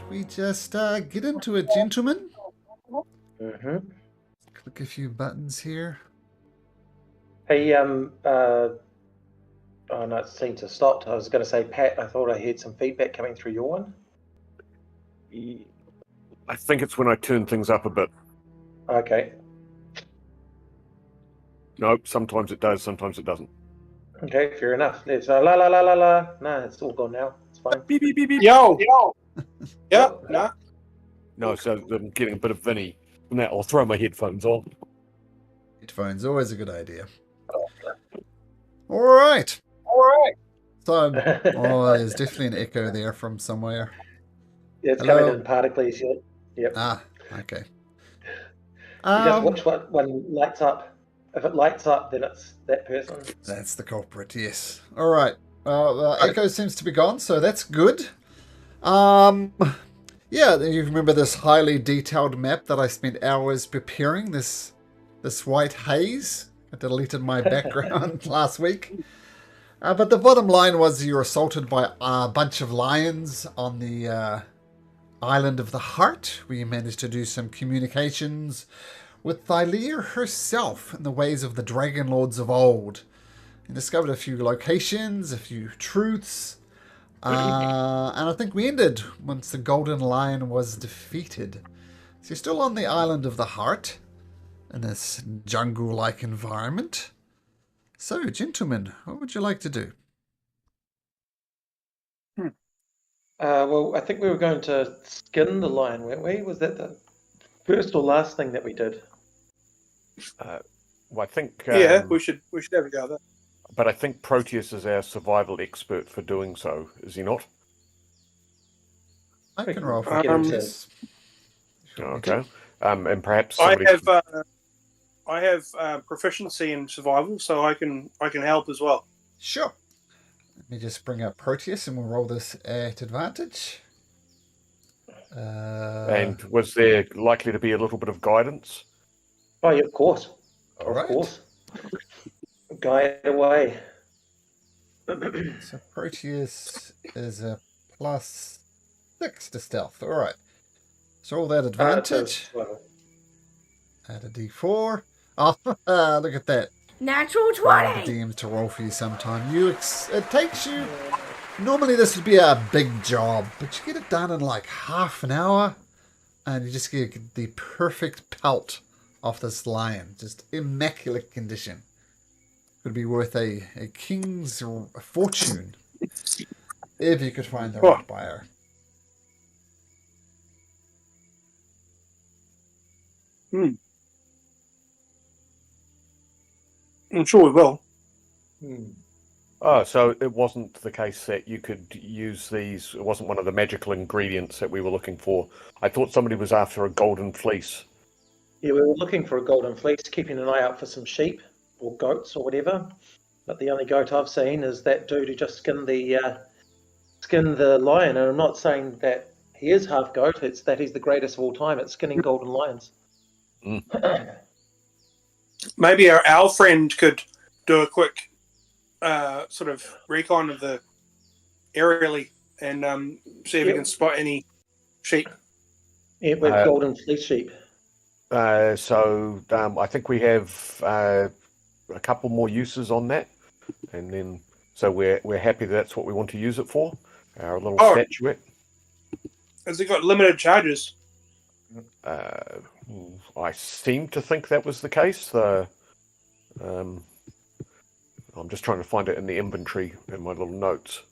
we just get into it, gentlemen? Mm-hmm. Click a few buttons here. Hey, oh no, it seemed to stop. I was going to say, Pat, I thought I heard some feedback coming through your one. I think it's when I turn things up a bit. Okay. No, sometimes it does, sometimes it doesn't. Okay, fair enough. There's la la la la la. No, it's all gone now. It's fine. Beep, beep, beep, beep. Yo! Yeah, no. No, so I'm getting a bit of Vinny. Now I'll throw my headphones on. Headphones, always a good idea. All right. So, there's definitely an echo there from somewhere. Yeah, it's Hello? coming in particles yet. Yep. Ah, okay. You just watch what one lights up. If it lights up, then it's that person. That's the culprit, yes. All right. The echo seems to be gone, so that's good. Yeah, you remember this highly detailed map that I spent hours preparing, this white haze? I deleted my background last week. But the bottom line was you were assaulted by a bunch of lions on the Island of the Heart. We managed to do some communications with Thylia herself in the ways of the Dragon Lords of old. And discovered a few locations, a few truths. And I think we ended once the Golden Lion was defeated. So you're still on the Island of the Heart, in this jungle-like environment. So, gentlemen, what would you like to do? Well, I think we were going to skin the lion, weren't we? Was that the first or last thing that we did? Well, I think. Yeah, we should have a go at that. But I think Proteus is our survival expert for doing so, is he not? I can roll for Get him Proteus. Okay. And perhaps I somebody... have proficiency in survival, so I can help as well. Sure. Let me just bring up Proteus and we'll roll this at advantage. And was there likely to be a little bit of guidance? Oh, yeah, of course. All right. Of course. Guide away. So Proteus is a +6 to stealth. All right. So all that advantage. Add a d4. Oh, look at that. Natural The 20. DMs to roll for you sometime. It takes you. Normally this would be a big job, but you get it done in like half an hour, and you just get the perfect pelt off this lion, just immaculate condition. Could be worth a king's fortune if you could find the right buyer. I'm sure we will. Oh, so it wasn't the case that you could use these. It wasn't one of the magical ingredients that we were looking for. I thought somebody was after a golden fleece. Yeah, we were looking for a golden fleece, keeping an eye out for some sheep or goats or whatever. But the only goat I've seen is that dude who just skinned the lion. And I'm not saying that he is half goat. It's that he's the greatest of all time at skinning golden lions. Maybe our owl friend could do a quick sort of recon of the aerially and see if he can spot any sheep. Yeah, with golden fleece sheep. So I think we have a couple more uses on that, and then so we're happy that's what we want to use it for. Our little statuette. Has it got limited charges? I seem to think that was the case. I'm just trying to find it in the inventory in my little notes.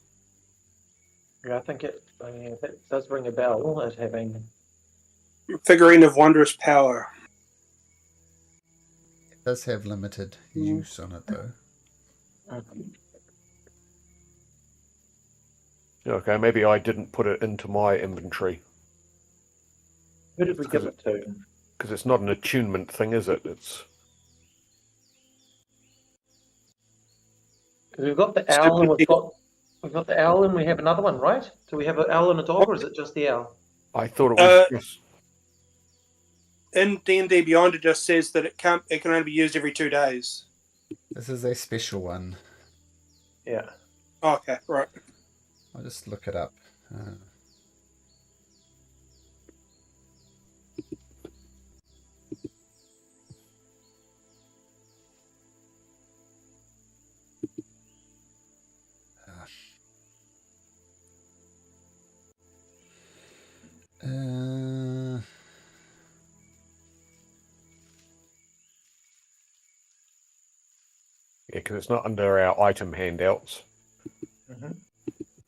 Yeah, I think that does ring a bell as having. Figurine of wondrous power. It does have limited use on it, though. Okay, maybe I didn't put it into my inventory. Who did we give it to? Because it's not an attunement thing, is it? It's. Because we've got the owl and we've got the owl and we have another one, right? Do we have an owl and a dog, or is it just the owl? I thought it was just... In D&D Beyond, it just says that it can only be used every 2 days. This is a special one. Yeah. Okay, right. I'll just look it up. Yeah, because it's not under our item handouts. Mhm.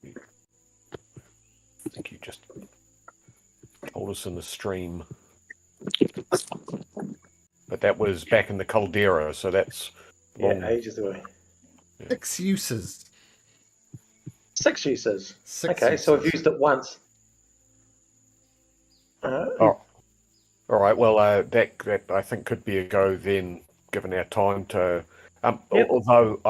I think you just told us in the stream. But that was back in the caldera, so that's long. Yeah, ages away. 6 uses. 6 uses. 6 Okay, so uses. I've used it once. Oh, all right. Well, that I think could be a go then, given our time to. Yep. Although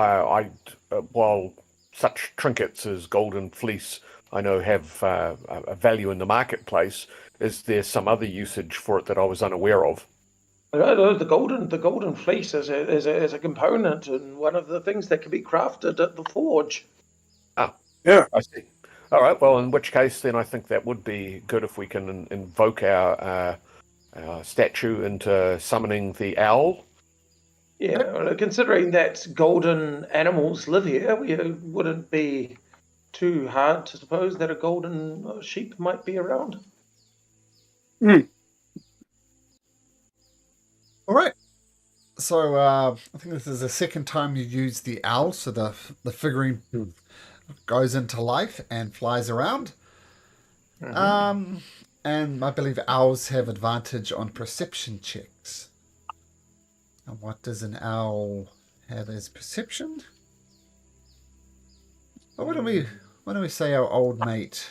while such trinkets as golden fleece, I know have a value in the marketplace, is there some other usage for it that I was unaware of? The golden fleece is a component and one of the things that can be crafted at the forge. Yeah. I see. All right. Well, in which case, then I think that would be good if we can invoke our statue into summoning the owl. Yeah, well, considering that golden animals live here, it wouldn't be too hard to suppose that a golden sheep might be around. All right. So I think this is the second time you use the owl, so the figurine goes into life and flies around. Mhm. And I believe owls have advantage on perception checks. And what does an owl have as perception? Well, why don't we say our old mate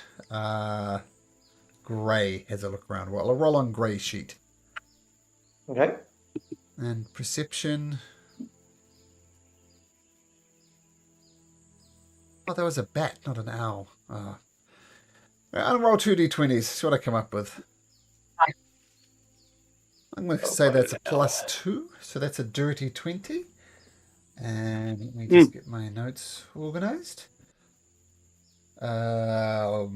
Gray has a look around? Well, a roll on Gray sheet. Okay. And perception. Oh, that was a bat, not an owl. I'll roll 2d20s. See what I come up with. I'm going to say that's a +2, so that's a dirty 20. And let me just get my notes organized. Heart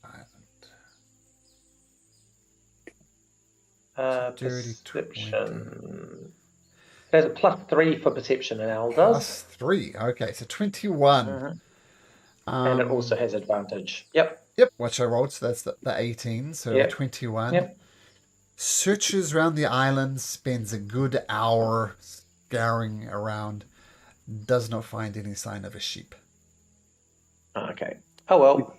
Island. Dirty 20. Perception. There's a +3 for perception, an owl does. +3. Okay, so 21. Mhm. And it also has advantage. Yep. Yep, which I rolled, so that's the 18, so Yep. 21. Yep. Searches around the island, spends a good hour scouring around, does not find any sign of a sheep. Okay. Oh well.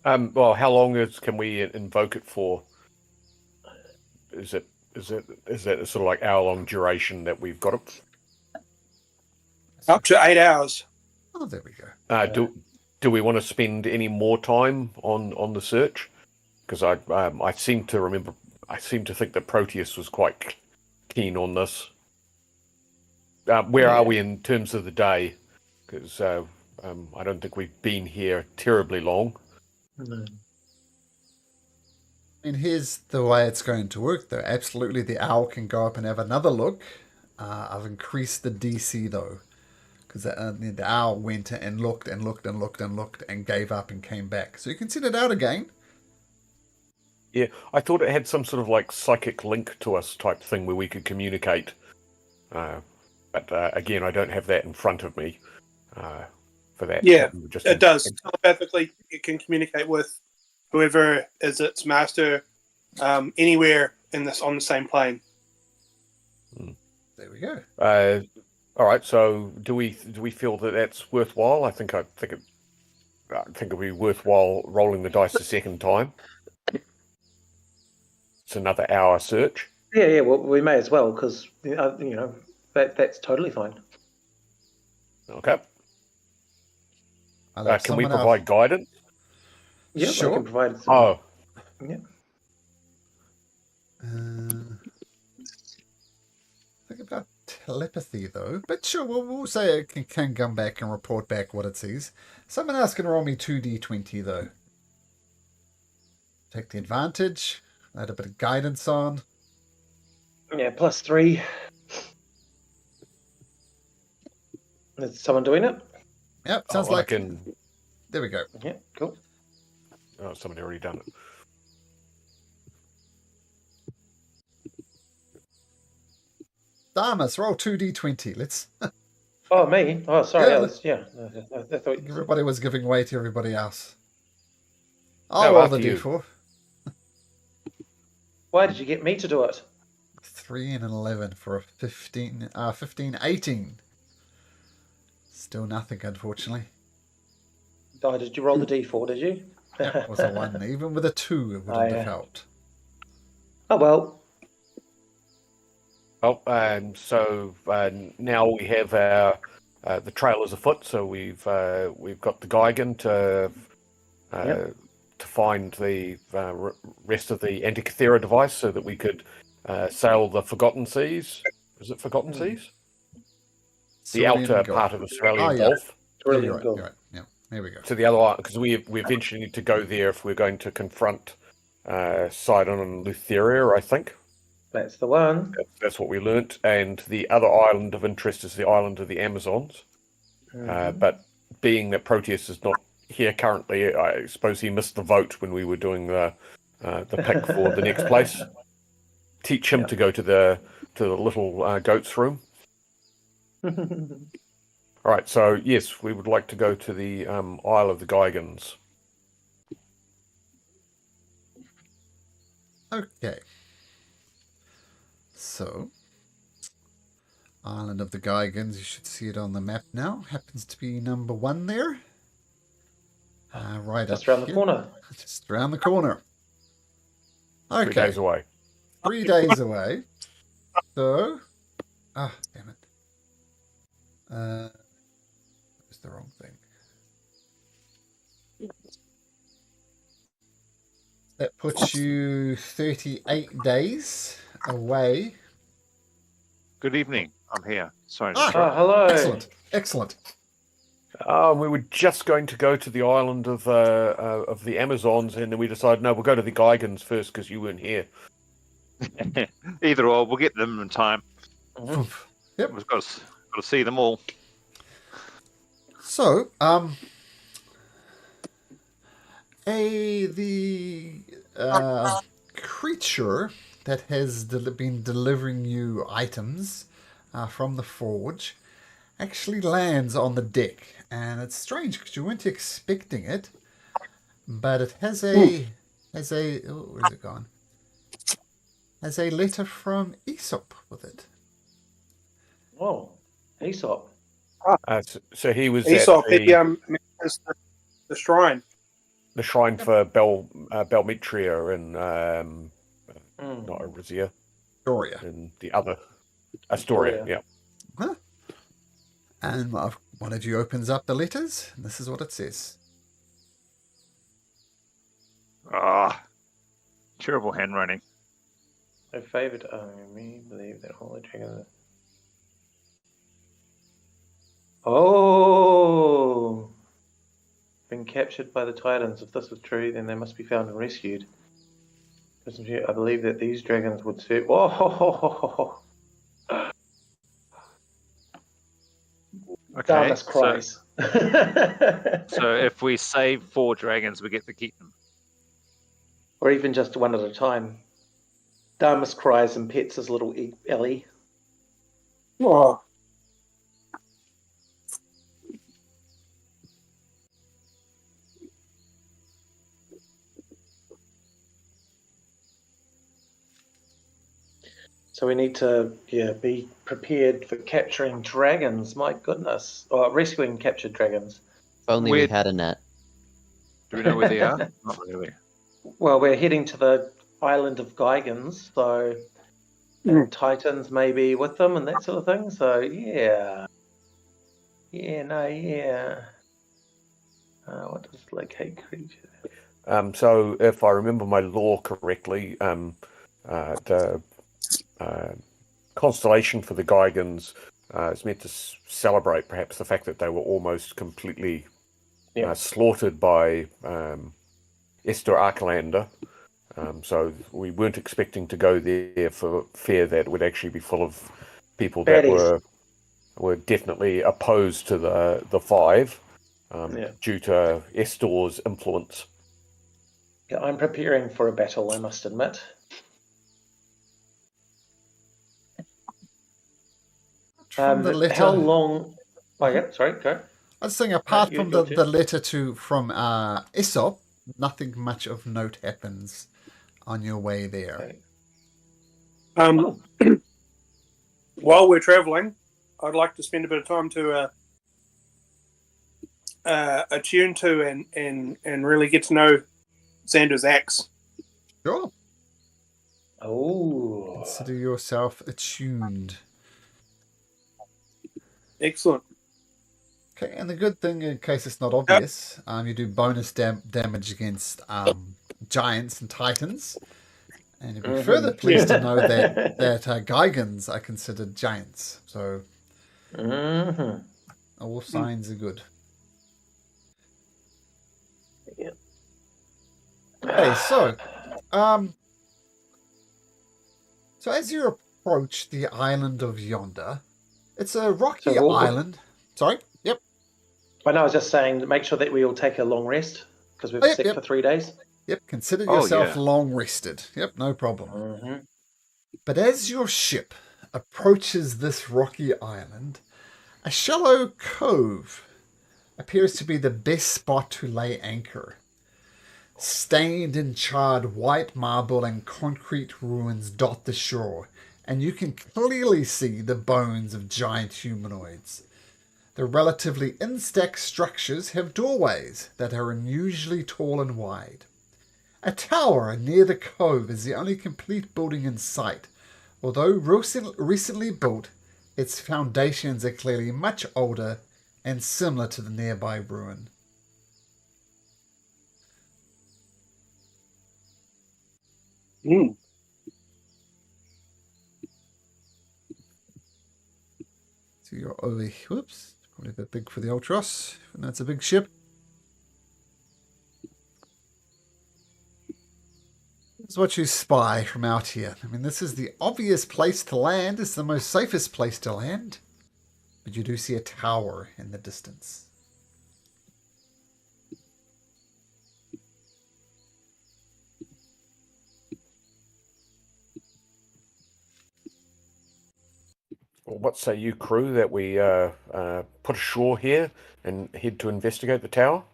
Well, how long can we invoke it for? Is it sort of like hour-long duration that we've got it? Up to 8 hours. Oh, there we go. Do we want to spend any more time on the search? Because I seem to remember, I seem to think that Proteus was quite keen on this. Where are we in terms of the day? Because I don't think we've been here terribly long. No. I mean, here's the way it's going to work, though. Absolutely, the owl can go up and have another look. I've increased the DC, though, because the owl went and looked and looked and looked and looked and gave up and came back. So you can send it out again. Yeah, I thought it had some sort of like psychic link to us type thing where we could communicate. But again, I don't have that in front of me for that. Yeah, it does. Telepathically, it can communicate with whoever is its master anywhere on the same plane. There we go. All right. So, do we feel that that's worthwhile? I think it'll be worthwhile rolling the dice a second time. It's another hour search. Yeah. Well, we may as well because that's totally fine. Okay. I'll have Can we someone provide guidance? Yeah, Sure. I can provide some. Oh, Yeah. Think about telepathy, though. But sure, we'll say it can come back and report back what it sees. Someone else can roll me 2d20, though. Take the advantage. Add a bit of guidance on. Yeah, +3. Is someone doing it? Yep, sounds like... There we go. Yeah, cool. Oh, somebody already done it. Damas, roll 2d20. Let's... Oh, me? Oh, sorry. Yeah. I thought Everybody was giving way to everybody else. No, I'll roll the after you. d4. Why did you get me to do it? 3 and an 11 for a 15, 18. Still nothing, unfortunately. Oh, did you roll the d4, did you? Yep, it was a 1. Even with a 2, it wouldn't have helped. Oh, well. Well, so now we have our the trail is afoot. So we've got the Geigen to find the rest of the Antikythera device, so that we could sail the Forgotten Seas. Is it Forgotten Seas? The outer part of the Australian Gulf. Australian Gulf. You're right. Yeah, there we go. To the other one, because we eventually need to go there if we're going to confront Sidon and Lutheria, I think. That's the one. That's what we learnt. And the other island of interest is the island of the Amazons. But being that Proteus is not here currently, I suppose he missed the vote when we were doing the pick for the next place. Teach him to go to the little goat's room. All right, so yes, we would like to go to the Isle of the Geigens. Okay. So, Island of the Geigens, you should see it on the map now. Happens to be number 1 there. Right just up around here. the corner. Just around the corner. Okay. 3 days away. 3 days away. So, damn it. It's the wrong thing. That puts you 38 days away. Good evening. I'm here. Sorry. Hello. Excellent. We were just going to go to the island of the Amazons, and then we decided, no, we'll go to the Geigens first because you weren't here. Either or, we'll get them in time. Yep. We've got to see them all. So, the creature that has been delivering you items from the forge actually lands on the deck, and it's strange because you weren't expecting it, but it has a where's it gone? Has a letter from Aesop with it. Oh, Aesop. So he was Aesop, at the shrine. the shrine for Belmetria in not Arisia, Astoria. in the other Astoria. Yeah. Huh? And one of you opens up the letters, and this is what it says. Terrible handwriting. I favored me believe that holy dragon. Oh, been captured by the Titans. If this was true, then they must be found and rescued. I believe that these dragons would serve. Whoa! Okay. Darmus cries. So if we save 4 dragons, we get to keep them. Or even just one at a time. Darmus cries and pets his little Ellie. Oh, So we need to be prepared for capturing dragons. My goodness. Or rescuing captured dragons. If only we had a net. Do we know where they are? Not really. Well, we're heading to the island of Geigens, so and Titans may be with them and that sort of thing. So yeah. What does locate creature? So if I remember my lore correctly, the constellation for the Geigens is meant to celebrate perhaps the fact that they were almost completely slaughtered by Esther Archelander. So we weren't expecting to go there for fear that it would actually be full of people that were definitely opposed to the 5 due to Estor's influence. Yeah, I'm preparing for a battle, I must admit. From the letter, how long? Oh, yeah, sorry, go. I was saying, apart from the letter from Aesop, nothing much of note happens on your way there. Okay. while we're traveling, I'd like to spend a bit of time to attune to and really get to know Xander's axe. Sure. Oh. Consider yourself attuned. Excellent. Okay, and the good thing, in case it's not obvious, you do bonus damage against giants and titans. And you'll be further pleased to know that Gigans are considered giants. So all signs are good. Yeah. Okay, so as you approach the island of Yonder, it's a rocky island. Sorry? Yep. I know, I was just saying to make sure that we all take a long rest because we've been sick for 3 days. Yep, consider yourself long rested. Yep, no problem. But as your ship approaches this rocky island, a shallow cove appears to be the best spot to lay anchor. Stained and charred white marble and concrete ruins dot the shore, and you can clearly see the bones of giant humanoids. The relatively intact structures have doorways that are unusually tall and wide. A tower near the cove is the only complete building in sight. Although recently built, its foundations are clearly much older and similar to the nearby ruin. So you're over. Whoops, probably a bit big for the Ultros, and that's a big ship. This is what you spy from out here. I mean, this is the obvious place to land. It's the most safest place to land. But you do see a tower in the distance. Well, what say you, crew, that we put ashore here and head to investigate the tower?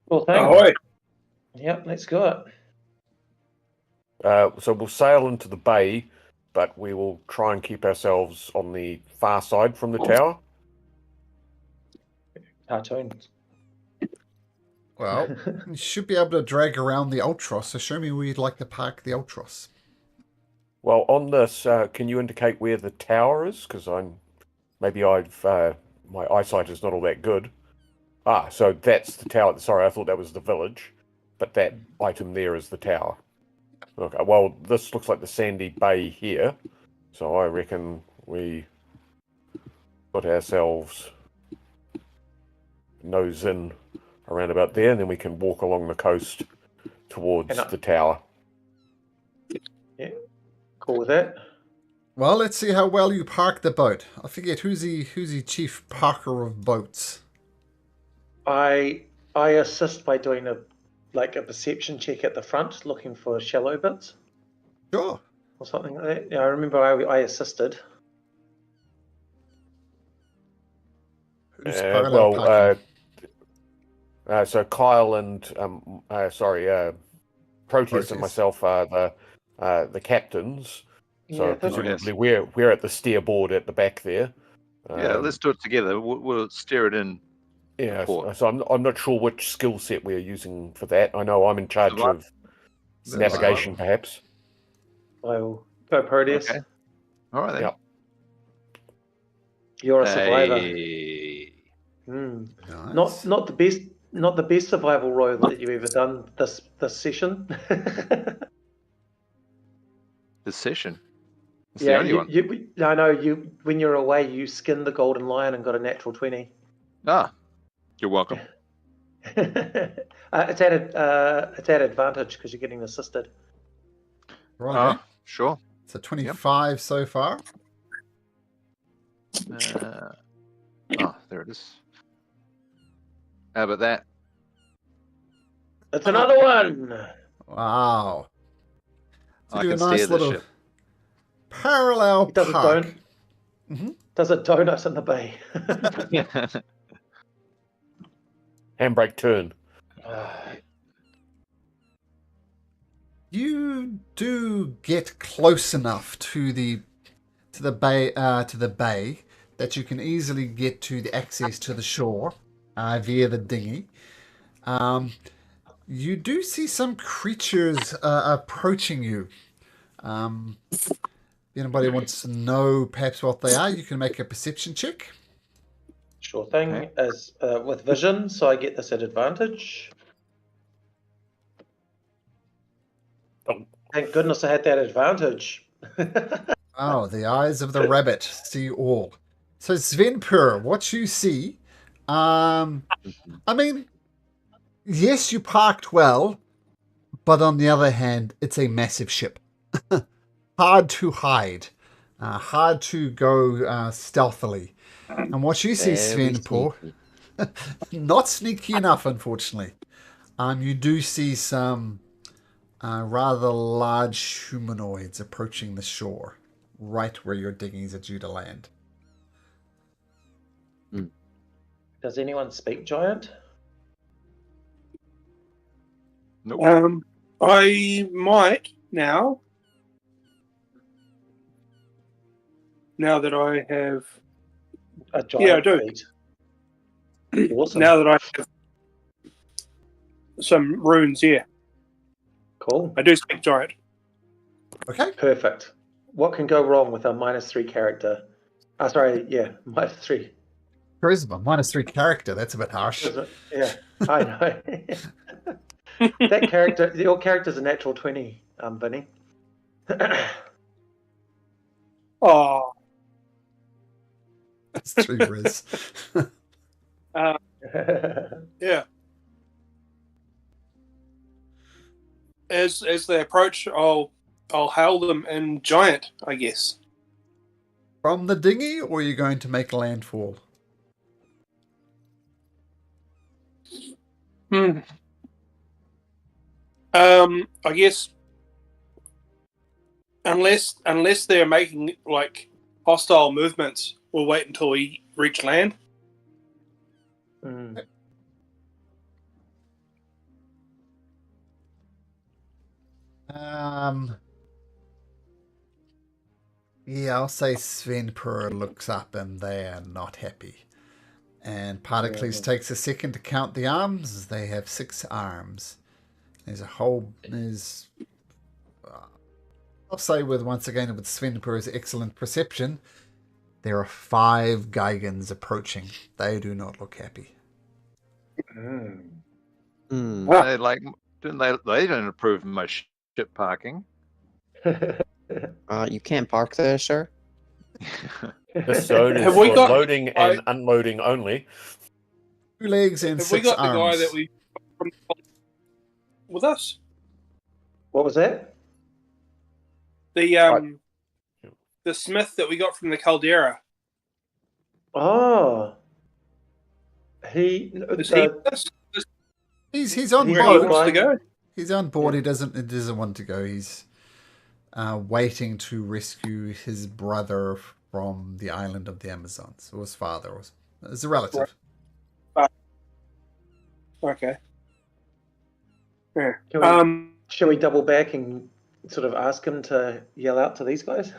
Well, thanks. Ahoy! Yep, let's go. So we'll sail into the bay, but we will try and keep ourselves on the far side from the tower. Cartoons. Well, you should be able to drag around the Ultros, so show me where you'd like to park the Ultros. Well, on this, can you indicate where the tower is? Because my eyesight is not all that good. Ah, so that's the tower. Sorry, I thought that was the village, but that item there is the tower. Okay, well, this looks like the sandy bay here, so I reckon we put ourselves nose in around about there, and then we can walk along the coast towards the tower. Yeah, cool with that. Well, let's see how well you park the boat. I forget who's the chief parker of boats. I assist by doing a perception check at the front, looking for shallow bits. Sure. Or something like that. Yeah, I remember I assisted. Who's parallel parking? So Kyle and Proteus and myself are the captains. So presumably we're at the steerboard at the back there. Let's do it together. We'll steer it in. Yeah, so I'm not sure which skill set we're using for that. I know I'm in charge of navigation, perhaps. I will go Proteus. Okay. All right then. Yep. You're a survivor. Nice. Not the best survival role that you've ever done this session. This session. It's the only one. I know you. When you're away, you skinned the golden lion and got a natural 20. Ah, you're welcome. It's at advantage because you're getting assisted. Right. Sure. So 25 so far. There it is. How about that? It's another one. Wow. So I do can a nice steer the little ship. parallel Does park. Does a donut in the bay. Handbrake turn. You do get close enough to the to the bay that you can easily get to the access to the shore via the dinghy. You do see some creatures approaching you. If anybody wants to know perhaps what they are, you can make a perception check. Sure thing. Okay. As with vision, so I get this at advantage. Oh. Thank goodness I had that advantage. Oh, the eyes of the rabbit see all. So Svenpur, what you see, I mean, yes, you parked well, but on the other hand, it's a massive ship. Hard to hide, hard to go stealthily. And what you see, Very Svenpur, sneaky. not sneaky enough, unfortunately. You do see some rather large humanoids approaching the shore, right where your diggings are due to land. Does anyone speak giant? Nope. I might now. Now that I have, A giant Yeah, I do. feat. Awesome. now that I have some runes, yeah, Cool. I do speak giant. Okay. Perfect. What can go wrong with a -3 character? -3. Charisma, -3 character. That's a bit harsh. Yeah, I know. That character, your character's a natural 20, Vinny. Oh, That's 3 riz. yeah. As they approach, I'll hail them in giant, I guess. From the dinghy, or are you going to make landfall? I guess unless they're making like hostile movements, we'll wait until we reach land. Mm. Yeah, I'll say Svenpur looks up and they are not happy. And Particles takes a second to count the arms. They have 6 arms. I'll say once again with Svenpur's excellent perception, there are 5 Geigans approaching. They do not look happy. Mm. Hmm. They they don't approve of my ship parking. You can't park there, sir. This zone is Have we for got- loading and unloading only. 2 legs and Have 6 we got arms. the guy that we with us? What was that? The the smith that we got from the caldera. Oh, he. Is he with us? He's on He Where he board. Boat. wants to go? He's on board. He doesn't want to go. He's waiting to rescue his brother from the island of the Amazons, or his father, or as a relative. Okay. Yeah. Can Shall we double back and sort of ask him to yell out to these guys?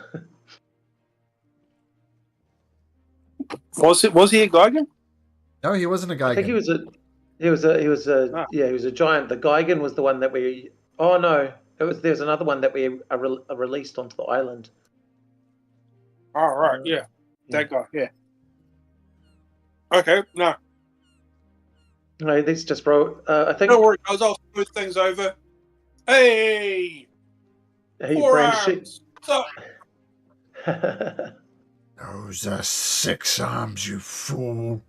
Was he a Geigen? No, he wasn't a guy. I think he was a giant. The Geigen was the one that we. Oh no, there's another one that we released onto the island. Oh right, yeah, that guy. Yeah. Okay, no, No, this just bro. I think don't worry, guys. I'll smooth things over. Hey, he four brand arms. What's up? Those are 6 arms, you fool.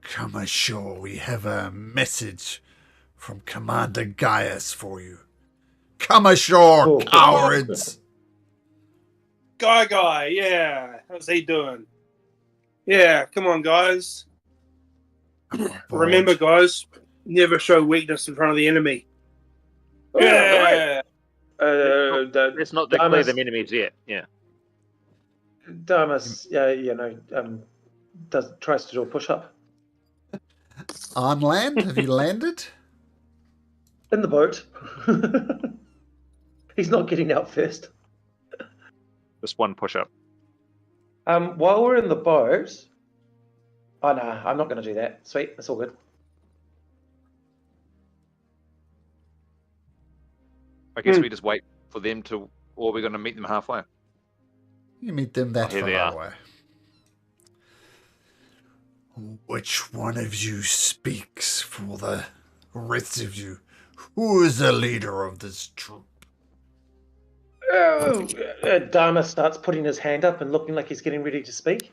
Come ashore. We have a message from Commander Gaius for you. Come ashore, Oh. cowards! Guy, yeah. How's he doing? Yeah, come on, guys. Remember, guys, never show weakness in front of the enemy. Yeah. Let's not declare them enemies yet. Yeah. Damas, tries to do a push up On land? Have you landed? in the boat. He's not getting out first. Just one push-up. While we're in the boat... Oh, no, I'm not going to do that. Sweet, that's all good. I guess we just wait for them to, or we're going to meet them halfway. You meet them that Oh, here they far are. away. Which one of you speaks for the rest of you? Who is the leader of this troop? Dharma starts putting his hand up and looking like he's getting ready to speak.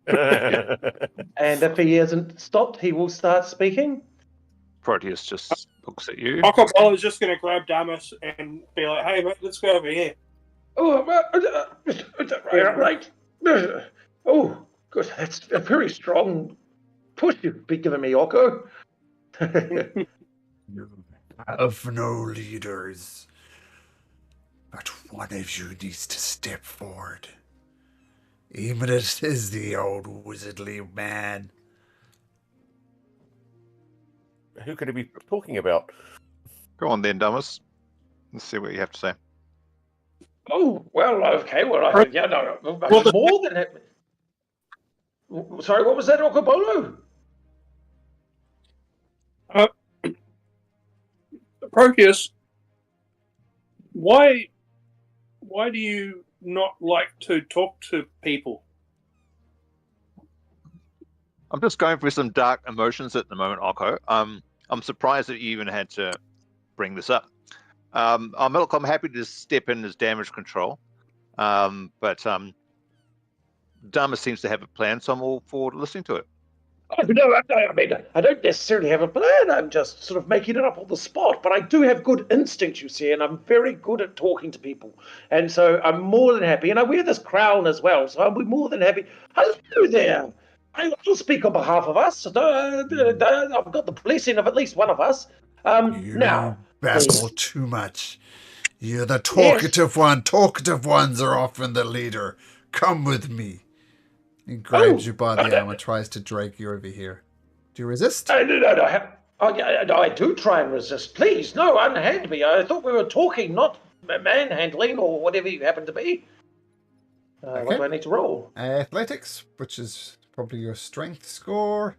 And if he hasn't stopped, he will start speaking. Proteus just looks at you. Akabolo's just going to grab Damas and be like, hey, mate, let's go over here. Oh, right. Oh, good. That's a very strong push you've been giving me, Orko. You have no leaders. But one of you needs to step forward. Even if it is the old wizardly man. Who could he be talking about? Go on then, Damas. Let's see what you have to say. Oh, well, okay. Well, I'm more than happy. Sorry, what was that, Okobolo? Proteus, why do you not like to talk to people? I'm just going through some dark emotions at the moment, Oko. I'm surprised that you even had to bring this up. I'm happy to step in as damage control, but Dharma seems to have a plan, so I'm all for listening to it. Oh, no, I mean, I don't necessarily have a plan. I'm just sort of making it up on the spot. But I do have good instinct, you see, and I'm very good at talking to people. And so I'm more than happy. And I wear this crown as well, so I'll be more than happy. Hello there. I'll speak on behalf of us. I've got the blessing of at least one of us. You now, babble too much. You're the talkative one. Talkative ones are often the leader. Come with me. He grabs you by the arm and tries to drag you over here. Do you resist? No, I do try and resist. Please, no, unhand me. I thought we were talking, not manhandling or whatever you happen to be. What do I need to roll? Athletics, which is probably your strength score.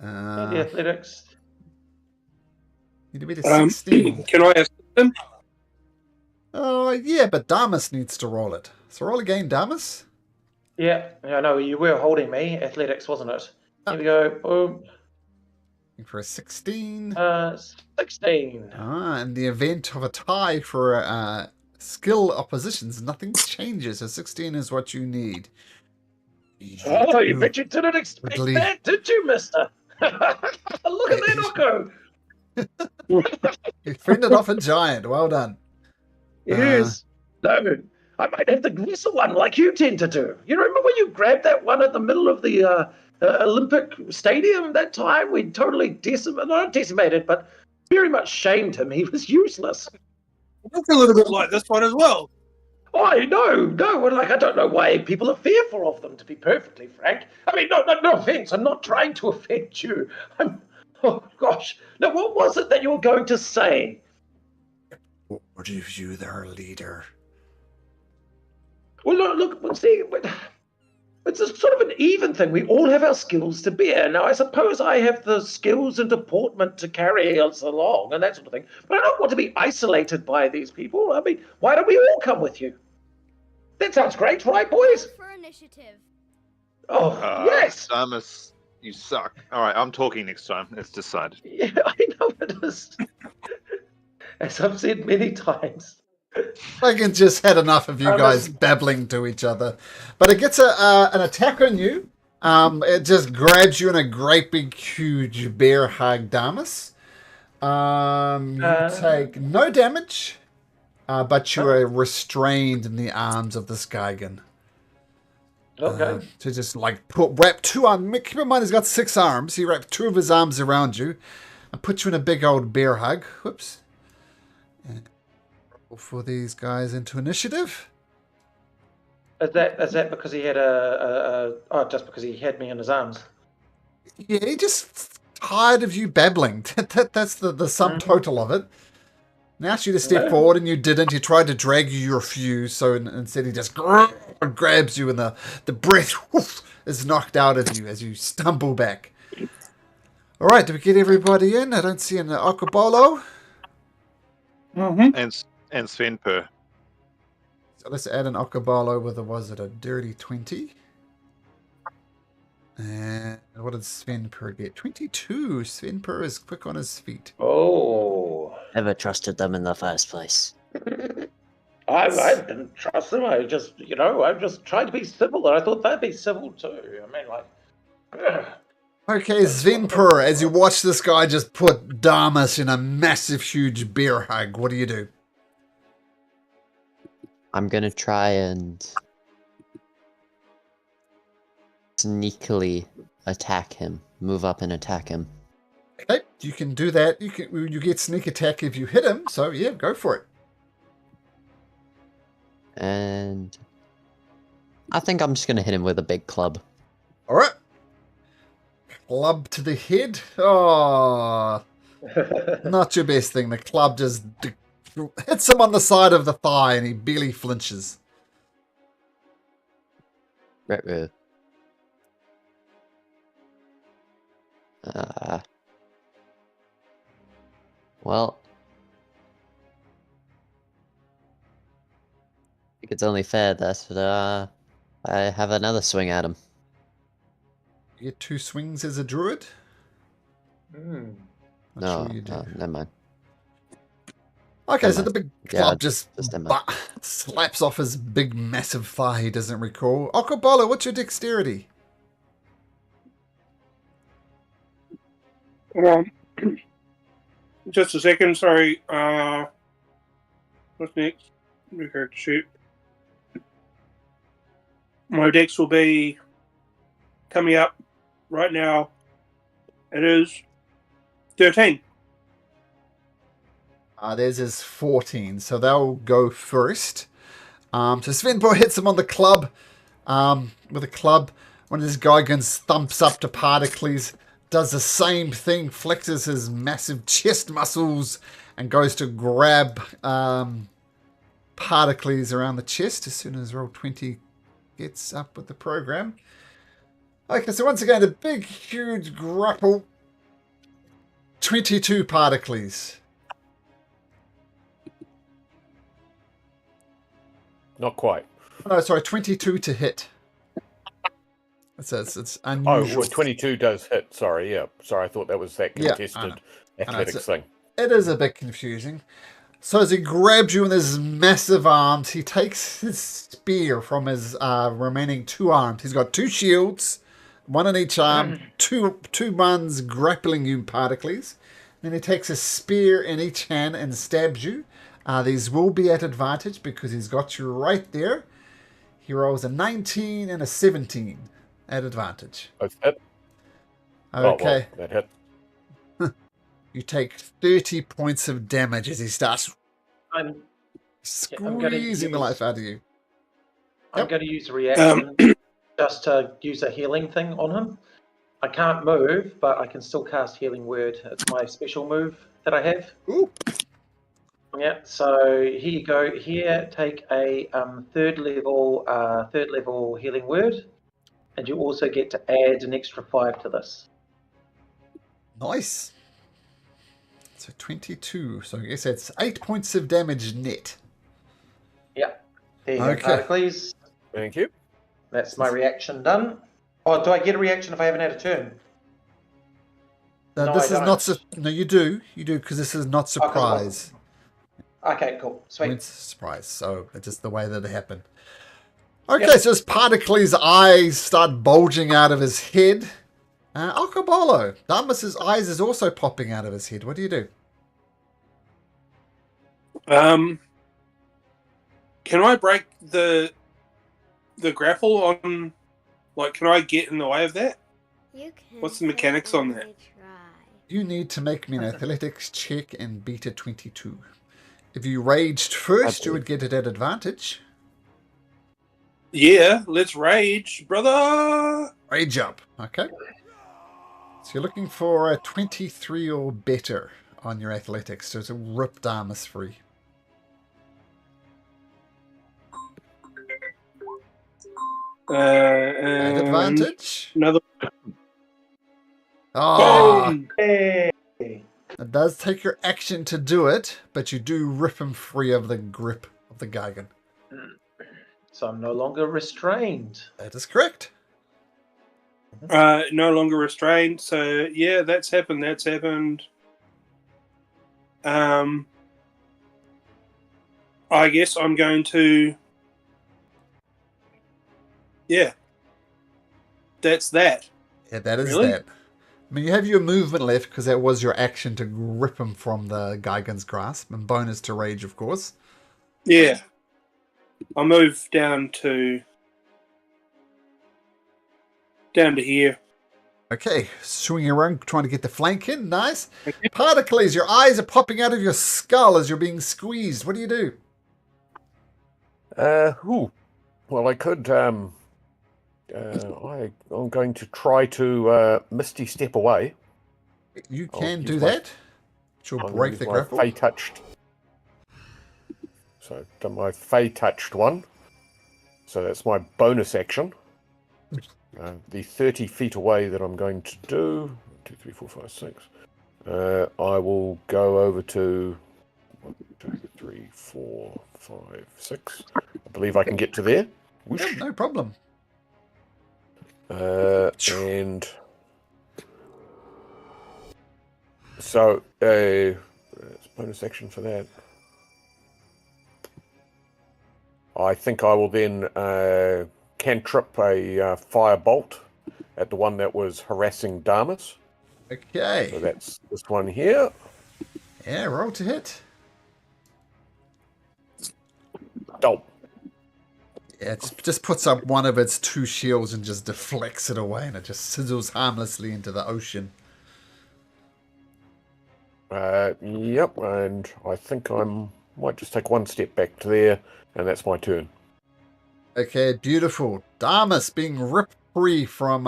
The athletics. Need to be to 16. Can I ask them? Oh, yeah, but Damas needs to roll it. So roll again, Damas. Yeah, I know, you were holding me. Athletics, wasn't it? Here we go. Boom. Looking for a 16. 16. In the event of a tie for skill oppositions, nothing changes. So 16 is what you need. Oh, you bet you didn't expect that, did you, mister? Look at that, Oko. You fended off a giant. Well done. Yes. No, I might have the gristle one like you tend to do. You remember when you grabbed that one at the middle of the Olympic Stadium that time? We totally not decimated, but very much shamed him. He was useless. Look a little bit like this one as well. Oh, no. Well, I don't know why people are fearful of them, to be perfectly frank. I mean, no offense. I'm not trying to offend you. Oh, gosh. Now, what was it that you were going to say? What of you, their leader? Well, look, see, it's a sort of an even thing. We all have our skills to bear. Now, I suppose I have the skills and deportment to carry us along and that sort of thing. But I don't want to be isolated by these people. I mean, why don't we all come with you? That sounds great, right, boys? For initiative. Oh, yes. Damas, you suck. All right, I'm talking next time. It's decided. Yeah, I know it is. As I've said many times. I can just had enough of you guys babbling to each other. But it gets an attack on you. It just grabs you in a great big huge bear hug, Damas. You take no damage, but you are restrained in the arms of this Gigan. Okay. To just like wrap two arms. Keep in mind he's got 6 arms. He wrapped 2 of his arms around you and put you in a big old bear hug. Whoops. For these guys into initiative. Is that because he had just because he had me in his arms? Yeah, he just tired of you babbling. That's the sum total of it. And asked you to step forward, and you didn't. He tried to drag you, you refused. So instead, he just grabs you, and the breath is knocked out of you as you stumble back. All right, did we get everybody in? I don't see an Akabolo. Mm-hmm. And Svenper. So let's add an Akabolo with a dirty 20. And what did Svenper get? 22. Svenper is quick on his feet. Oh. Never trusted them in the first place. I didn't trust them. I just tried to be civil, and I thought they'd be civil too. I mean, like. Ugh. Okay, Svenper, as you watch this guy just put Damas in a massive, huge bear hug, what do you do? I'm gonna try and sneakily attack him. Move up and attack him. Okay, you can do that. You get sneak attack if you hit him, so yeah, go for it. And I think I'm just gonna hit him with a big club. All right. Club to the head. Oh, not your best thing. The club just hits him on the side of the thigh and he barely flinches. Retro. Well, I think it's only fair that I have another swing at him. You get 2 swings as a druid? Mm. No, Sure you do. no, never mind. Okay, so Never the big Yeah, club just never mind. slaps off his big, massive thigh he doesn't recall. Okobolo, what's your dexterity? Hold on. Just a second, sorry. What's next? New character shoot. My dex will be coming up right now. It is 13. There's his 14, so they'll go first. So Svenborg hits him on the club. With a club. One of his Gigans thumps up to Particles, does the same thing, flexes his massive chest muscles, and goes to grab Particles around the chest as soon as Roll20 gets up with the program. Okay, so once again, a big, huge grapple. 22 Particles. Not quite. No, sorry, 22 to hit. It says it's Oh, unusual. well, 22 does hit. Sorry, yeah. Sorry, I thought that was that Yeah, I contested know. athletics thing. It is a bit confusing. So as he grabs you in his massive arms, he takes his spear from his remaining 2 arms. He's got 2 shields, 1 in each arm, two ones grappling you, Particles. Then he takes a spear in each hand and stabs you. These will be at advantage because he's got you right there. He rolls a 19 and a 17 at advantage. Both hit. Okay. Oh, well, that hit. You take 30 points of damage as he starts I'm squeezing the life out of you. I'm going to use a reaction just to use a healing thing on him. I can't move, but I can still cast Healing Word. It's my special move that I have. Ooh. Yeah, so here you go. Here, take a third level Healing Word, and you also get to add an extra 5 to this. Nice. So 22. So I guess that's 8 points of damage net. Yeah. There you Okay. go, Particles. Thank you. That's my reaction done. Oh, do I get a reaction if I haven't had a turn? Now, No, this I is not. don't. No, you do. You do because this is not surprise. Okay, cool. Sweet. It's surprise. So it's just the way that it happened. Okay, so as Particles' eyes start bulging out of his head, Okobolo, Damas's eyes is also popping out of his head. What do you do? Can I break the grapple on? Like, can I get in the way of that? What's the mechanics on that? You need to make me an athletics check and beat a 22. If you raged first, you would get it at advantage. Yeah, let's rage, brother. Rage up. Okay. So you're looking for a 23 or better, on your athletics, so to rip Damas free. At And advantage. another. Ah, Boom! Hey. it does take your action to do it, but you do rip him free of the grip of the Gargan. So I'm no longer restrained. That is correct. No longer restrained. So yeah, that's happened. That's happened. I guess I'm going to. Yeah. That's that. Yeah, that is Really? that. I mean, you have your movement left because that was your action to rip him from the Gargan's grasp, and bonus to rage, of course. Yeah. I'll move down to here. Okay, swinging around, trying to get the flank in. Nice. Okay. Particles, your eyes are popping out of your skull as you're being squeezed. What do you do? Well, I could. I'm going to try to misty step away. You I'll can use do my- that. She'll I'm gonna break use the my grapple. Fey touched. So I've done my Fey touched one. So that's my bonus action. The 30 feet away that I'm going to do. 1, 2, 3, 4, 5, 6. I will go over to 1, 2, 3, 4, 5, 6. I believe I can get to there. Whoosh. Yep, no problem. And so it's bonus action for that. I think I will then cantrip a firebolt at the one that was harassing Damas. Okay. So that's this one here. Yeah, roll to hit. Dope. Yeah, it just puts up one of its 2 shields and just deflects it away, and it just sizzles harmlessly into the ocean. Yep, and I think might just take one step back to there, and that's my turn. Okay, beautiful. Damas being ripped free from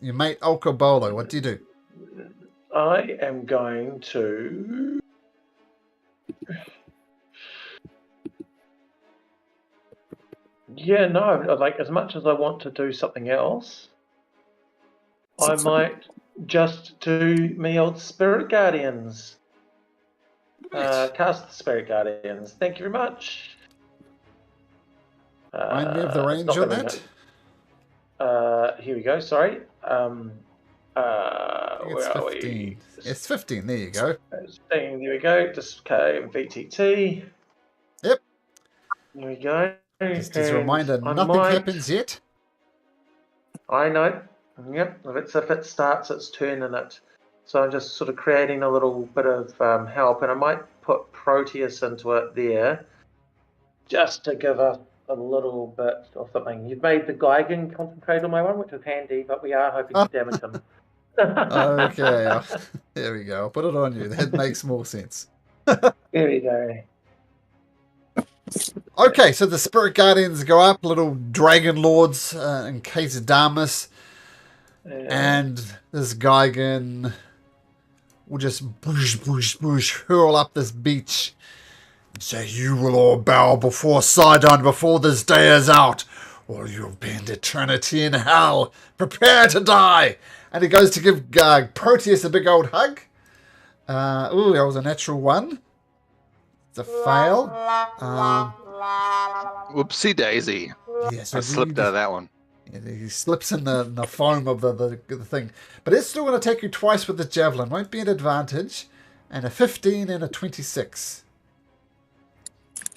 your mate Okobolo. What do you do? I am going to. Yeah, no, like as much as I want to do something else, I might just do me old Spirit Guardians. Cast the Spirit Guardians. Thank you very much. Remind me of the It's range not on gonna that. here we go. Sorry. I think it's Where are 15. we? It's 15. There you go. 15, there we go. Just VTT. Yep. There we go. Just as a And reminder, I nothing might- happens yet. I know. Yep. If it starts its turn in it. So I'm just sort of creating a little bit of help, and I might put Proteus into it there, just to give us a little bit of something. You've made the Geigen concentrate on my one, which is handy, but we are hoping to damage him. Okay. There we go. I'll put it on you. That makes more sense. There we go. Okay, so the Spirit Guardians go up, little Dragon Lords in case of Damas, and this Geigen will just boosh, hurl up this beach and say, "You will all bow before Sidon before this day is out, or you'll spend eternity in hell. Prepare to die." And he goes to give Proteus a big old hug. Ooh, that was a natural 1. It's a fail. Whoopsie daisy. Yes, I slipped out of that one. He slips in the foam of the thing. But it's still going to take you twice with the javelin. Won't be an advantage. And a 15 and a 26.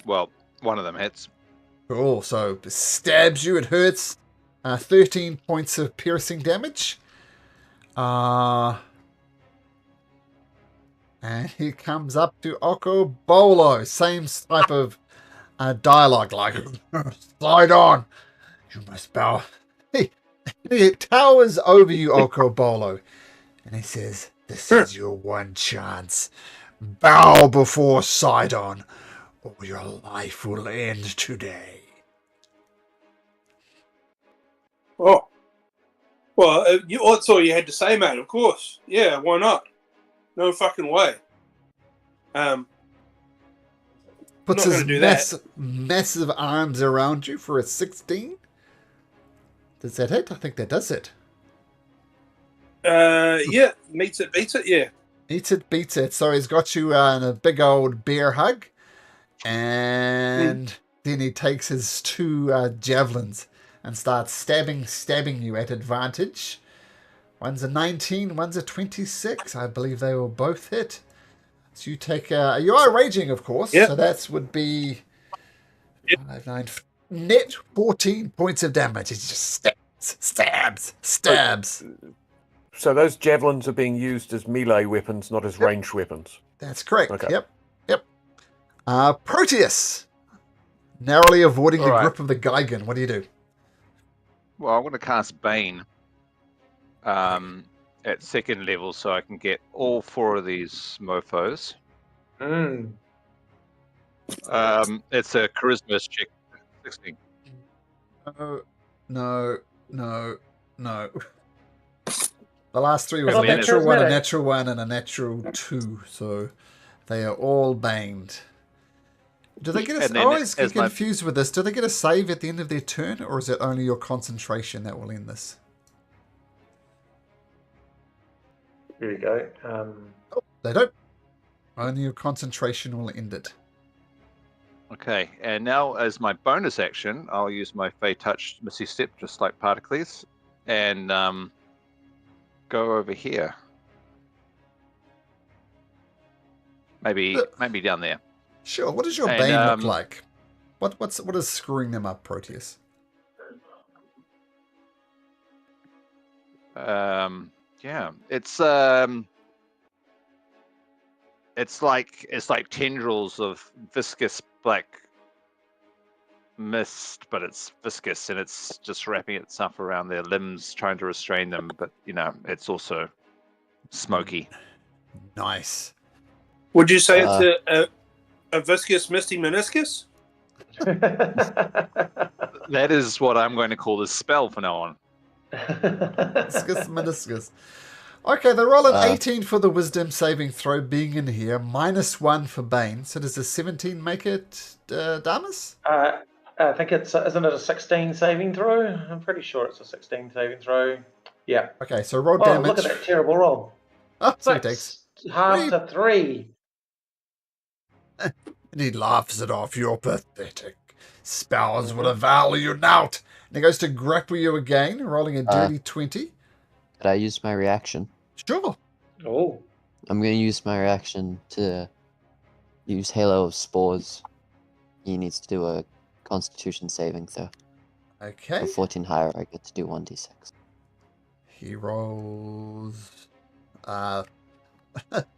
Well, one of them hits. Cool. So it stabs you. It hurts. 13 points of piercing damage. And he comes up to Okobolo. Same type of dialogue. Like, slide on. You must bow. He towers over you, Okobolo. And he says, "This is your one chance. Bow before Sidon, or your life will end today." Oh. Well, that's all you had to say, mate, of course. Yeah, why not? No fucking way. Puts not his gonna do that. massive arms around you for a 16. Does that hit? I think that does it. Yeah, meets it, beats it. Yeah. Eats it, beats it. So he's got you in a big old bear hug. And then he takes his two javelins and starts stabbing you at advantage. One's a 19, one's a 26. I believe they will both hit. So you take... you are raging, of course. Yep. So that would be... 5, 9... Net 14 points of damage. He just stabs. So those javelins are being used as melee weapons, not as ranged weapons. That's correct. Okay. Yep. Proteus. Narrowly avoiding the All right. grip of the Gigan. What do you do? Well, I'm going to cast Bane at second level so I can get all 4 of these mofos. It's a charisma check. 16. No. The last 3 was It's a not natural 1, a charismatic. natural 1, and a natural 2. So they are all banged. Do they get And I then always get as my- confused with this. Do they get a save at the end of their turn, or is it only your concentration that will end this? Here you go. They don't. Only your concentration will end it. Okay, and now as my bonus action, I'll use my Fey Touch Misty Step, just like Particles, and go over here. Maybe down there. Sure. What does your And, Bane look like? What is screwing them up, Proteus? Yeah, it's like tendrils of viscous black mist, but it's viscous and it's just wrapping itself around their limbs, trying to restrain them. But it's also smoky. Nice. Would you say it's a viscous misty meniscus? That is what I'm going to call this spell from now on. Meniscus. Okay, they roll an 18 for the wisdom saving throw being in here, -1 for Bane. So does a 17 make it, Damas? I think isn't it a 16 saving throw? I'm pretty sure it's a 16 saving throw. Yeah. Okay, so roll Oh, damage. look at that terrible roll. Oh, so he takes. Half to 3. And he laughs it off. Your pathetic spells will avail you not. And he goes to grapple you again, rolling a dirty 20. Did I use my reaction? Sure. Oh. I'm going to use my reaction to use Halo of Spores. He needs to do a Constitution saving throw. Okay. For 14 higher, I get to do 1d6. He rolls.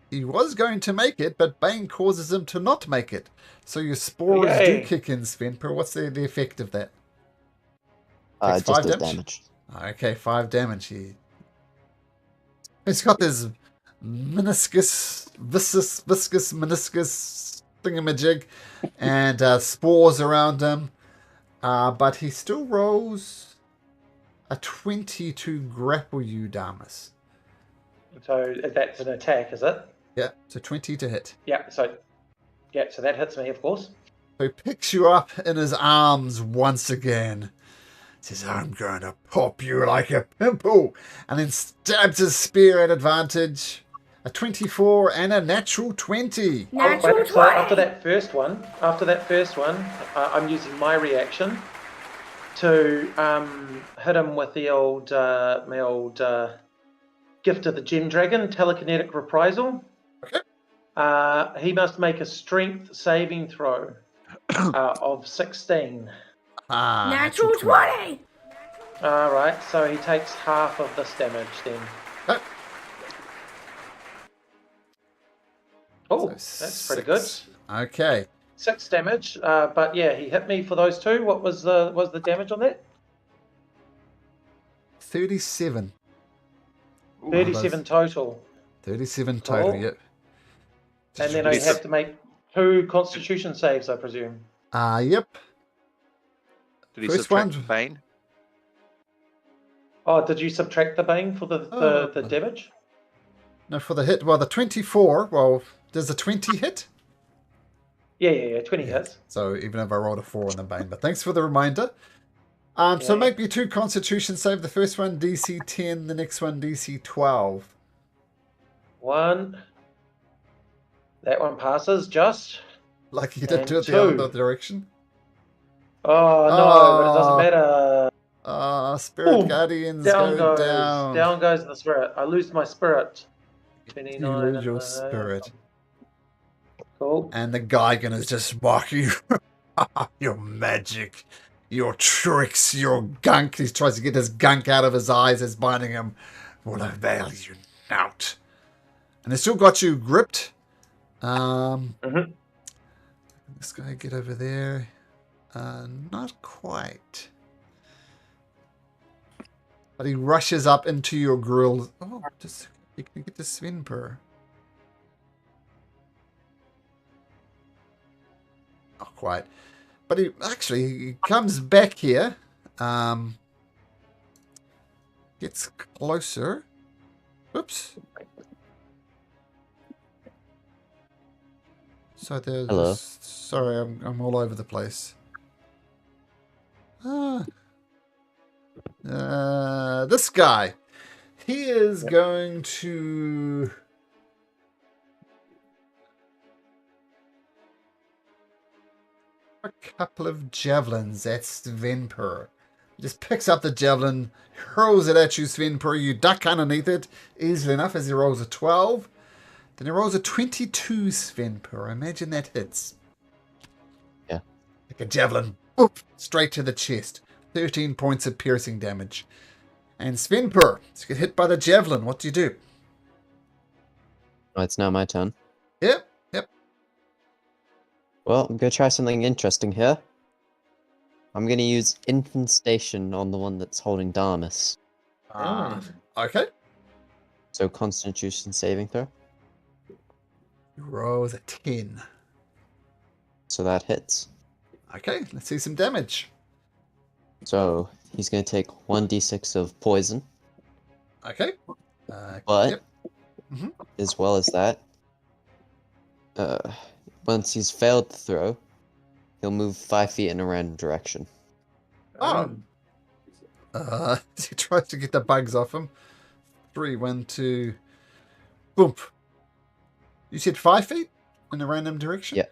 He was going to make it, but Bane causes him to not make it. So your spores do kick in, Svenper. What's the effect of that? Takes Just 5 as damage? damage. Okay, 5 damage. He's got this viscous meniscus thingamajig and spores around him. But he still rolls a 20 to grapple you, Damas. So that's an attack, is it? Yeah, so 20 to hit. Yeah, so that hits me, of course. So he picks you up in his arms once again. Says, I'm going to pop you like a pimple. And then stabs his spear at advantage. A 24 and a natural 20. Natural 20. So after that first one, I'm using my reaction to hit him with the old my old gift of the Gem Dragon, telekinetic reprisal. Okay. He must make a strength saving throw of 16. Natural 20! Alright, so he takes half of this damage then. Oh. Oh, So that's pretty good. Okay. 6 damage, but yeah, he hit me for those 2. What was the damage on that? 37. 37 total. 37 total, Cool. yep. And then I have to make 2 Constitution saves, I presume. Yep. Did he First subtract one. Bane? Oh, did you subtract the Bane for the damage? No, for the hit. Well, the 24, does a 20 hit? Yeah. 20 hits. So even if I rolled a 4 on the Bane. But thanks for the reminder. So Yeah. make me 2 Constitution save. The first one DC 10, the next one DC 12. 1. That one passes just. Like you did And do it the 2. other direction. Oh no, but it doesn't matter. Spirit Boom. Guardians Down go goes. down. Down goes the spirit. I lose my spirit. You 29. lose and your the- spirit. Cool. And the Gigan is just mocking you. Your magic, your tricks, your gunk. He tries to get his gunk out of his eyes as binding him. Will avail you not. And they still got you gripped. Mhm. This guy get over there. Not quite. But he rushes up into your grill. Oh, just you can get the Svenper. Not quite. But he comes back here. Gets closer. Oops. So there's Hello. sorry, I'm all over the place. This guy. He is going to a couple of javelins at Svenper. He just picks up the javelin, hurls it at you, Svenper. You duck underneath it easily enough as he rolls a 12. Then he rolls a 22, Svenper. I imagine that hits. Yeah. Like a javelin, boop, straight to the chest. 13 points of piercing damage. And Svenper, you get hit by the javelin. What do? Oh, it's now my turn. Yep. Well, I'm going to try something interesting here. I'm going to use Infestation on the one that's holding Darmus. Okay. So Constitution saving throw. He rolls a 10. So that hits. Okay, let's see some damage. So he's going to take 1d6 of poison. Okay. But, yep. Mhm. as well as that, once he's failed the throw, he'll move 5 feet in a random direction. Oh. He tries to get the bugs off him. 3, 1, 2. Boom. You said 5 feet in a random direction? Yeah.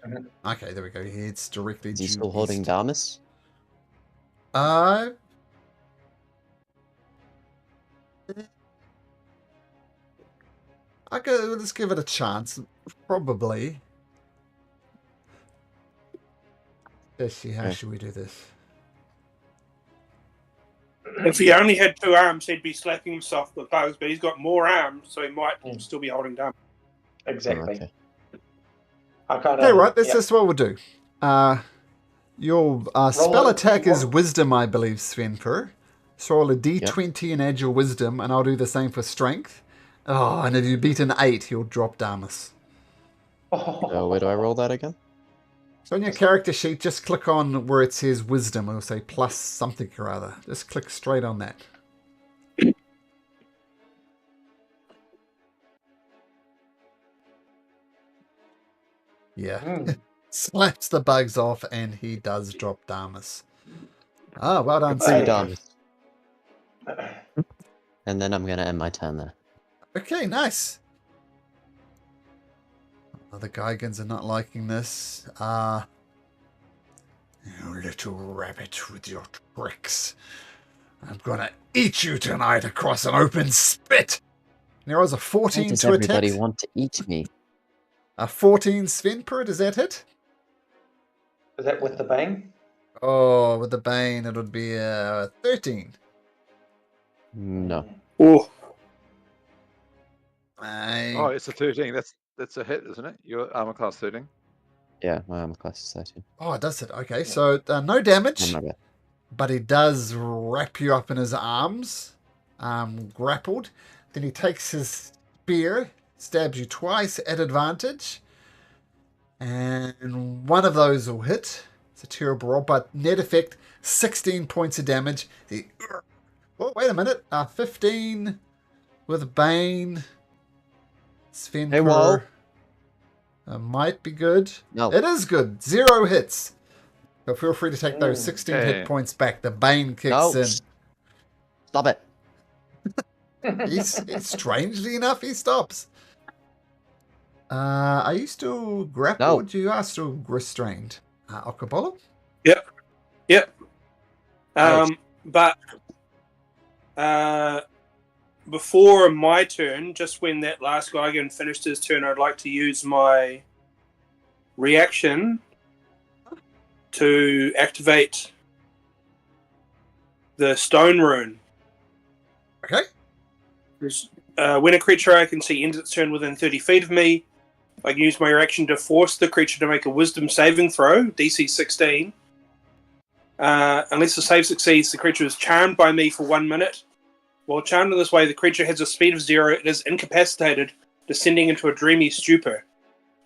Okay, there we go. He heads directly Is he due still holding east. Darmus? Let's give it a chance. Probably. Let's see, how Okay. should we do this? If he only had 2 arms, he'd be slapping himself with bugs, but he's got more arms, so he might still be holding down. Exactly. Okay. I kind Okay, of. right, this is what we'll do. Your spell it, attack is roll- wisdom, I believe, Svenper. So roll a d20 and add your wisdom, and I'll do the same for strength. Oh, and if you beat an 8, he'll drop Darmus. Where do I roll that again? So on your character sheet, just click on where it says wisdom. It'll say plus something or other. Just click straight on that. Yeah. Slaps the bugs off, and he does drop Darmus. Ah, well done, Three Svenper. Darmus. And then I'm going to end my turn there. Okay, nice. Oh, the Gigans are not liking this. You little rabbit with your tricks. I'm gonna eat you tonight across an open spit. And there was a Why 14 does to everybody attack. want to eat me? A 14 Svenper, does that hit? Is that with the bang? Oh, with the Bane, it would be 13. No. Oh, Oh, it's a 13. That's a hit, isn't it? Your armor class 13. Yeah, my armor class is 13. Oh, it does hit. Okay, so no damage. Oh, my bad. But he does wrap you up in his arms, grappled. Then he takes his spear, stabs you twice at advantage, and one of those will hit. It's a terrible roll, but net effect, 16 points of damage. Oh, wait a minute. 15 with Bane. Svenper. Hey, Wall. Might be good. No. It is good. 0 hits. So feel free to take those 16 Okay. hit points back. The Bane kicks No. in. Stop it. He's strangely enough, he stops. Are you still grappled? No. You are still restrained. Okabolo? Yep. Ouch. But before my turn, just when that last guy again finished his turn, I'd like to use my reaction to activate the stone rune. Okay. When a creature I can see ends its turn within 30 feet of me, I can use my reaction to force the creature to make a wisdom saving throw, DC 16. Unless the save succeeds, the creature is charmed by me for 1 minute. While charmed in this way, the creature has a speed of 0. It is incapacitated, descending into a dreamy stupor.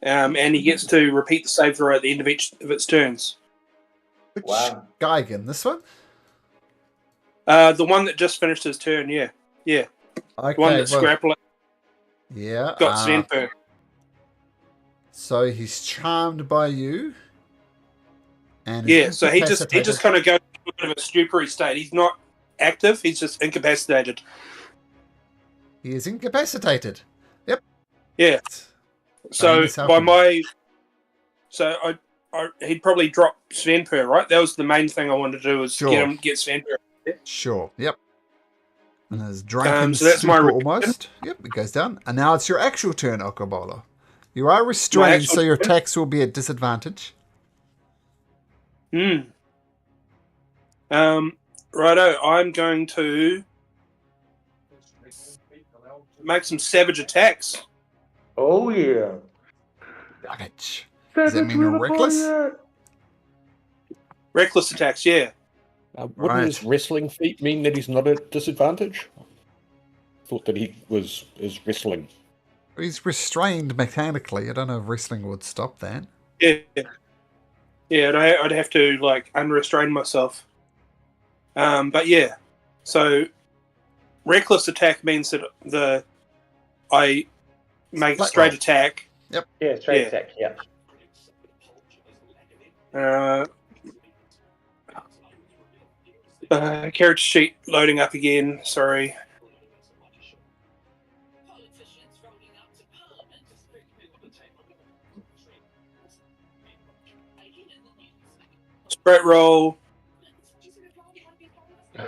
And he gets to repeat the save throw at the end of each of its turns. Which Wow. guy again? This one? The one that just finished his turn, yeah. Okay. The one that Scrapple yeah. got Svenper. So he's charmed by you. And is So he just incapacitated. kind of goes into a bit of a stupery state. He's not active, he's just incapacitated. He is incapacitated. Yep. Yeah. So Bane by helping. my, so he'd probably drop Svenper, right? That was the main thing I wanted to do was Sure. get Svenper. Sure. Yep. And there's drunken So that's my stupor reaction. almost. Yep, it goes down. And now it's your actual turn, Okabolo. You are restrained, actual so your turn? attacks will be at disadvantage. Righto, I'm going to make some savage attacks. Oh, yeah. Savage. Does that mean you're reckless? Reckless attacks, yeah. Wouldn't Right. his wrestling feat mean that he's not at disadvantage? Thought that he is wrestling. He's restrained mechanically. I don't know if wrestling would stop that. Yeah. Yeah, I'd have to, like, unrestrain myself. But yeah. So, reckless attack means that I make a Flat straight roll. attack. Yeah, straight Yeah. attack, yeah. Character sheet loading up again. Sorry. Straight roll.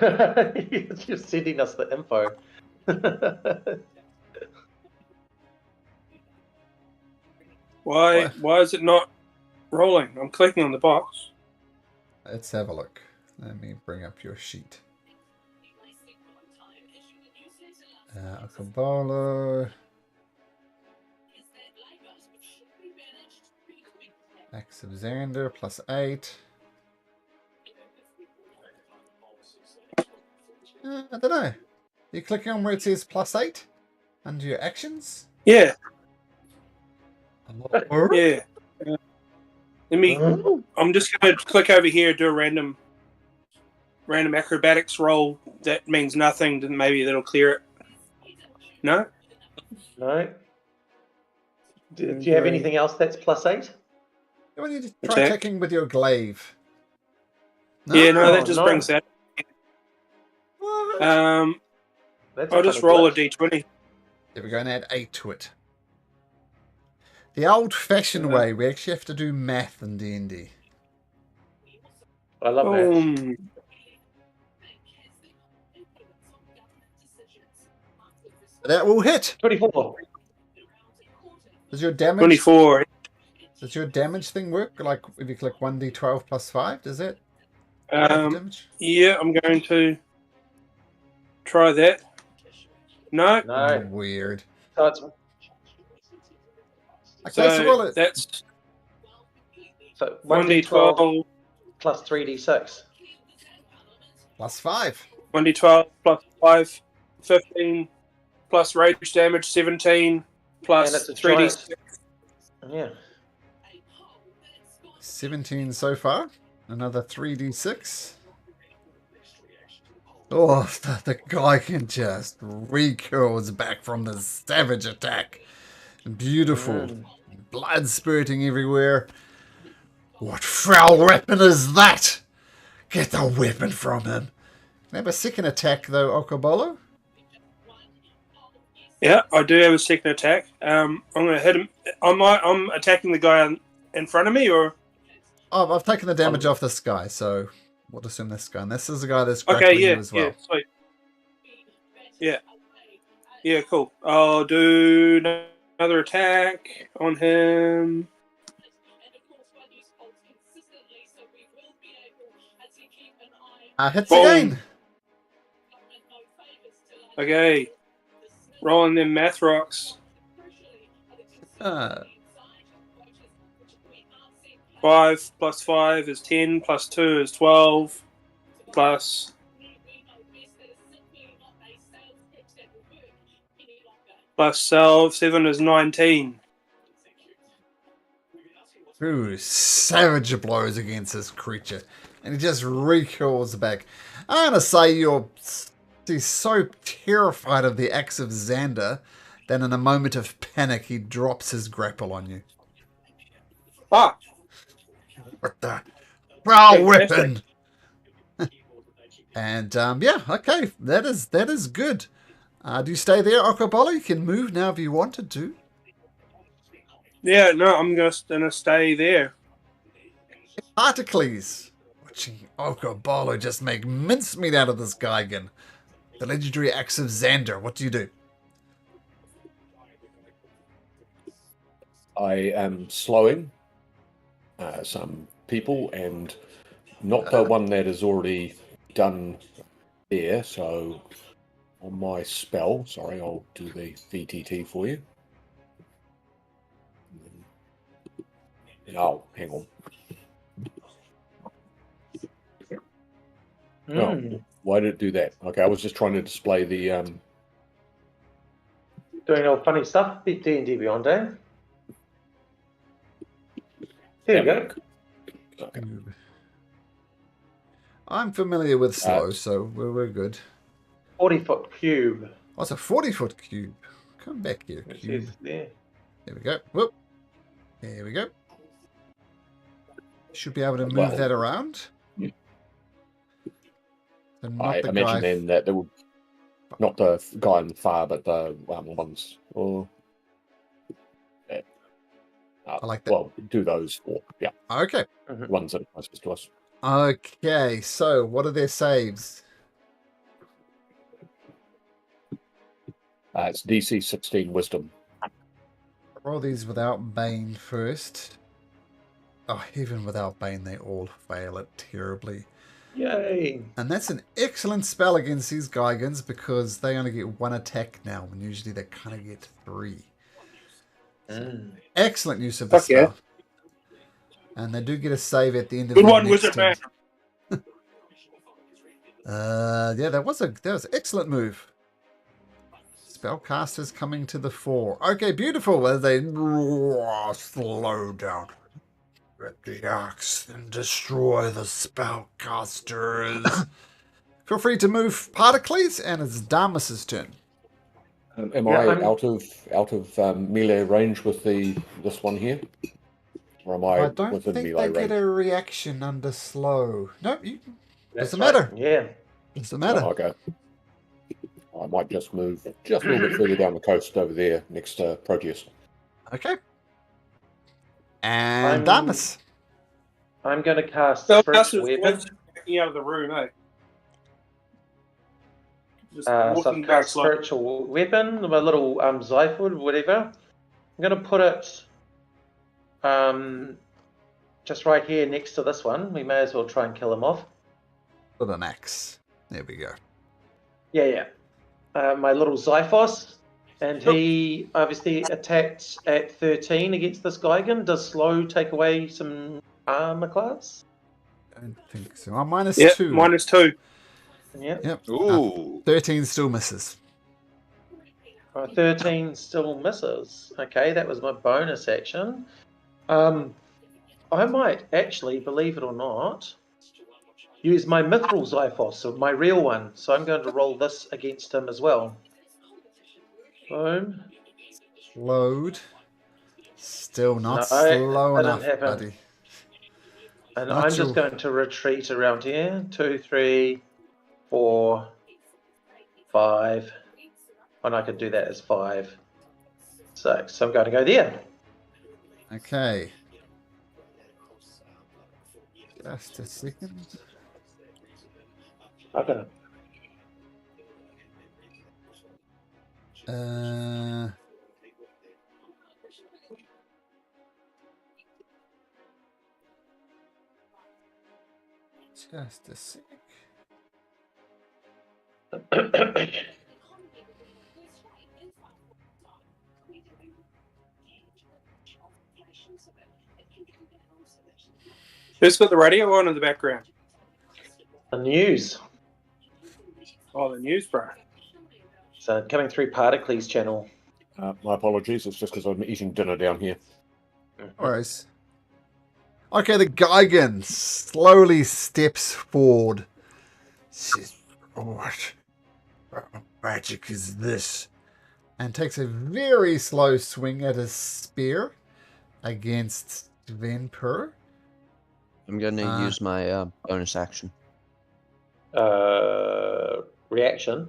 You're sending us the info. Why is it not rolling? I'm clicking on the box. Let's have a look. Let me bring up your sheet. Okabolo. Max of Xander +8. I don't know. You're clicking on where it says +8 under your actions? Yeah. Or- Yeah. Let me. I'm just going to click over here, do a random acrobatics roll. That means nothing. Then maybe that'll clear it. No. No. Do you have anything else that's +8? You want you to try Attack. checking with your glaive. Yeah. No, that Oh, just no. brings that. What? That's I'll a just funny roll a glitch. d20. There we go, and add 8 to it. The old-fashioned Yeah. way, we actually have to do math in D&D. I love that. That will hit. 24. Does your damage 24. Does your damage thing work? Like if you click 1d12 + 5, does it add the damage? Yeah, I'm going to try that. No. No. Weird. So it's Okay, so roll it. That's 1d12 1d12, plus 3d6. +5. 1d12 plus 5, 15, plus rage damage, 17, plus And it's a 3d6. giant. Yeah. 17 so far. Another 3d6. Oh, the guy can just recoils back from the savage attack. Beautiful. blood spurting everywhere. What foul weapon is that? Get the weapon from him. Can I have a second attack, though, Okobolo? Yeah, I do have a second attack. I'm going to hit him. I'm attacking the guy in front of me, or? Oh, I've taken the damage off this guy, so we'll assume this guy. And this is the guy that's grappling you as well. Yeah, sweet. Yeah, cool. I'll do another attack on him. Hits Boom. again. Okay. Rolling them math rocks. 5 plus 5 is 10, plus 2 is 12, plus 7 is 19. Ooh, savage blows against this creature. And he just recoils back. I'm going to say he's so terrified of the axe of Xander that in a moment of panic he drops his grapple on you. Ah! What the foul Fantastic. weapon! And yeah, okay, that is good. Do you stay there, Okobolo? You can move now if you wanted to. Yeah, no, I'm gonna stay there. Articles. Watching Okobolo just make mincemeat out of this guy again. The legendary axe of Xander. What do you do? I am slowing some people, and not the one that is already done there. So on my spell, sorry, I'll do the VTT for you. Oh, hang on. Oh, why did it do that? Okay, I was just trying to display the Doing all funny stuff. D&D Beyond, eh? Here we go. Okay. I'm familiar with slow, so we're good. 40-foot cube. Oh, it's a 40-foot cube. Come back here, It cube. says there. There we go. Whoop. There we go. Should be able to move that around. So not I the imagine guy. then that there would not the guy in the far, but the ones. Or yeah. I like that. Well, do those four. Yeah, Okay. ones that are closest to us. Okay. So what are their saves? It's DC 16 Wisdom. Roll these without Bane first. Oh, even without Bane, they all fail it terribly. Yay! And that's an excellent spell against these Gigans because they only get one attack now, when usually they kind of get 3. So, excellent use of the spell. And they do get a save at the end of the one, next Wizard Man. turn. Yeah, that was an excellent move. Spellcasters coming to the fore. Okay, beautiful. As they slow down. Grab the axe and destroy the spellcasters. Feel free to move Particles, and it's Damas's turn. Am I out of melee range with this one here? Or am I don't within think melee they range? get a reaction under slow. No, That's doesn't right. matter. Yeah. Doesn't matter. Oh, okay. I might just move just a little bit further down the coast over there next to Proteus. Okay. And Damas. I'm going to cast Spellcasters Spiritual Weapon. once backing out of the room, eh? Just So walking I've back cast slowly. Spiritual Weapon, my little Zyphod, whatever. I'm going to put it just right here next to this one. We may as well try and kill him off. With an axe. There we go. Yeah. My little Zyphos, and he obviously attacked at 13 against this Gigan. Does slow take away some armor class? I don't think so. Oh, minus Yeah, 2. -2. Yeah. Yep. Ooh. 13 still misses. 13 still misses. Okay, that was my bonus action. I might actually, believe it or not, use my Mithril Zyphos, so my real one. So I'm going to roll this against him as well. Boom. Load. Still not No, slow that enough, didn't happen. buddy. And Not I'm just your- going to retreat around here. 2, 3, 4, 5. And I could do that as 5, 6. So I'm going to go there. Okay. Just a second. Okay. Just a sec. Who's got the radio on in the background? The news. Oh, the news, bro. So coming through Particles channel. My apologies. It's just because I'm eating dinner down here. Alright. Okay, the Gigan slowly steps forward. Says, "What magic is this?" And takes a very slow swing at his spear against Venpur. I'm going to use my bonus action. Reaction.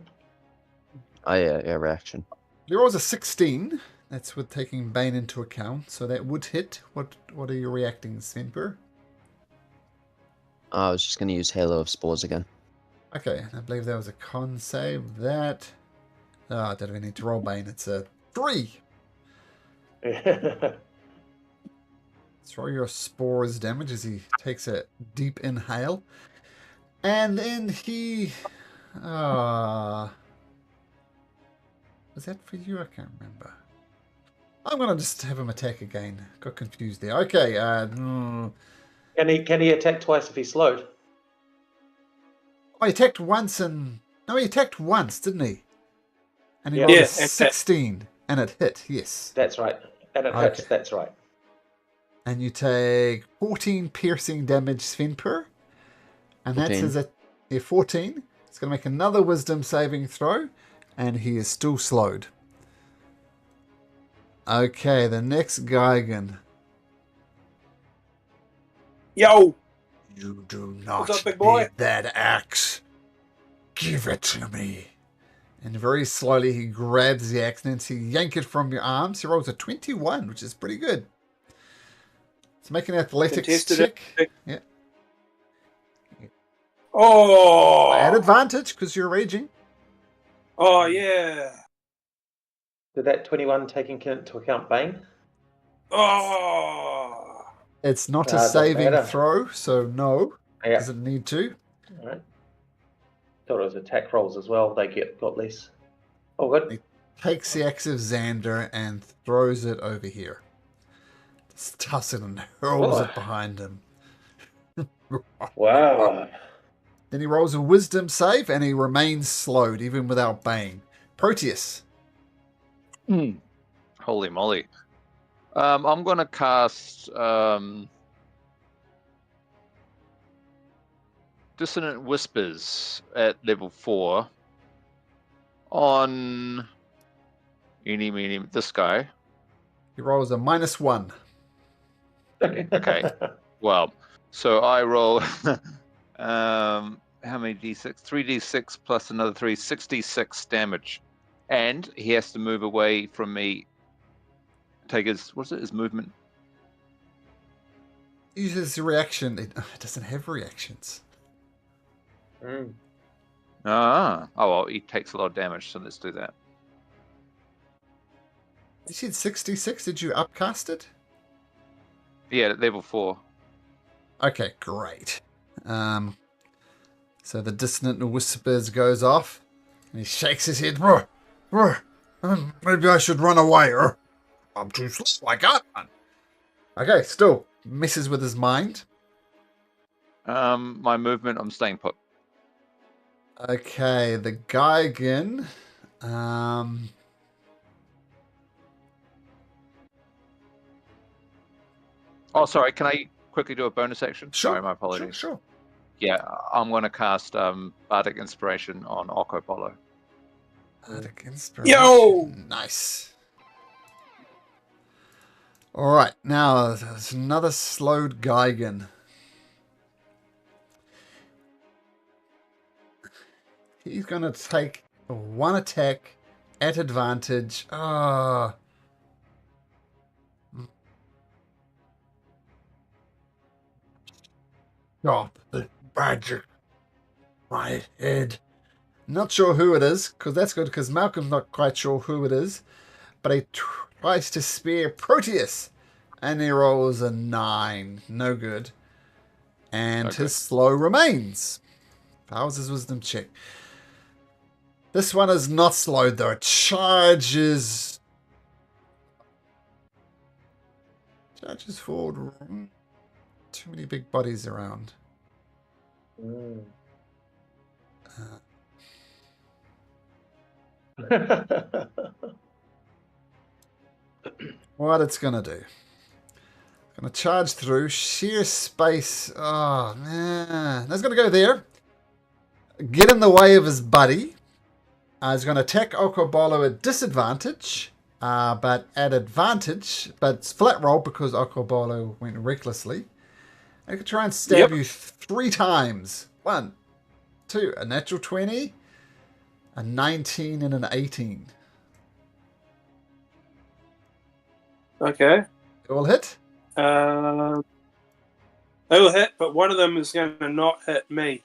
Oh, yeah, reaction. He rolls a 16. That's with taking Bane into account, so that would hit. What are you reacting, Venpur? I was just going to use Halo of Spores again. Okay, I believe that was a con save. That. I don't even need to roll Bane. It's a 3. Throw your spores damage as he takes a deep inhale. And then he... was that for you? I can't remember. I'm going to just have him attack again. Got confused there. Okay. Can he attack twice if he's slowed? Oh, he attacked once and... No, he attacked once, didn't he? And he Yeah. rolled Yeah, a 16. And it hit, yes. That's right. And it hits. Okay. That's right. And you take 14 piercing damage, Svenpur. And that's 14. his 14. It's going to make another wisdom saving throw. And he is still slowed. Okay, the next Gigan. Yo! You do not What's up, big boy? need that axe. Give it to me. And very slowly he grabs the axe and he yanks it from your arms. He rolls a 21, which is pretty good. Let's make an athletics Contested check. it. Yeah. Oh! At advantage because you're raging. Oh, yeah. Did that 21 take into account Bane? Oh! It's not a Doesn't saving matter. throw, so no. Yeah. Doesn't need to. All right. Thought it was attack rolls as well. They got less. Oh, good. Takes the axe of Xander and throws it over here. Just tosses it and hurls Oh. it behind him. Wow. Then he rolls a wisdom save and he remains slowed even without Bane. Proteus. Holy moly. I'm going to cast Dissonant Whispers at level 4 on this guy. He rolls a -1. Okay. Well, so I roll how many d6? 3d6 plus another 3, 66 damage. And he has to move away from me. Take his movement? He uses a reaction. It doesn't have reactions. Mm. Oh well, he takes a lot of damage, so let's do that. You said 66. Did you upcast it? Yeah, at level 4. Okay, great. So the dissonant whispers goes off, and he shakes his head. Maybe I should run away. I'm too slow. I can't run. Okay, still messes with his mind. My movement, I'm staying put. Okay, the Gigan. Oh, sorry. Can I quickly do a bonus action? Sure, Sorry, my apologies. Sure. Yeah, I'm going to cast Bardic Inspiration on Aotearoa. Bardic Inspiration. Yo! Nice. All right, now there's another slowed Gigan. He's going to take one attack at advantage. Ah. Stop the magic. My head. Not sure who it is, because that's good, because Malcolm's not quite sure who it is. But he tries to spear Proteus. And he rolls a 9. No good. And Okay. his slow remains. How's his wisdom check? This one is not slowed though. It charges forward. Too many big bodies around. Mm. What it's gonna do? Gonna charge through sheer space. Oh man, that's gonna go there. Get in the way of his buddy. He's gonna attack Okobolo at disadvantage, but at advantage. But it's flat roll because Okobolo went recklessly. I could try and stab you 3 times. 1, 2, a natural 20, a 19, and an 18. Okay. It will hit. They will hit, but one of them is going to not hit me.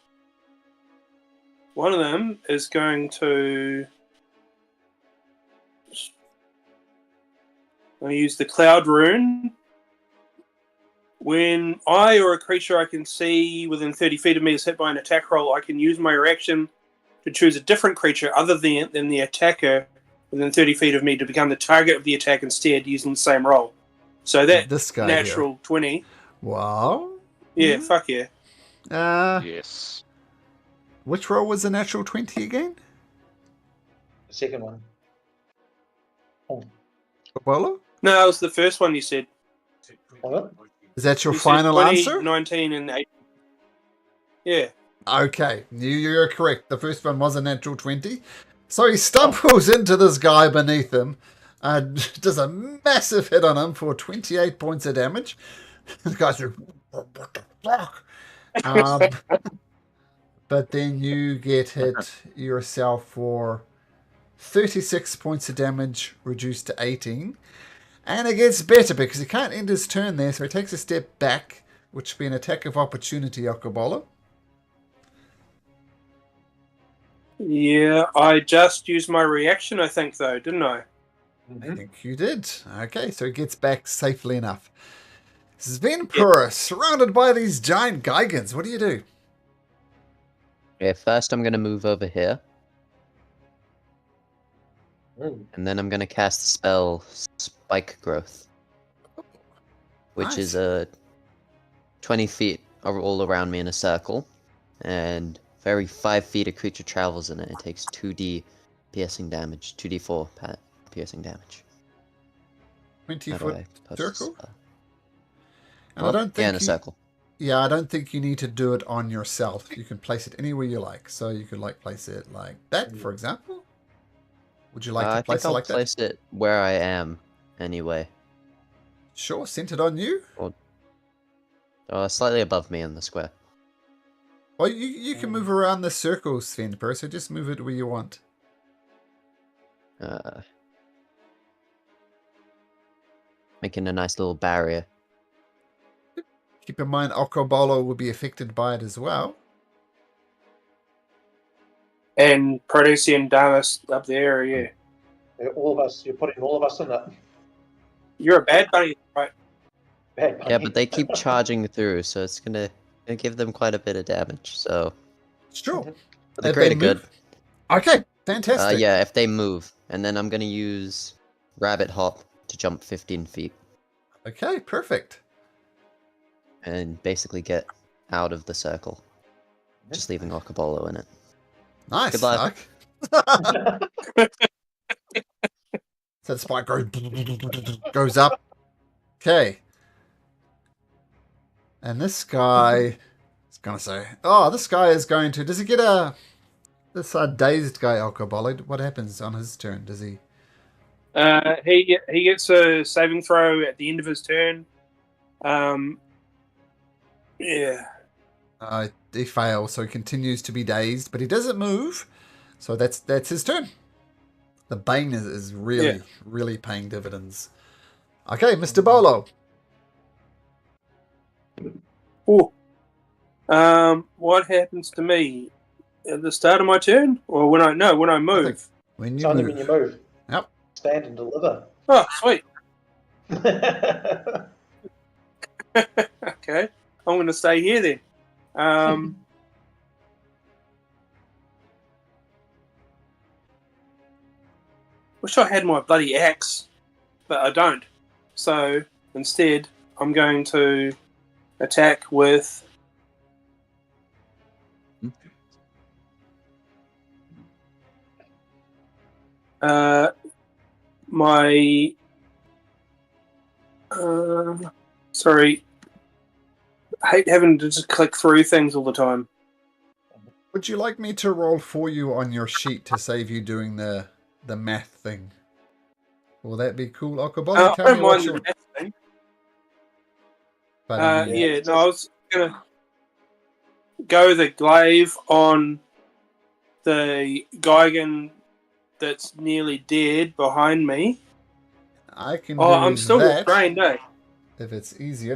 One of them is going to... I'm going to use the Cloud Rune. When I or a creature I can see within 30 feet of me is hit by an attack roll, I can use my reaction to choose a different creature other than the attacker within 30 feet of me to become the target of the attack instead using the same roll. So that This guy natural here. 20. Wow. Yeah, fuck yeah. Yes. Which roll was the natural 20 again? The second one. Okobolo? No, it was the first one you said. What? Is that your You said final 20, answer? 19 and 8. Yeah. Okay, you're correct. The first one was a natural 20. So he stumbles into this guy beneath him, does a massive hit on him for 28 points of damage. The guy's like, what the fuck? But then you get hit yourself for 36 points of damage, reduced to 18. And it gets better because he can't end his turn there, so he takes a step back, which would be an attack of opportunity, Okobolo. Yeah, I just used my reaction, I think, though, didn't I? I think you did. Okay, so he gets back safely enough. Svenpur, surrounded by these giant Gigans. What do you do? Okay, first I'm gonna move over here, and then I'm gonna cast the spell Spike Growth, which Nice. is a 20 feet all around me in a circle, and for every 5 feet a creature travels in it, it takes 2d piercing damage, 2d4 piercing damage. 20 How do foot I post this circle? spell? And I don't think yeah, in a circle. Yeah, I don't think you need to do it on yourself. You can place it anywhere you like. So you could like place it like that, for example. Would you like to I place think it I'll like that? place it where I am, anyway. Sure, centered on you. Slightly above me in the square. Well, you can move around the circle, Svenpur, so just move it where you want. Making a nice little barrier. Keep in mind, Okobolo will be affected by it as well. And Proteus and Damas up there, yeah. All of us, you're putting all of us in that. You're a bad bunny, right? Bad bunny. Yeah, but they keep charging through, so it's gonna give them quite a bit of damage. So Sure. the If greater they good. move- Okay, fantastic. Yeah, if they move, and then I'm gonna use Rabbit Hop to jump 15 feet Okay, perfect. and basically get out of the circle, just leaving Okobolo in it. Nice. Good luck. Doug. So the spike goes up. Okay. And this guy is going to say, oh, this guy is going to, does he get this dazed guy, Okobolo? What happens on his turn? Does he He gets a saving throw at the end of his turn. Yeah. He fails, so he continues to be dazed, but he doesn't move. So that's his turn. The Bane is really, really paying dividends. Okay, Mr. Bolo. Oh. What happens to me at the start of my turn, or when I move? When It's you only move. when you move. Yep. Stand and deliver. Oh, sweet. Okay, I'm going to stay here then. Wish I had my bloody axe, but I don't. So instead, I'm going to attack with my. Sorry, I hate having to just click through things all the time. Would you like me to roll for you on your sheet to save you doing the math thing? Will that be cool, Okobolo? I Tell me don't what mind you the want. math thing. But Yeah, no, I was gonna go the glaive on the Gigan that's nearly dead behind me. I can Oh, do I'm still that restrained, eh? if it's easier.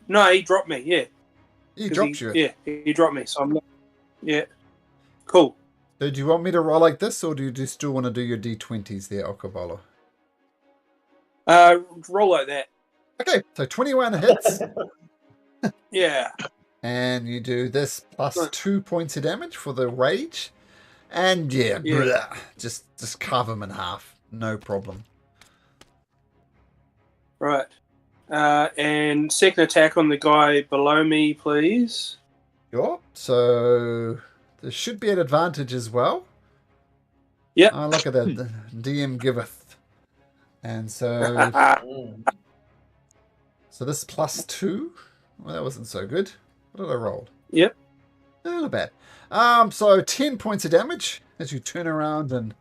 No, he dropped me, yeah. He dropped you. Yeah, he dropped me, so I'm not... Yeah. Cool. So do you want me to roll like this, or do you just still want to do your d20s there, Okobolo? Roll like that. Okay, so 21 hits. Yeah. And you do this plus 2 points of damage for the rage. And blah, just carve him in half. No problem. Right. And second attack on the guy below me, please. Sure. So there should be an advantage as well. Yep. Oh, look at that. The DM giveth. And so this plus 2. Well, that wasn't so good. What did I roll? Yep. Not bad. So 10 points of damage as you turn around and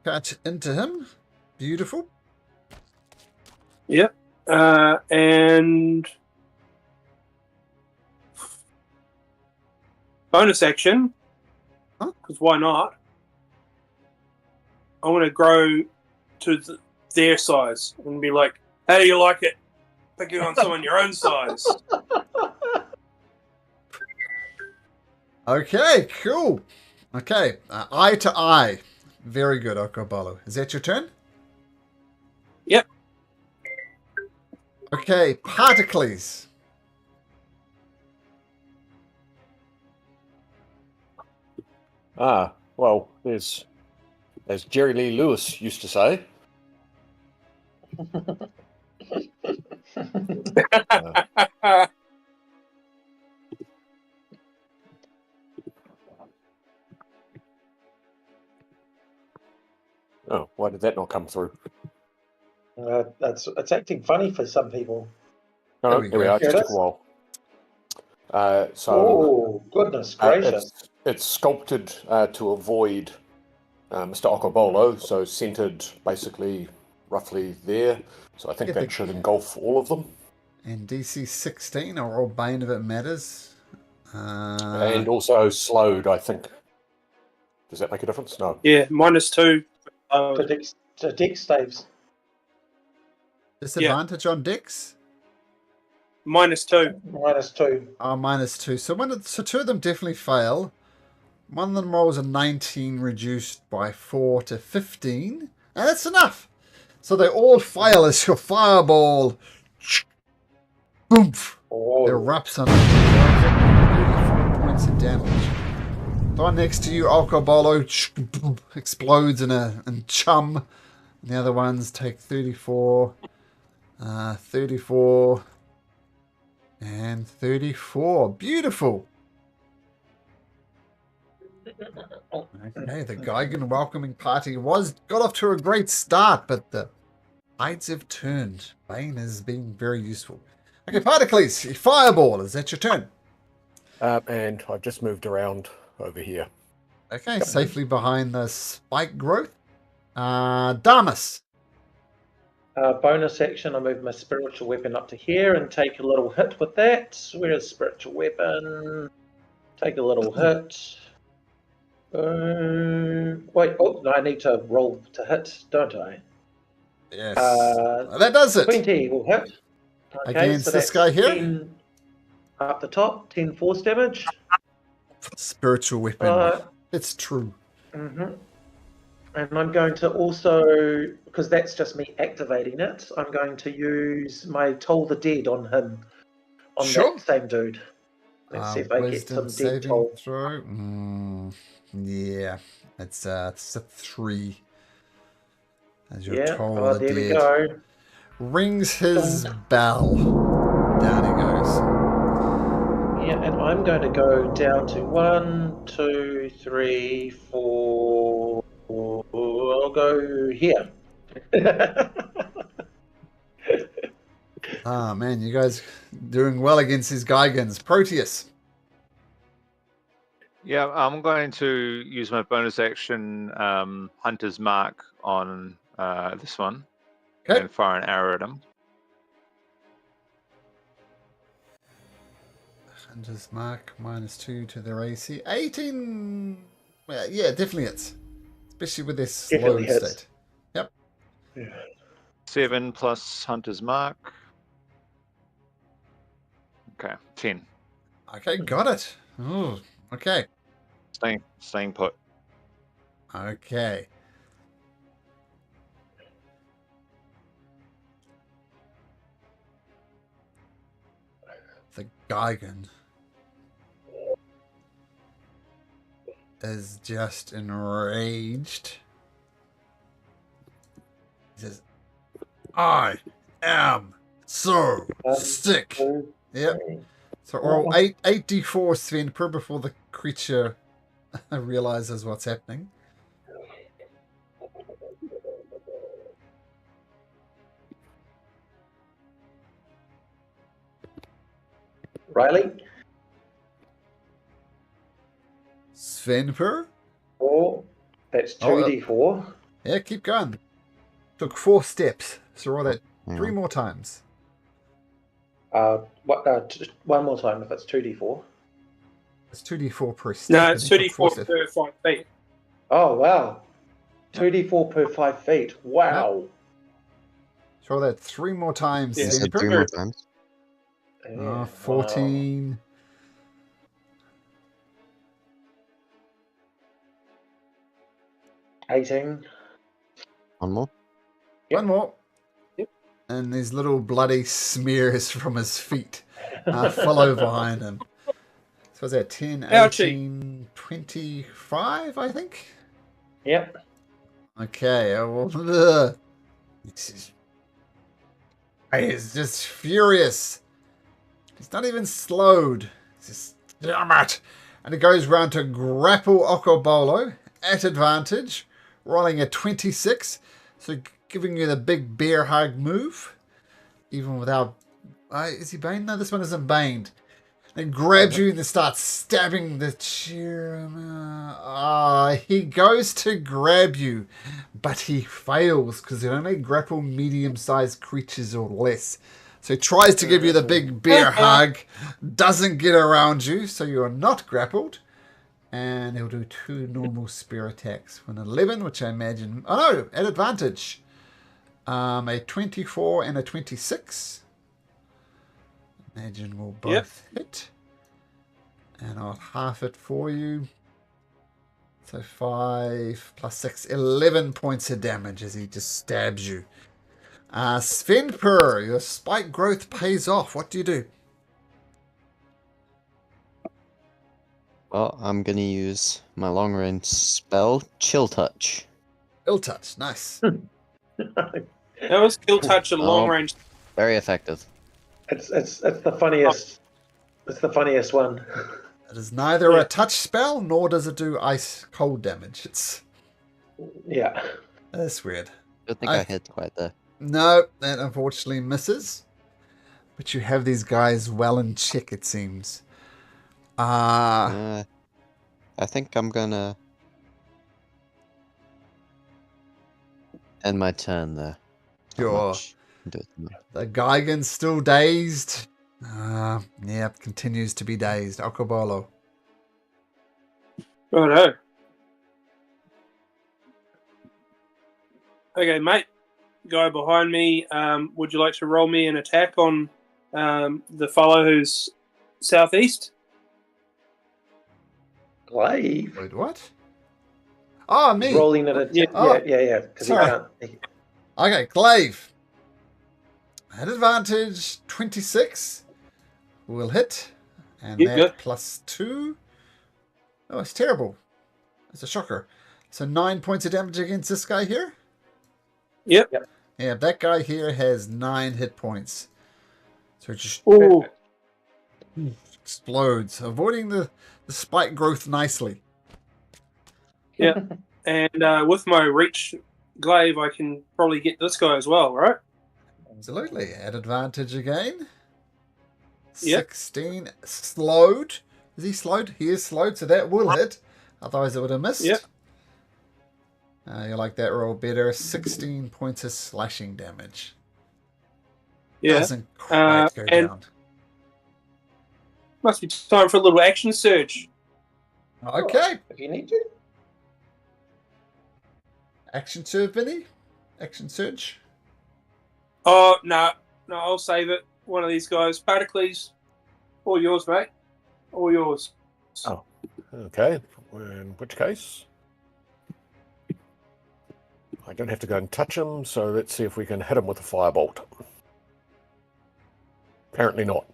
cut into him. Beautiful. Yep. And bonus action. Huh? Because why not? I want to grow to their size and be like, how do you like it? Picking on someone your own size. Okay, cool. Okay, eye to eye. Very good, Okobolo. Is that your turn? Yep. Okay, Particles. Well, there's, as Jerry Lee Lewis used to say, oh, why did that not come through? It's acting funny for some people. No, here we are. It Here just it took a is. while. Oh, goodness gracious. It's sculpted to avoid Mr. Okobolo, so centered basically roughly there. So I think that should engulf all of them. And DC 16, or all Bane if it matters. And also slowed, I think. Does that make a difference? No. Yeah, -2. To Dex saves. Disadvantage on Dex? -2. -2. Oh, -2. So two of them definitely fail. One of them rolls a 19 reduced by 4 to 15. And that's enough. So they all fail as your fireball boomph erupts on them. 34 points of damage. The one next to you, Okobolo, explodes in chum. And the other ones take 34, 34, and 34. Beautiful. Okay, the Gigan welcoming party got off to a great start, but the tides have turned. Bane is being very useful. Okay, Particles, fireball. Is that your turn? And I've just moved around over here. Okay, safely behind the spike growth. Damas. Bonus action, I move my spiritual weapon up to here and take a little hit with that. Where's spiritual weapon? Take a little hit. Wait, oh, no, I need to roll to hit, don't I? Yes. That does it. 20 will hit. Okay, Against so this that's guy here? 10 up the top, 10 force damage. Spiritual weapon. It's true. Mm-hmm. And I'm going to also, because that's just me activating it, I'm going to use my Toll the Dead on him, on Sure. that same dude. Let's see if I get some Wisdom dead saving toll. throw. Yeah, it's a 3. As your Yeah, toll oh, the there we dead. go. Rings his bell. Down he goes. Yeah, and I'm going to go down to 1, 2, 3, 4. I'll go here. Ah, man, you guys doing well against these Gigans. Proteus. Yeah, I'm going to use my bonus action, Hunter's Mark, on this one, Okay. and fire an arrow at him. Hunter's Mark, -2 to their AC. 18. Well, yeah, definitely hits. Especially with this slow Definitely hits. state. Yep. Yeah. 7 plus Hunter's Mark. Okay, 10. Okay, got it. Oh, okay. Staying put. Okay. The Gigan is just enraged. He says, I am so sick. Yep. So roll 8d4 Sven per before the creature realizes what's happening. Riley? Sven per? 4. That's 2d4. Yeah, keep going. Took 4 steps. So roll that 3 more times. One more time if it's 2d4. It's 2d4 per step. No, and it's he took 4 2d4 steps. per 5 feet. Oh, wow. 2d4 per 5 feet. Wow. So roll that 3 more times. Yeah, You Sven said per. 3 more times. Yeah, 14. 18. One more. Yep. One more. Yep. And these little bloody smears from his feet follow behind him. So is that 10, 18, 25, I think? Yep. Okay. Well, he's just furious. He's not even slowed. He's just, damn it. And it goes round to grapple Okobolo at advantage, rolling a 26. So giving you the big bear hug move. Even without... is he baned? No, this one isn't baned. Then grabs you and then starts stabbing the chair. He goes to grab you, but he fails because it only grapple medium-sized creatures or less. So he tries to give you the big bear hug, doesn't get around you, so you're not grappled. And he'll do 2 normal spear attacks. An 11, which I imagine... Oh no, at advantage. A 24 and a 26. Imagine we'll both hit. And I'll half it for you. So 5 plus 6, 11 points of damage as he just stabs you. Svenper, your spike growth pays off. What do you do? Well, I'm gonna use my long range spell, Chill Touch. Ill touch, nice. That was skill touch and long range. Very effective. It's the funniest. It's the funniest one. It is neither a touch spell nor does it do ice cold damage. It's Yeah. that's weird. Don't think I hit quite there. No, that unfortunately misses. But you have these guys well in check, it seems. I think I'm gonna And my turn there. Not Sure. much can do at the moment. The Geigen's still dazed. Yeah, continues to be dazed. Alcobolo. Righto. Okay, mate. Guy behind me. Would you like to roll me an attack on the fellow who's southeast? Glaive. Wait, what? Oh, He's me. rolling at a Yeah. yeah. Because he Sorry. can't. Okay, Glaive. At advantage 26 will hit. And Yep, that good. +2. Oh, it's terrible. It's a shocker. So 9 points of damage against this guy here. Yep. Yeah, that guy here has 9 hit points. So it just Ooh. explodes, avoiding the spike growth nicely. Yeah. And with my reach glaive, I can probably get this guy as well, right? Absolutely. At advantage again. Yep. 16. Slowed. Is he slowed? He is slowed, so that will hit. Otherwise it would have missed. Yep. You like that roll better. 16 points of slashing damage. Yeah. Doesn't quite go and- down. Must be time for a little action surge. Okay. If you need to. Action surge, Vinny? Action surge? Oh, no, I'll save it. One of these guys. Pericles, all yours, mate. All yours. Oh. Okay. In which case, I don't have to go and touch him, so let's see if we can hit him with a firebolt. Apparently not.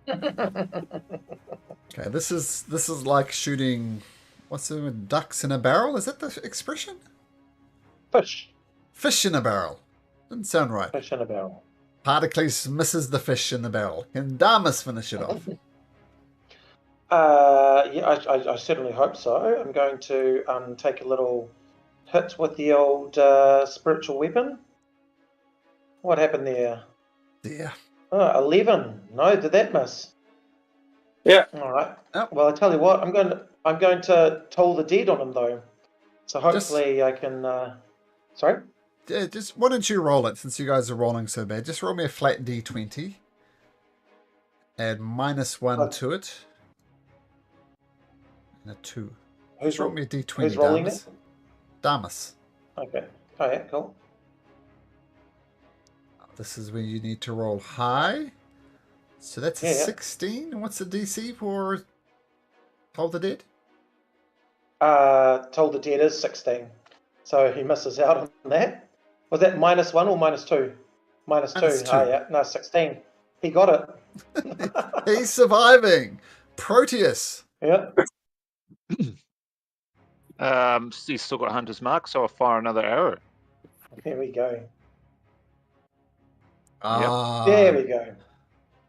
Okay, this is like shooting, what's the word, ducks in a barrel? Is that the expression? Fish. Fish in a barrel. Doesn't sound right. Fish in a barrel. Pericles misses the fish in the barrel. Can Damas finish it off? Yeah, I certainly hope so. I'm going to take a little hit with the old spiritual weapon. What happened there? Yeah. Oh, 11. No, did that miss? Yeah. All right. Oh. Well, I tell you what, I'm going to toll the dead on him though. So hopefully I can. Sorry. Yeah, just why don't you roll it since you guys are rolling so bad? Just roll me a flat d20. Add -1 to it. And a 2. Who's Roll me a d20, who's rolling Damas. it? Damas. Okay. Oh yeah, cool. This is where you need to roll high. So that's a Yeah, yeah. 16. And what's the DC for Hold the Dead? Toll the dead is 16. So he misses out on that. Was that -1 or -2? -2. -2. Oh yeah, no, 16. He got it. He's surviving. Proteus. Yeah. He's still got Hunter's Mark, so I'll fire another arrow. There we go. Ah, There we go.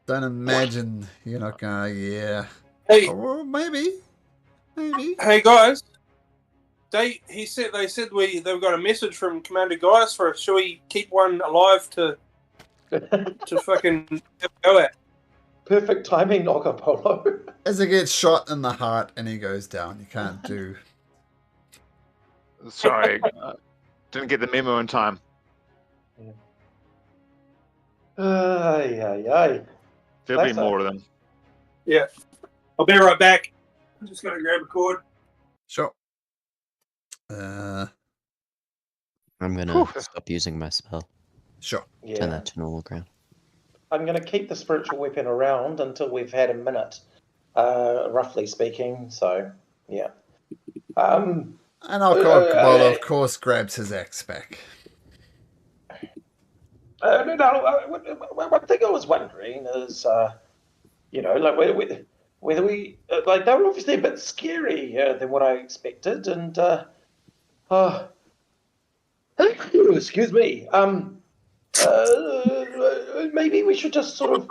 don't imagine you're not gonna. Yeah. Hey, Oh, well, maybe. hey guys. They said they've got a message from Commander Gaius for us. Shall we keep one alive to fucking have a go at? Perfect timing, Polo. As he gets shot in the heart and he goes down, you can't do. Sorry, didn't get the memo in time. Ay. There'll be That's more of them. Yeah. I'll be right back. I'm just gonna grab a cord. Sure. I'm gonna stop using my spell. Sure. Turn Yeah. that to normal ground. I'm going to keep the spiritual weapon around until we've had a minute, roughly speaking. So, yeah. And Alcobolo, of course, grabs his axe back. One thing I was wondering is, like whether we like they were obviously a bit scarier than what I expected, and excuse me, maybe we should just sort of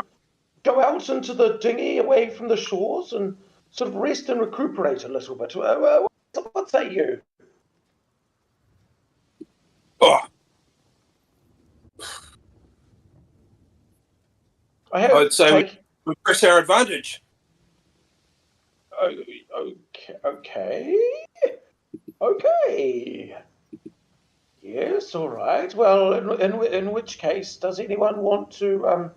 go out into the dinghy away from the shores and sort of rest and recuperate a little bit. What say you? Oh, I'd say we press our advantage. Okay. Yes. Yes, all right. Well, in which case, does anyone want to?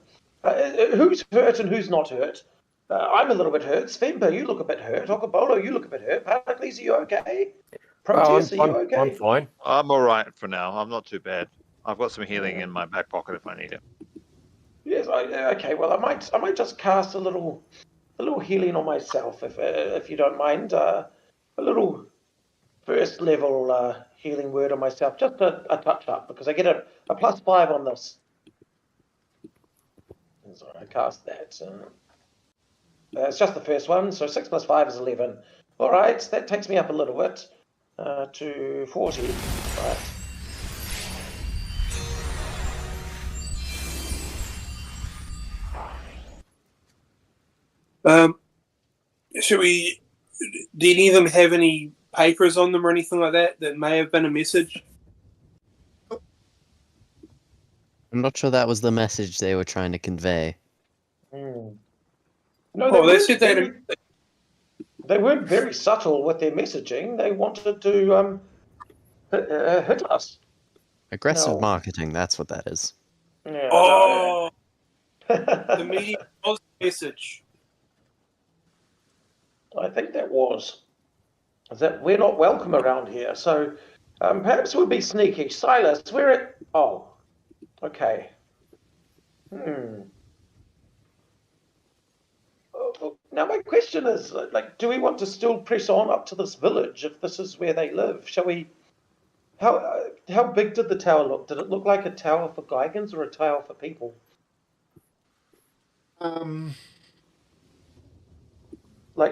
Who's hurt and who's not hurt? I'm a little bit hurt. Svempa, you look a bit hurt. Okabolo, you look a bit hurt. Pericles, are you okay? Proteus, are you okay? I'm fine. I'm all right for now. I'm not too bad. I've got some healing in my back pocket if I need it. Yes. Okay. Well, I might just cast a little healing on myself, if you don't mind. A little first level healing word on myself, just a touch up, because I get a +5 on this. So I cast that. It's just the first one, so 6 + 5 is 11. All right, that takes me up a little bit to 40. Right. Should we? Do any of them have any papers on them or anything like that that may have been a message? I'm not sure that was the message they were trying to convey. No, They said they weren't very subtle with their messaging. They wanted to hit us. Aggressive No. marketing, that's what that is. Yeah, Oh, the media was message. I think that was that we're not welcome around here. So perhaps we'll be sneaky. Silas, we're at. Oh, okay. Now my question is, do we want to still press on up to this village if this is where they live? Shall we? How big did the tower look? Did it look like a tower for Gigans or a tower for people?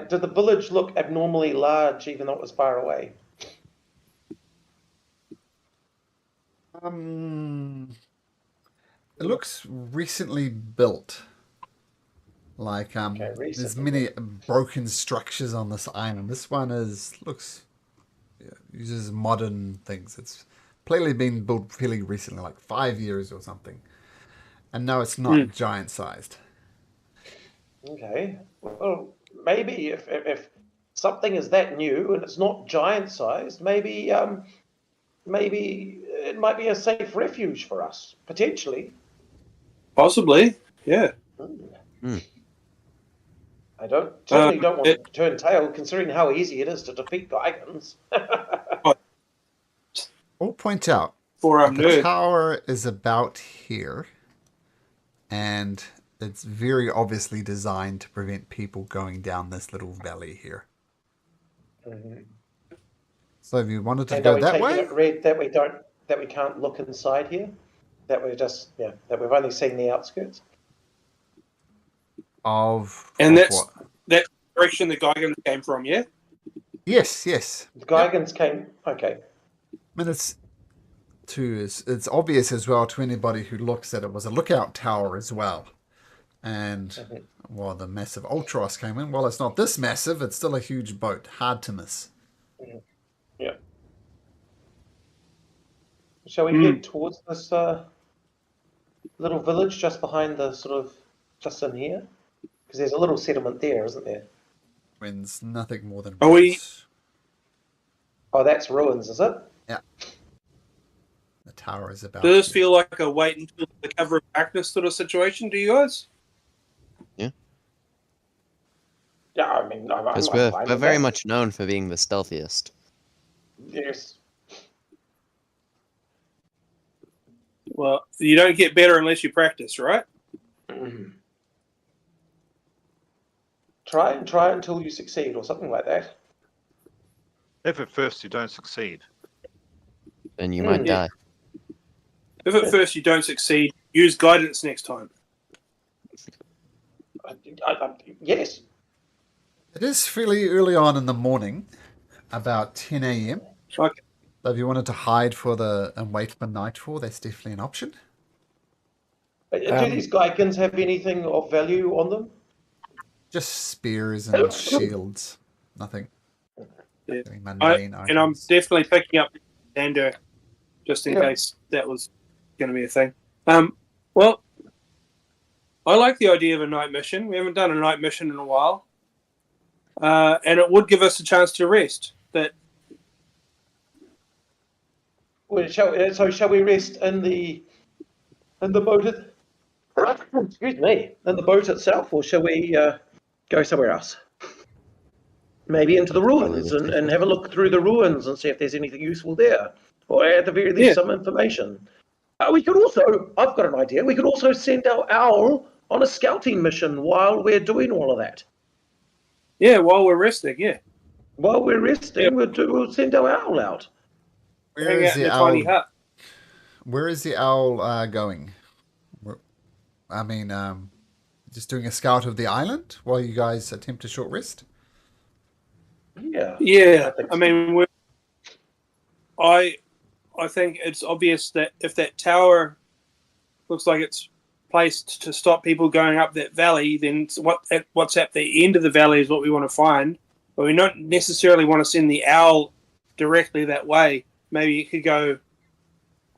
Did the village look abnormally large, even though it was far away? It looks recently built. There's many broken structures on this island. This one uses modern things. It's clearly been built fairly recently, like 5 years or something. And no, it's not giant-sized. Okay. Well, maybe if something is that new and it's not giant-sized, maybe it might be a safe refuge for us, potentially. Possibly, yeah. I certainly don't want to turn tail, considering how easy it is to defeat Gigans. I'll point out, For the tower is about here, and it's very obviously designed to prevent people going down this little valley here. So if you wanted to go that way, it red that we can't look inside here, that we've only seen the outskirts. That's that direction the Gigans came from, yeah? Yes. The Gigans came. Okay. I mean, it's obvious as well to anybody who looks at it was a lookout tower as well. And the massive Ultros came in. Well, it's not this massive. It's still a huge boat. Hard to miss. Yeah. Shall we head towards this little village just behind just in here? Because there's a little settlement there, isn't there? When's nothing more than ruins. Oh, that's ruins, is it? Yeah. The tower is about. Does this feel like a wait until the cover of darkness sort of situation to you guys? Yeah. Yeah, I mean, because we're very much known for being the stealthiest. Yes. Well, you don't get better unless you practice, right? Try until you succeed, or something like that. If at first you don't succeed, then you might die. If at first you don't succeed, use guidance next time. Yes. It is fairly early on in the morning, about 10 a.m. Okay. So if you wanted to hide and wait for nightfall, that's definitely an option. Do these Gigans have anything of value on them? Just spears and shields. Nothing. Yeah. Mundane and I'm definitely picking up Yonder just in case that was going to be a thing. Well, I like the idea of a night mission. We haven't done a night mission in a while. And it would give us a chance to rest. Shall we rest in the boat? Excuse me, in the boat itself, or shall we go somewhere else? Maybe into the ruins and have a look through the ruins and see if there's anything useful there, or at the very least some information. We could also, I've got an idea. We could also send our owl on a scouting mission while we're doing all of that. Yeah, while we're resting, yeah. While we're resting, we'll send our owl out. Hang out in a tiny hut. Where is the owl going? I mean, just doing a scout of the island while you guys attempt a short rest? Yeah. Yeah, I mean, I think it's obvious that if that tower looks like it's placed to stop people going up that valley, then what's at the end of the valley is what we want to find. But we don't necessarily want to send the owl directly that way. Maybe it could go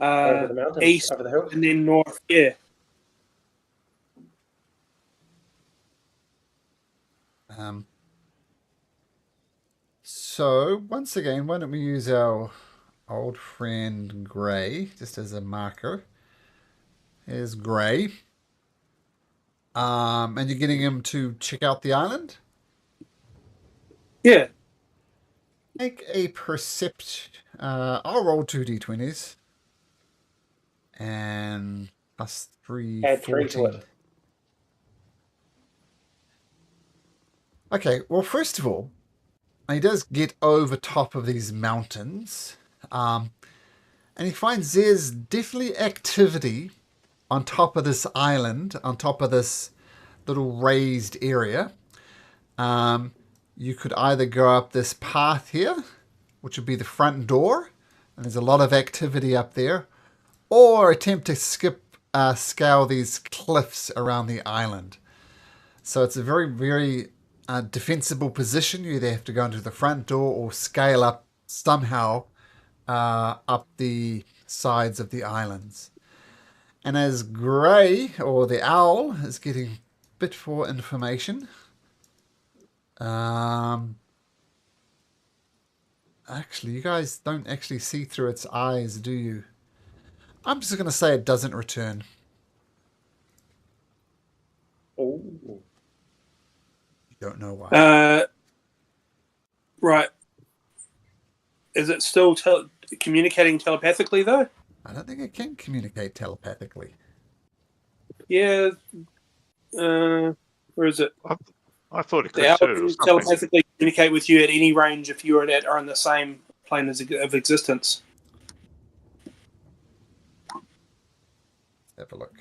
over the mountains, east over the hills, and then north. Yeah. So, once again, why don't we use our old friend Gray just as a marker? Here's Gray. And you're getting him to check out the island? Yeah. Make a percept. I'll roll 2d20s. And plus 3, add 3 to 14. it. Okay, well, first of all, he does get over top of these mountains. And he finds there's definitely activity on top of this island, on top of this little raised area. You could either go up this path here, which would be the front door, and there's a lot of activity up there, or attempt to scale these cliffs around the island. So it's a very, very defensible position. You either have to go into the front door or scale up somehow up the sides of the islands. And as Gray, or the owl, is getting a bit more information, actually, you guys don't actually see through its eyes, do you? I'm just going to say it doesn't return. Oh. You don't know why. Right. Is it still communicating telepathically, though? I don't think it can communicate telepathically. Yeah. Where is it? I thought it The could owl too. can Or something. telepathically communicate with you at any range if you are on the same plane of existence. Let's have a look.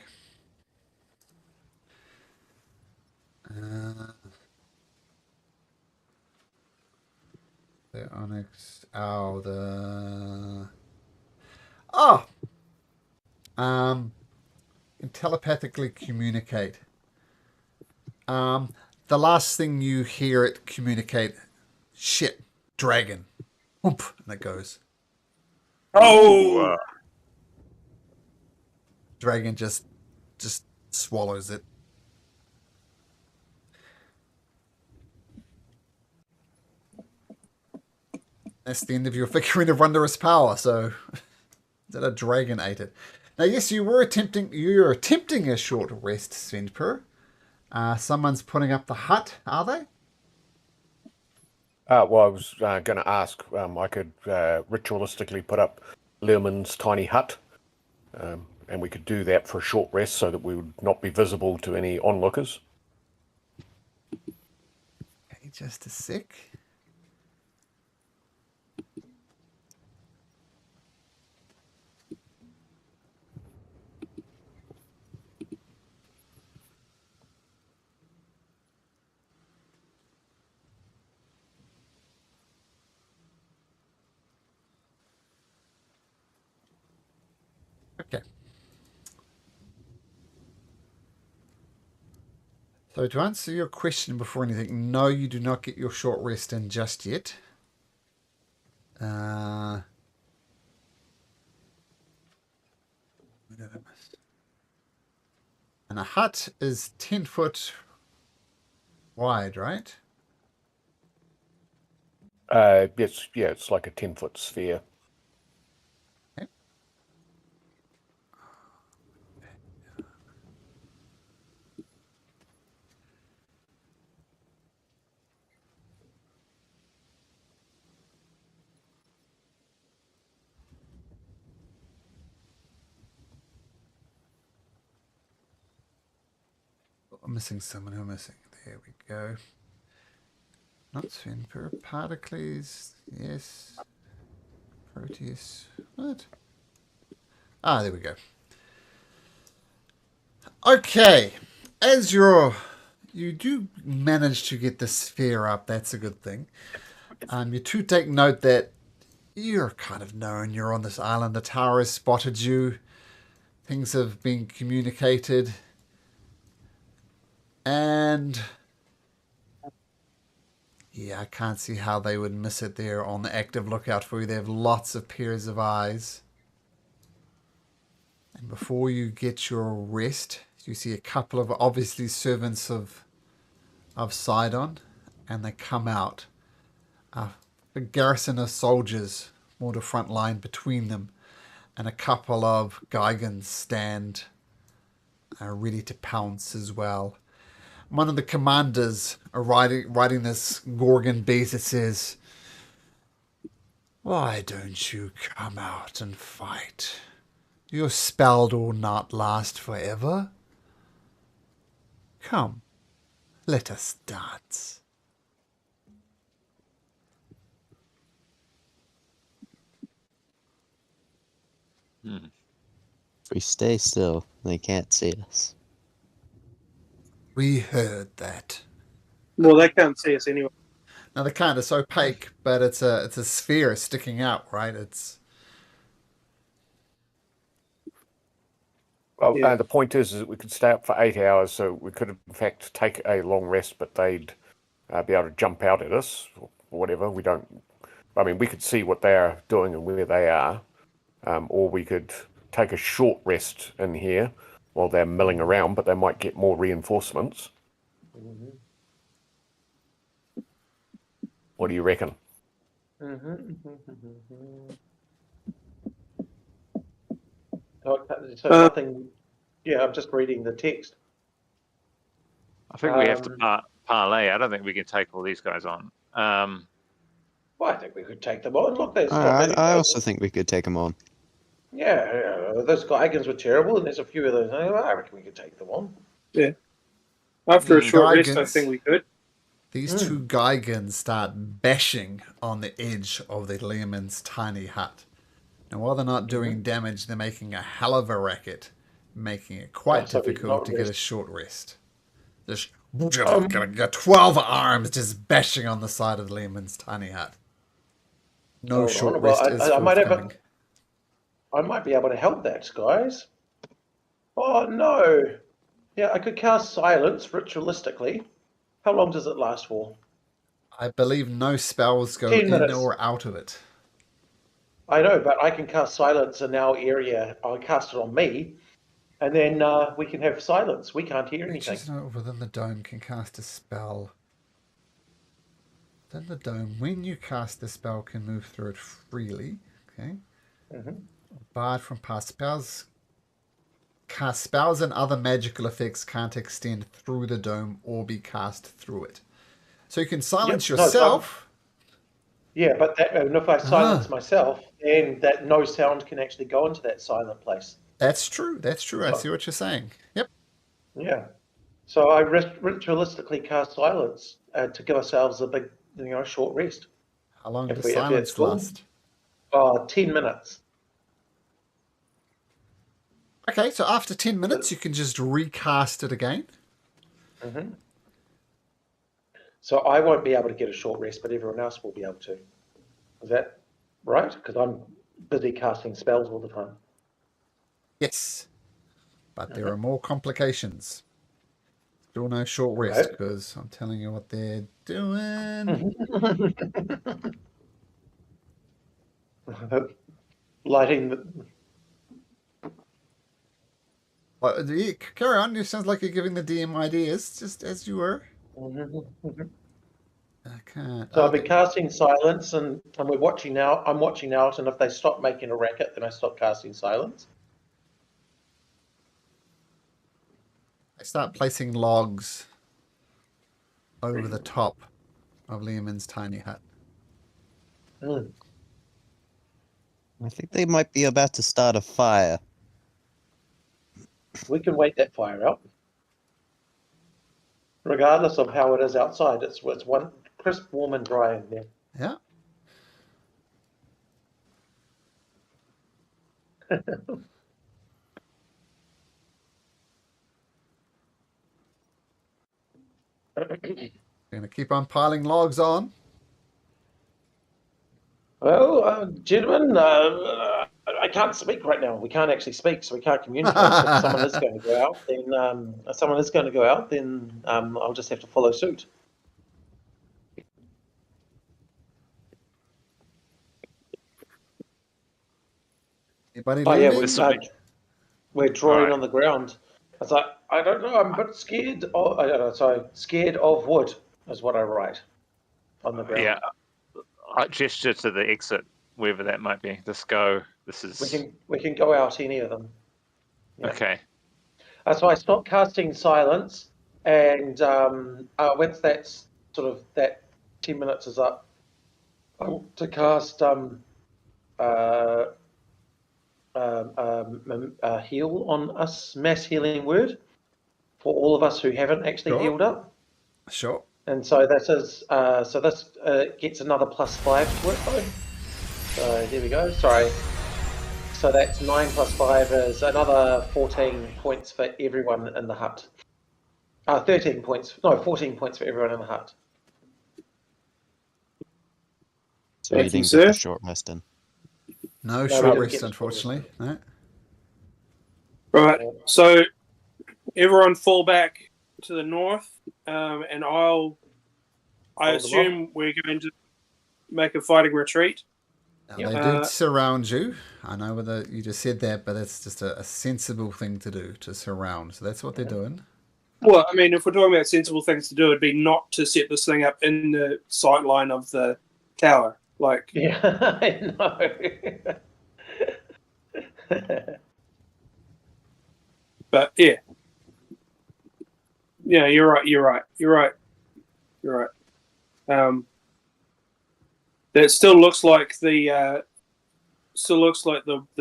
The Onyx Owl, can telepathically communicate. The last thing you hear it communicate, shit, dragon. Whoop, and it goes. Oh! Dragon just swallows it. That's the end of your figurine of wondrous power. So that a dragon ate it. Now, yes, you're attempting a short rest, Svendper. Someone's putting up the hut, are they? Well, I was going to ask. I could ritualistically put up Learman's tiny hut, and we could do that for a short rest so that we would not be visible to any onlookers. Okay, just a sec. Okay. So to answer your question before anything, no, you do not get your short rest in just yet. And a hut is 10 foot wide, right? Yes, yeah, it's like a 10-foot sphere. Okay. I'm missing someone. Who am I missing? There we go. Not Svenper. Particles. Yes. Proteus. What? Ah, there we go. Okay. As you do manage to get the sphere up. That's a good thing. You do take note that you're kind of known. You're on this island. The tower has spotted you. Things have been communicated. And yeah, I can't see how they would miss it. They're on the active lookout for you. They have lots of pairs of eyes. And before you get your rest, you see a couple of obviously servants of Sidon, and they come out. A garrison of soldiers, more to front line between them, and a couple of Gigans stand ready to pounce as well. One of the commanders are riding this Gorgon beast that says, "Why don't you come out and fight? Your spell will not last forever. Come, let us dance." Hmm. If we stay still, they can't see us. We heard that. Well, they can't see us anyway. Now the can't. It's opaque, but it's a sphere sticking out, right? It's Well, Yeah. the point is that we could stay up for 8 hours, so we could in fact take a long rest, but they'd be able to jump out at us or whatever. We don't. I mean, we could see what they are doing and where they are, or we could take a short rest in here while they're milling around, but they might get more reinforcements. What do you reckon? So nothing. Yeah, I'm just reading the text. I think we have to parlay. I don't think we can take all these guys on. Well, I think we could take them on. Look, there's not many. I also think we could take them on. Yeah, those Gigans were terrible, and there's a few of those. I reckon we could take them on. After a short rest, I Gigans. think we could. These two Gigans start bashing on the edge of the Lehman's tiny hut. And while they're not doing damage, they're making a hell of a racket, making it quite difficult to get a short rest. Just 12 arms just bashing on the side of the Lehman's tiny hut. No short rest is forthcoming. I might be able to help that, guys. Oh no! Yeah, I could cast silence ritualistically. How long does it last for? I believe no spells go 10 in minutes. or out of it. I know, but I can cast silence in our area. I'll cast it on me, and then we can have silence. We can't hear anything. Creatures not within the dome can cast a spell. Within the dome, when you cast the spell, can move through it freely. Okay. Barred from past spells. Cast spells and other magical effects can't extend through the dome or be cast through it. So you can silence yourself. Yeah, but if I silence myself, then that no sound can actually go into that silent place. That's true. That's true. I see what you're saying. Yep. Yeah. So I ritualistically cast silence to give ourselves a big, short rest. How long does silence last? 10 minutes. Okay, so after 10 minutes, you can just recast it again. So I won't be able to get a short rest, but everyone else will be able to. Is that right? Because I'm busy casting spells all the time. Yes. But there are more complications. Still no short rest, because I'm telling you what they're doing. Lighting the... Well, carry on. It sounds like you're giving the DM ideas, just as you were. I can't. So I've been casting silence, and we're watching now. I'm watching out, and if they stop making a racket, then I stop casting silence. I start placing logs over the top of Liamon's tiny hut. I think they might be about to start a fire. We can wait that fire out. regardless of how it is outside. It's one crisp, warm, and dry in there. Yeah. Gonna keep on piling logs on. Well, gentlemen, I can't speak right now. We can't actually speak, so we can't communicate. If someone is going to go out, then I'll just have to follow suit. Anybody Oh yeah, leaving? we're drawing Alright. on the ground. It's like I don't know. I'm a bit scared. Scared of wood is what I write on the ground. Yeah, I gesture to the exit, wherever that might be. Let's go. This is We can go out any of them. Yeah. okay. So I stopped casting silence, and once that's that 10 minutes is up, I want to cast heal on us, mass healing word for all of us who haven't actually Sure. healed up. Sure. And so this gets another +5 to it though. So there we go. Sorry. So that's 9 + 5 is another 14 points for everyone in the hut. 13 points. No, 14 points for everyone in the hut. So you Thank you, didn't get the sir. short rest in. No we short didn't rest, get the short unfortunately. No. Right. So everyone fall back to the north, and I Hold them assume we're going to make a fighting retreat. Now, Yep. they did surround you. I know whether you just said that, but it's just a sensible thing to do, to surround. So that's what they're doing. Well, I mean, if we're talking about sensible things to do, it'd be not to set this thing up in the sight line of the tower. Like, Yeah, I know. but yeah. Yeah, you're right. That still looks like the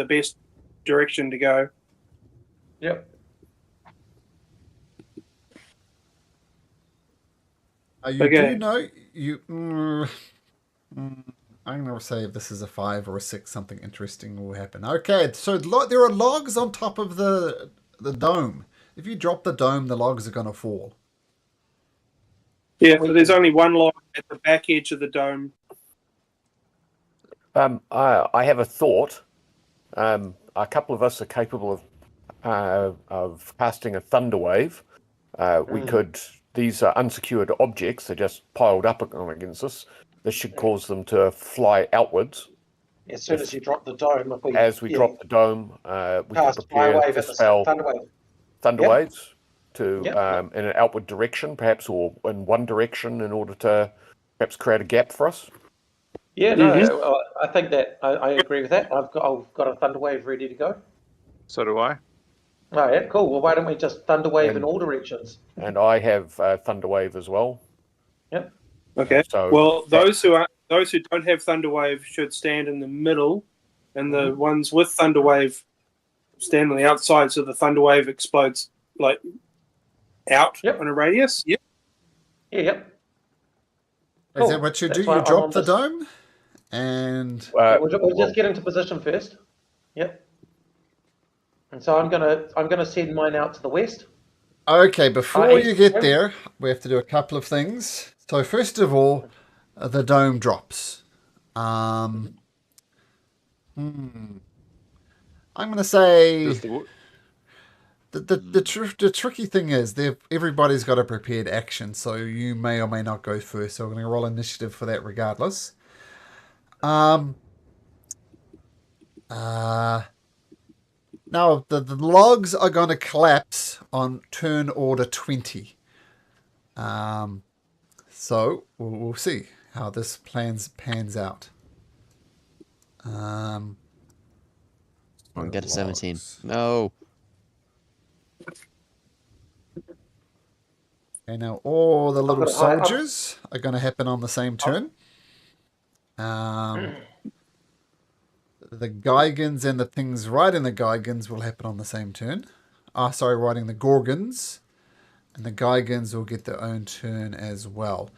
best direction to go. Yep. You Okay. do know you. I'm going to say if this is a 5 or a 6, something interesting will happen. Okay, so there are logs on top of the dome. If you drop the dome, the logs are going to fall. Yeah, so there's only one log at the back edge of the dome. I have a thought. A couple of us are capable of casting a thunder wave. We could. These are unsecured objects. They're just piled up against us. This should cause them to fly outwards. As soon as you drop the dome, As we drop the dome, we can cast prepare wave to at the spell thunder wave. thunder Yep. waves to Yep. in an outward direction, perhaps, or in one direction, in order to perhaps create a gap for us. Yeah, no, I think that I agree with that. I've got a thunder wave ready to go. So do I. Oh yeah, cool. Well, why don't we just thunder wave in And- all directions? And I have thunder wave as well. Yep. Okay. So Well, those who don't have Thunderwave should stand in the middle, and the ones with Thunderwave stand on the outside, so the Thunderwave explodes like out on a radius. Yep. Yeah, yep. Is that what you do? That's why You I'm drop on the this. dome, and We'll just get into position first. Yep. And so I'm gonna send mine out to the west. okay. Before east. you get there, we have to do a couple of things. So first of all, the dome drops. I'm going to say Does the- the tricky thing is everybody's got a prepared action, so you may or may not go first. So we're going to roll initiative for that regardless. Now the logs are going to collapse on turn order 20. So we'll see how this pans out. I'll get a 17. Logs. No. Okay, now all the little gonna hide up. soldiers are going to happen on the same turn. The Geigans and the things riding the Geigans will happen on the same turn. Riding the Gorgons And the Geigans will get their own turn as well.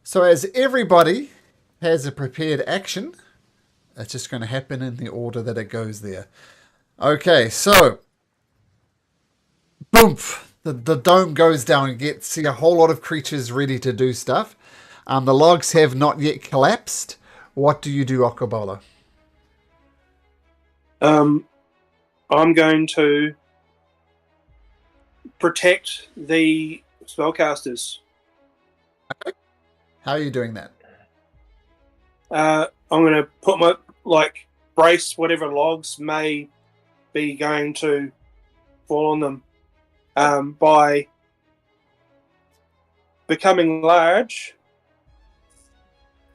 So as everybody has a prepared action, it's just going to happen in the order that it goes there. Okay, so boom, the dome goes down and you see a whole lot of creatures ready to do stuff. The logs have not yet collapsed. What do you do, Okobolo? I'm going to protect the spellcasters. How are you doing that? I'm going to put my brace whatever logs may be going to fall on them by becoming large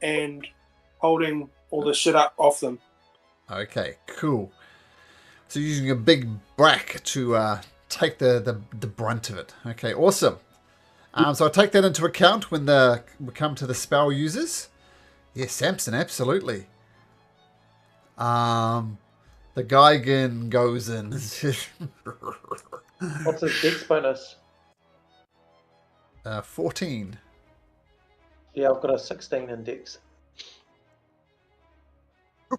and holding all the shit up off them. Okay, cool. So using a big brack to take the brunt of it. Okay, awesome. So I'll take that into account when we come to the spell users. Yes, Samson, absolutely. The Geigen goes in. What's his dex bonus? 14. Yeah, I've got a 16 in dex.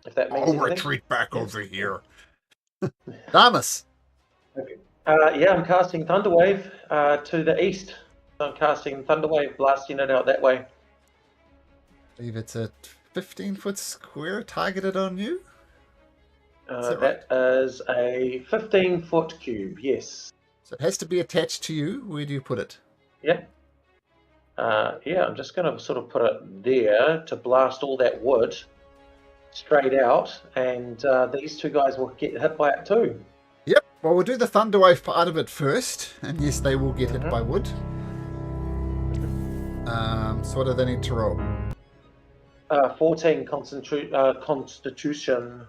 If that means I'll anything. retreat back over here. Damas. Okay. Yeah, I'm casting Thunderwave to the east. I'm casting Thunderwave, blasting it out that way. I believe it's a 15-foot square targeted on you. That is a 15-foot cube, yes. So it has to be attached to you. Where do you put it? Yeah. Yeah, I'm just going to sort of put it there to blast all that wood straight out, and these two guys will get hit by it too. Yep. Well, we'll do the Thunderwave part of it first, and yes, they will get hit by wood. So what do they need to roll? 14 Constitution.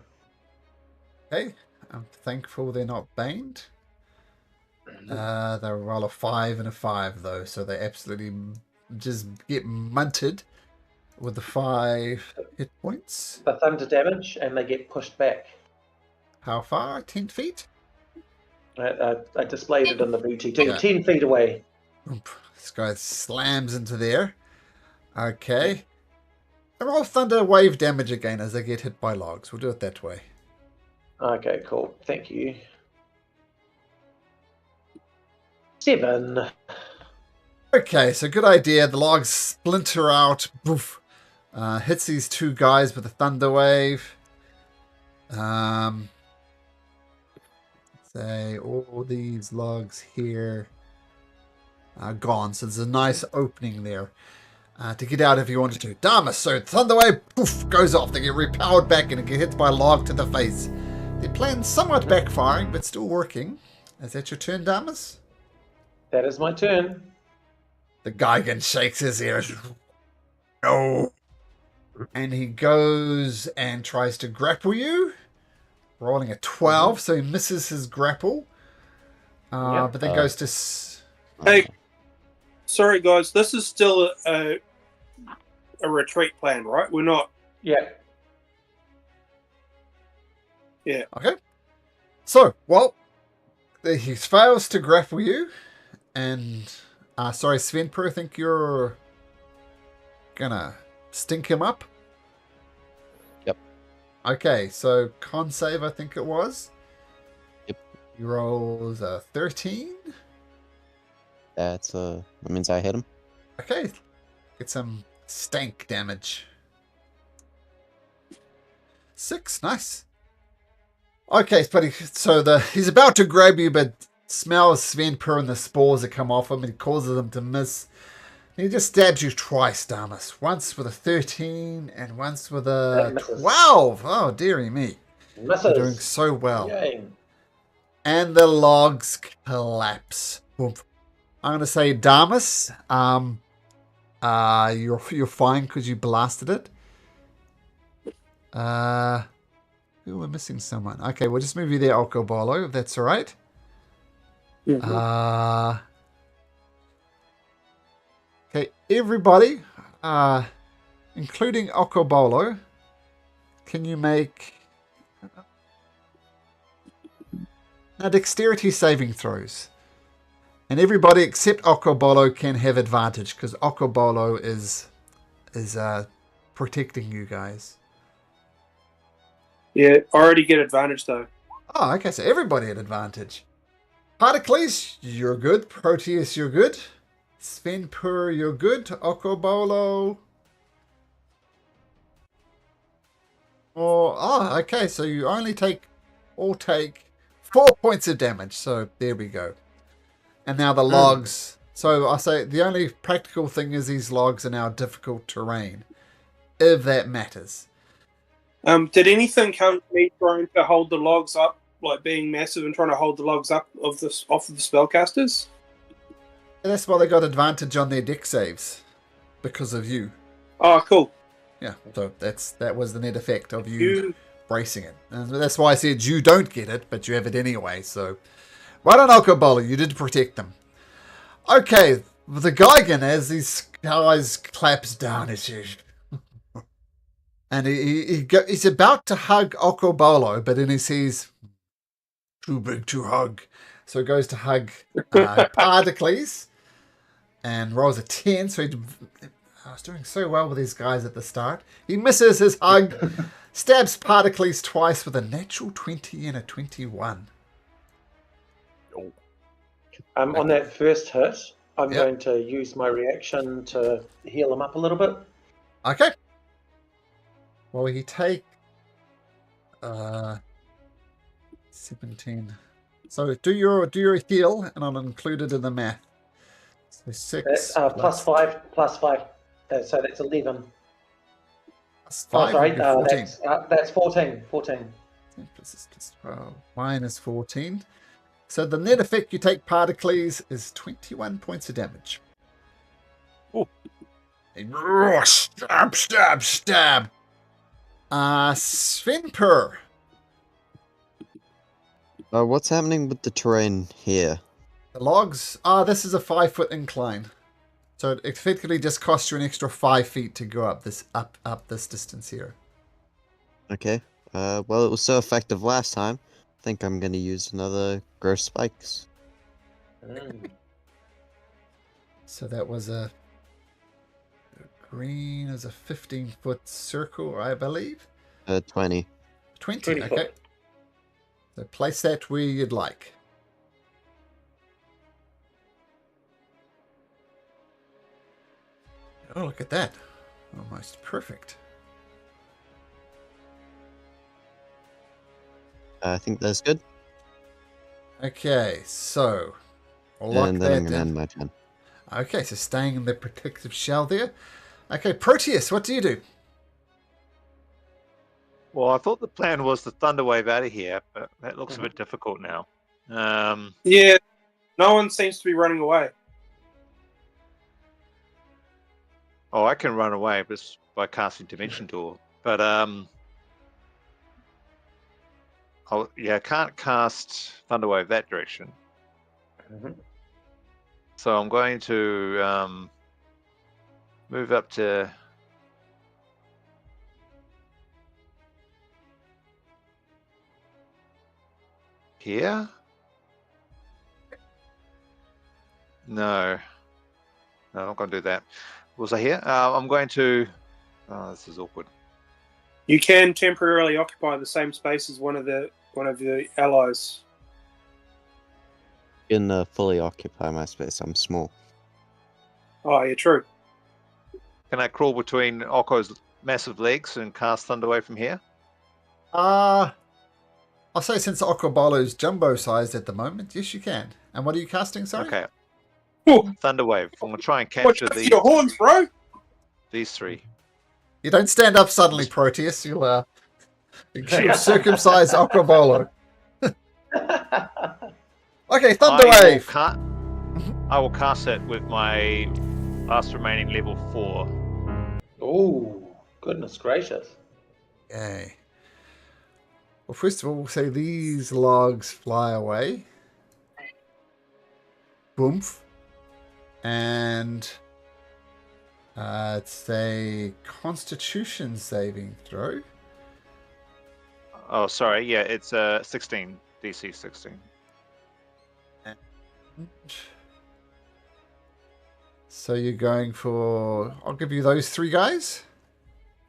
Okay. I'm thankful they're not baned. They'll roll a 5 and a 5 though, so they absolutely just get munted with the 5 hit points. The thunder damage, and they get pushed back. How far? 10 feet? I displayed it in the BTT. Yeah. 10 feet away. This guy slams into there. Okay. And roll thunder wave damage again as they get hit by logs. We'll do it that way. Okay, cool. Thank you. 7. Okay, so good idea. The logs splinter out. Boof. Hits these two guys with a thunder wave. Say all these logs here are gone. So there's a nice opening there to get out if you wanted to. Damas, so thunder wave poof goes off. They get repowered back and get hit by a log to the face. Their plan's somewhat backfiring, but still working. Is that your turn, Damas? That is my turn. The Geigen shakes his ears. No. And he goes and tries to grapple you. Rolling a 12, so he misses his grapple. But then goes to... Hey, sorry guys, this is still a retreat plan, right? We're not... Yeah. Yeah. Okay. So, well, he fails to grapple you. And, sorry, Svenper, I think you're gonna stink him up. Yep. Okay, so con save, I think it was. Yep. He rolls a 13. That means I hit him. Okay. Get some stank damage. 6, nice. Okay, but he's about to grab you, but smells Svenper and the spores that come off him and causes him to miss. And he just stabs you twice, Damas. Once with a 13 and once with a 12. Oh, dearie me. Misses. You're doing so well. Yay. And the logs collapse. Boom. I'm going to say, Damas, you're fine because you blasted it. Ooh, we're missing someone. Okay, we'll just move you there, Okobolo, if that's all right. Okay, everybody, including Okobolo, can you make dexterity saving throws? And everybody except Okobolo can have advantage because Okobolo is protecting you guys. Yeah, already get advantage though. Oh, okay, so everybody had advantage. Particles, you're good. Proteus, you're good. Svenpur, you're good. Okobolo. Okay, so you only all take 4 points of damage. So there we go. And now the logs. So I say the only practical thing is these logs are now difficult terrain, if that matters. Did anything come to me trying to hold the logs up, like being massive and trying to hold the logs up off of the spellcasters? And that's why they got advantage on their deck saves, because of you. Oh, cool. Yeah, so that was the net effect of you bracing it. And that's why I said you don't get it, but you have it anyway. So, right on Okobolo, you did protect them. Okay, the Gigan, as these guys claps down, he says, and he's about to hug Okobolo, but then he sees, too big to hug. So he goes to hug Pardicles and rolls a 10. So I was doing so well with these guys at the start. He misses his hug, stabs Pardicles twice with a natural 20 and a 21. On that first hit, I'm going to use my reaction to heal him up a little bit. Okay. Well, he take 17. So do your heal, and I'll include it in the math. So 6 plus 5. So that's 11. Plus 5 sorry, 14. that's 14. 14. Plus 12 minus 14. So the net effect you take Pardicles is 21 points of damage. Oh. Stab, stab, stab. Svenpur. What's happening with the terrain here? The logs. This is a 5-foot incline. So it effectively just costs you an extra 5 feet to go up this distance here. Okay. Well, it was so effective last time. I think I'm going to use another grow spikes. So that was a green is a 15-foot circle, I believe. 20. 20, okay. So place that where you'd like. Oh, look at that. Almost perfect. I think that's good. Okay, so we'll lock And that then I'm going to in. end my turn. Okay, so staying in the protective shell there. Okay, Proteus, what do you do? Well, I thought the plan was to Thunderwave out of here, but that looks a bit difficult now. Yeah, no one seems to be running away. Oh, I can run away just by casting Dimension Door. But, I can't cast Thunderwave that direction. So I'm going to move up to here. No, I'm not going to do that. Was I here? I'm going to. Oh, this is awkward. You can temporarily occupy the same space as one of the allies. You can fully occupy my space. I'm small. Oh, yeah, true. Can I crawl between Okko's massive legs and cast Thunderwave from here? I'll say since Okobolo's jumbo-sized at the moment, yes, you can. And what are you casting, sorry? Okay. Ooh. Thunderwave. I'm going to try and Watch capture your horns, bro! these 3. You don't stand up suddenly, Proteus. You'll circumcise Okobolo. Okay, Thunderwave. I will cast it with my last remaining level 4. Oh, goodness gracious. Okay. Well, first of all, we'll say these logs fly away. Boomf. And it's a Constitution saving throw. Oh, sorry. Yeah, it's 16. DC 16. And So you're going for... I'll give you those 3 guys.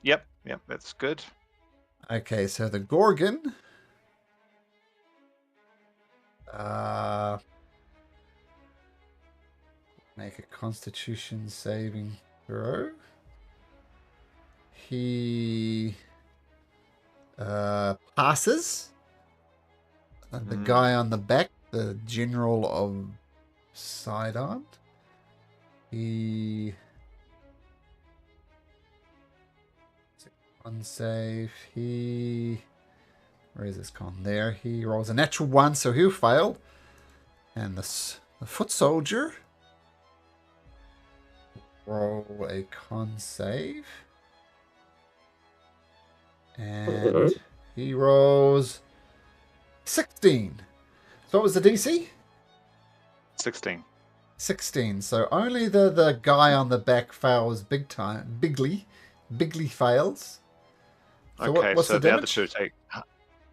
Yep, that's good. Okay, so the Gorgon... make a Constitution saving throw. He passes. And the guy on the back, the General of Sidon, he unsave. Where is this con? There. He rolls a natural 1, so he'll fail. And the foot soldier roll a con save. And he rolls 16. So what was the DC? 16. 16. So only the guy on the back fails bigly fails. So Okay, what's so the the damage?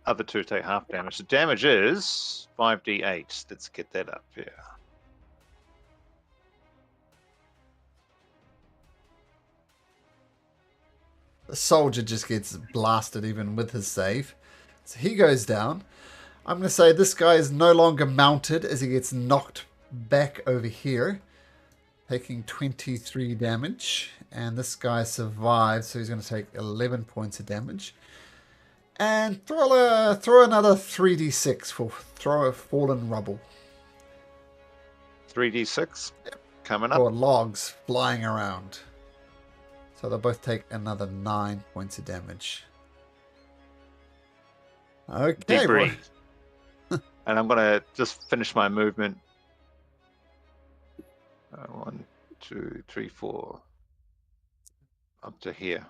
other two take half damage. The damage is 5d8. Let's get that up here. The soldier just gets blasted even with his save. So he goes down. I'm going to say this guy is no longer mounted as he gets knocked back over here, taking 23 damage. And this guy survives, so he's going to take 11 points of damage. And throw another 3d6 for throw a fallen rubble. 3d6 coming up. Or logs flying around. So they'll both take another 9 points of damage. Okay. Debris. And I'm going to just finish my movement. 1, 2, 3, 4. Up to here.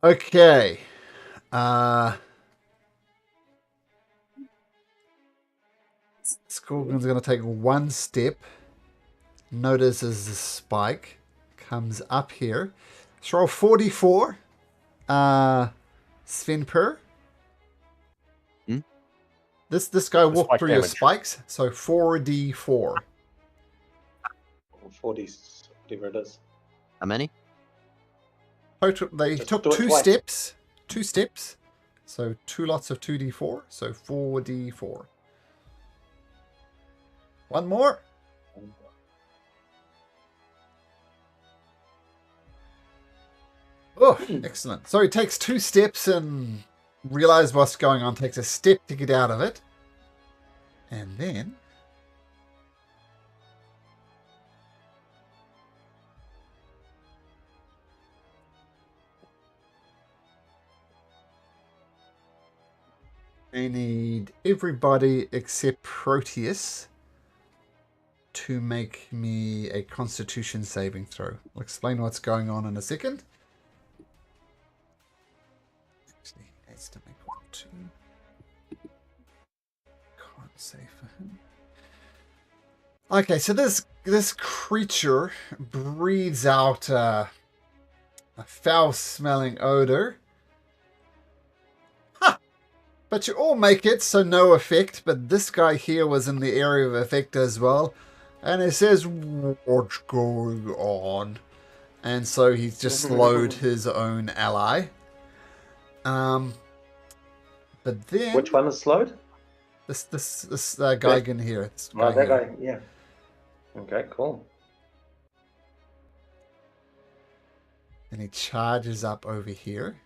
Okay. Scorpion's going to take 1 step. Notices the spike. Comes up here. Let's roll 44. Svenper. This guy walked through your spikes, so 4d4. 40, whatever it is. How many? Total, they took 2 steps. 2 steps. So 2 lots of 2d4. So 4d4. 1 more. Oh, excellent. So he takes 2 steps and realizes what's going on, takes a step to get out of it. And then I need everybody except Proteus to make me a Constitution saving throw. I'll explain what's going on in a second. Actually, he needs to make 1, 2. Can't save for him. Okay, so this creature breathes out a foul-smelling odor. But you all make it, so no effect. But this guy here was in the area of effect as well. And it says, what's going on? And so he's just slowed his own ally. But then... Which one is slowed? This Geigen here. That guy, yeah. Okay, cool. And he charges up over here.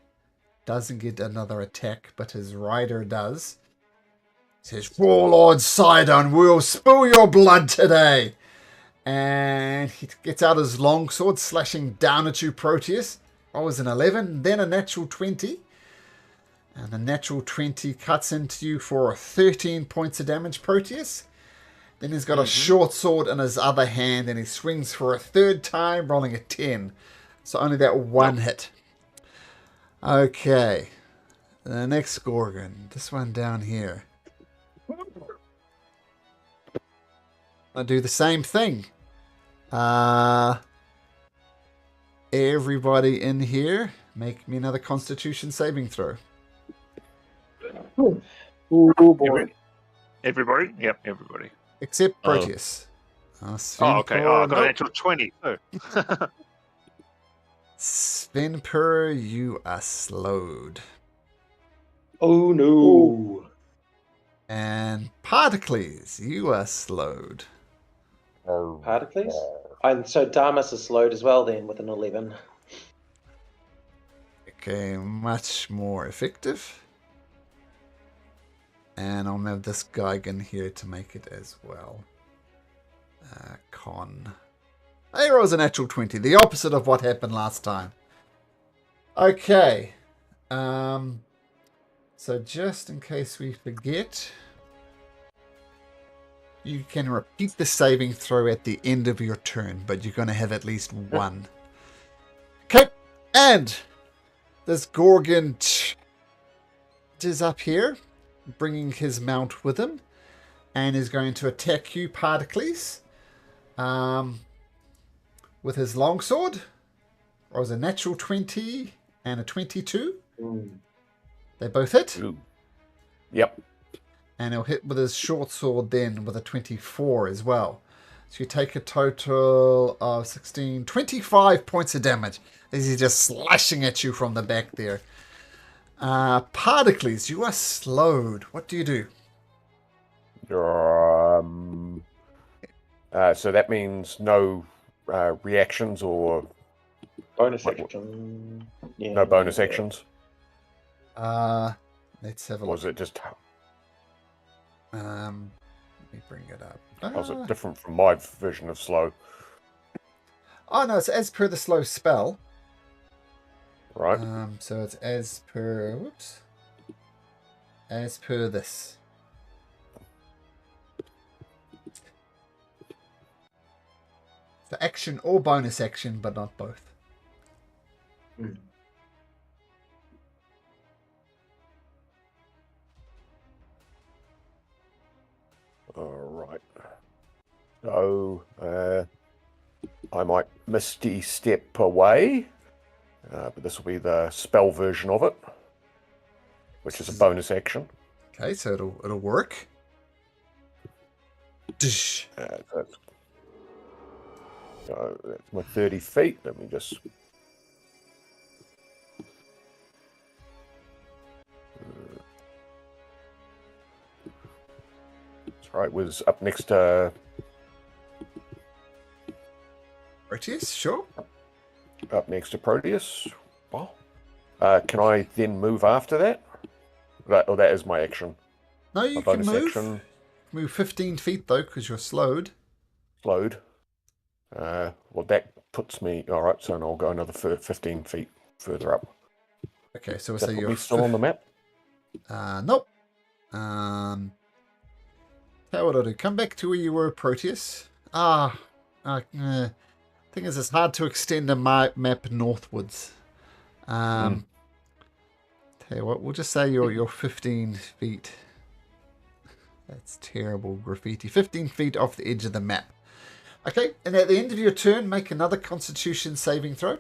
Doesn't get another attack, but his rider does. Says, Warlord Sidon, we'll spill your blood today. And he gets out his longsword, slashing down at you, Proteus. I was an 11, then a natural 20. And the natural 20 cuts into you for 13 points of damage, Proteus. Then he's got a short sword in his other hand, and he swings for a 3rd time, rolling a 10. So only that 1 hit. Okay. The next Gorgon. This one down here. I'll do the same thing. Everybody in here, make me another Constitution saving throw. Oh boy. Everybody? Yep, everybody. Except Proteus. Oh, okay. Oh, I got an nope. actual 20. Oh. Svenper, you are slowed. Oh no! And Particles, you are slowed. Particles? And so Damas is slowed as well then with an 11. Okay, much more effective. And I'll have this Geigen here to make it as well. Con. He rolls a natural 20, the opposite of what happened last time. Okay. So just in case we forget, you can repeat the saving throw at the end of your turn, but you're going to have at least one. Okay, and this Gorgon is up here, bringing his mount with him, and is going to attack you, Particles, with his longsword. Rolls a natural 20 and a 22. They both hit. Ooh. Yep. And he'll hit with his short sword then with a 24 as well. So you take a total of 16, 25 points of damage as he's just slashing at you from the back there. Particles, you are slowed. What do you do? So that means no reactions or Bonus action. Yeah, no bonus actions? Let's have a Or look. was it just... Let me bring it up. Was it different from my version of slow? Oh no, it's as per the slow spell. Right. So it's as per... Whoops. As per this. So action or bonus action, but not both. Alright. So, I might Misty Step away, but this will be the spell version of it, which is a bonus action. Okay, so it'll work. Dish. That's my 30 feet. Let me just... That's right, was up next to... Proteus, sure. Up next to Proteus. Well, can I then move after that? That is my action. No, you My can bonus move. action. Move 15 feet though, because you're slowed. Slowed. Well, that puts me... Alright, so I'll go another 15 feet further up. Okay, so we'll Does that say put you're me still on the map? Nope. How would I do? Come back to where you were, Proteus. Thing is, it's hard to extend a map northwards. Tell you what, we'll just say you're 15 feet. That's terrible graffiti. 15 feet off the edge of the map. Okay, and at the end of your turn, make another Constitution saving throw.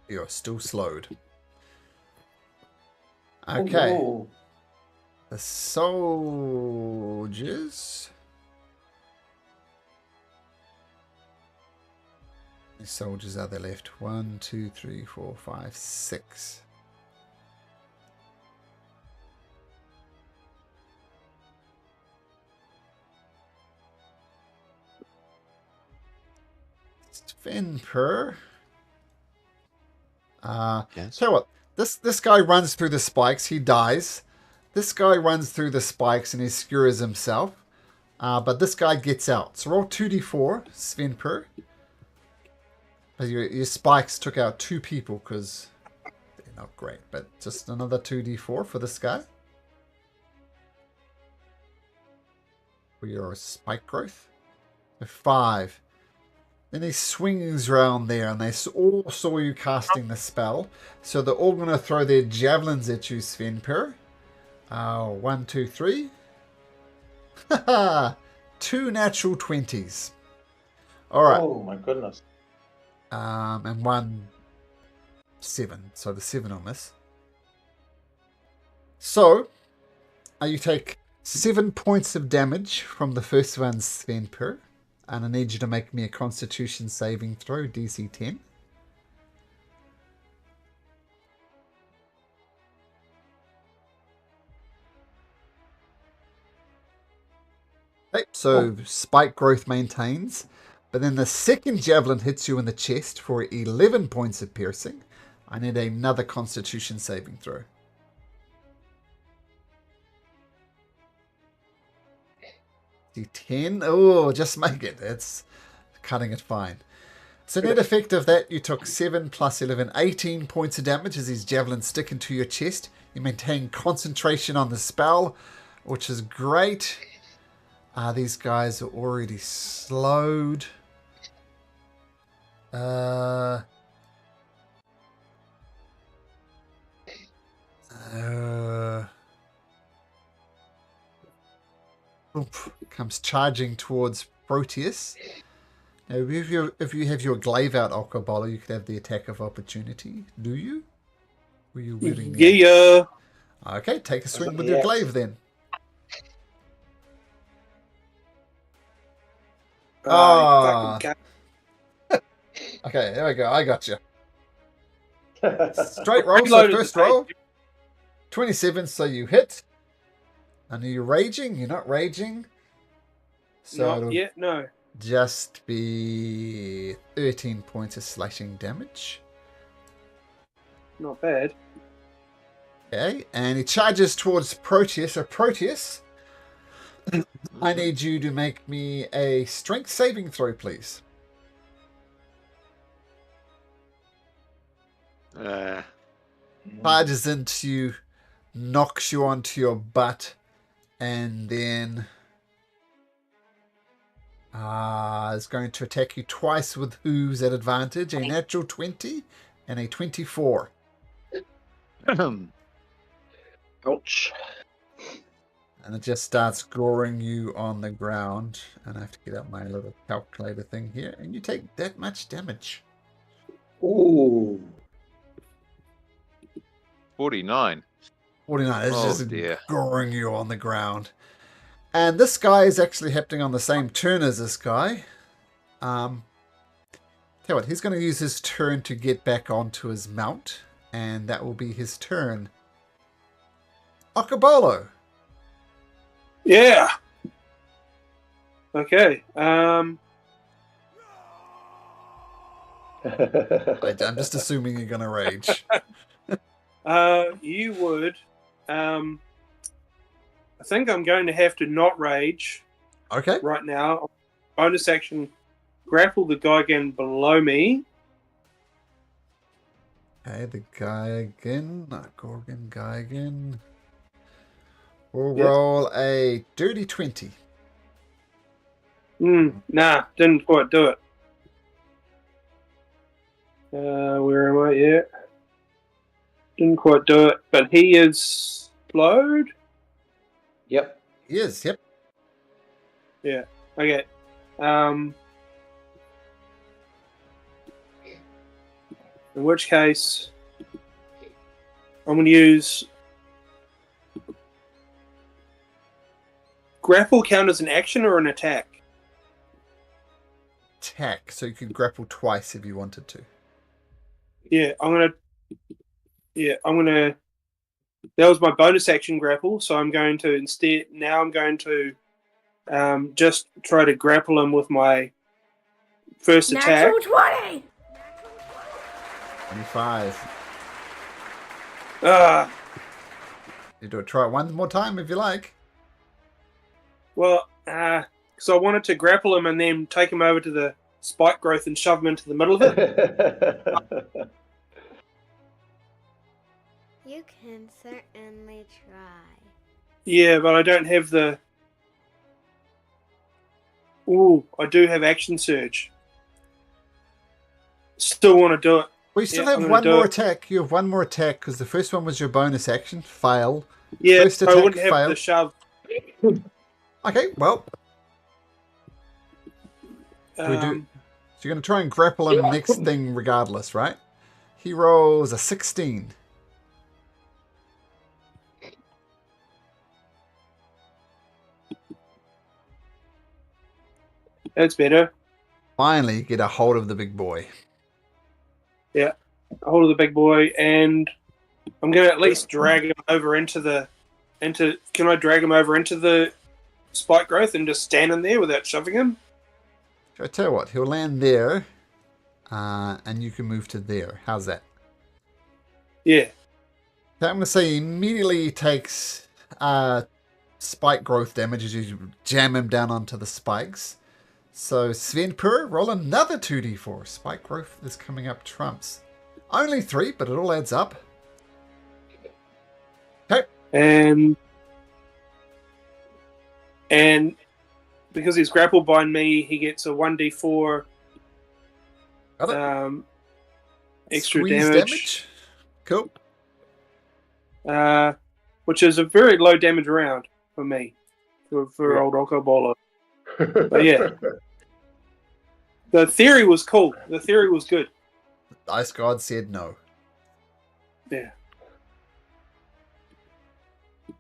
You're still slowed. Okay. Oh, The soldiers. How many soldiers are there left? 1, 2, 3, 4, 5, 6. Svenper. Yes. Tell you what, this guy runs through the spikes. He dies. This guy runs through the spikes and he skewers himself. But this guy gets out. So roll 2d4, Svenper. But your spikes took out 2 people because they're not great. But just another 2d4 for this guy. For your spike growth. So 5. Then he swings around there and they all saw you casting the spell. So they're all going to throw their javelins at you, Svenper. 1, 2, 3. 2 natural 20s. Alright. oh my goodness. And 1 7. So the 7 on this. So, you take 7 points of damage from the first one's Svenper. And I need you to make me a Constitution saving throw, DC 10. Okay, so spike growth maintains. But then the second javelin hits you in the chest for 11 points of piercing. I need another Constitution saving throw. D10. Oh, just make it. That's cutting it fine. So net effect of that, you took 7 plus 11, 18 points of damage as these javelins stick into your chest. You maintain concentration on the spell, which is great. These guys are already slowed. Comes charging towards Proteus. Now, if you have your glaive out, Okobola, you could have the attack of opportunity. Do you? Were you wielding the Yeah. Okay, take a swing with your glaive then. Fucking Okay, there we go. I got you. Straight roll, so Reloaded first the page. roll. 27, so you hit. And are you raging? You're not raging. So Not it'll yet, no. just be 13 points of slashing damage. Not bad. Okay, and he charges towards Proteus. So Proteus, I need you to make me a strength saving throw, please. Charges into you, knocks you onto your butt, and then is going to attack you twice with hooves at advantage. A natural 20 and a 24. Ouch. And it just starts goring you on the ground. And I have to get up my little calculator thing here. And you take that much damage. Ooh. 49. 49. It's Oh, just dear. goring you on the ground. And this guy is actually happening on the same turn as this guy. Tell you what, he's going to use his turn to get back onto his mount. And that will be his turn. Okobolo. Yeah. Okay. I'm just assuming you're going to rage. You would. I think I'm going to have to not rage Okay. right now. Bonus action, grapple the guy again below me. Okay, the guy again. Not Gorgon, guy again. We'll Yes. roll a dirty 20. Nah, didn't quite do it. Where am I? Yeah. Didn't quite do it, but he is slowed. Yep. Yes, yep. Yeah. Okay. In which case, I'm going to use grapple count as an action or an attack. Attack, so you can grapple twice if you wanted to. Yeah, that was my bonus action grapple, so I'm going to instead, now I'm going to just try to grapple him with my first attack. Natural 20! 25. You do it. Try it one more time if you like. Well, so I wanted to grapple him and then take him over to the spike growth and shove him into the middle of it. You can certainly try. Yeah, but I don't have the... Ooh, I do have action surge. Still want to do it. Well, you still Yeah, I'm have gonna one do more it. attack. You have one more attack because the first one was your bonus action. Fail. Yeah, First I attack wouldn't have failed. the shove. Okay, well. We do. Um, So you're going to try and grapple him next thing regardless, right? He rolls a 16. That's better. Finally, get a hold of the big boy. Hold of the big boy, and I'm gonna at least drag him over into the. Can I drag him over into the spike growth and just stand in there without shoving him? I tell you what, he'll land there, and you can move to there. How's that? Yeah. Okay, I'm going to say he immediately takes spike growth damage as you jam him down onto the spikes. So Svenpur, roll another 2d4. Spike growth is coming up trumps. Only 3, but it all adds up. Okay. And because he's grappled by me, he gets a 1d4 extra Squeeze damage. Cool. Which is a very low damage round for me, for old Okobolo. But yeah, the theory was cool. The theory was good. Ice God said no. Yeah.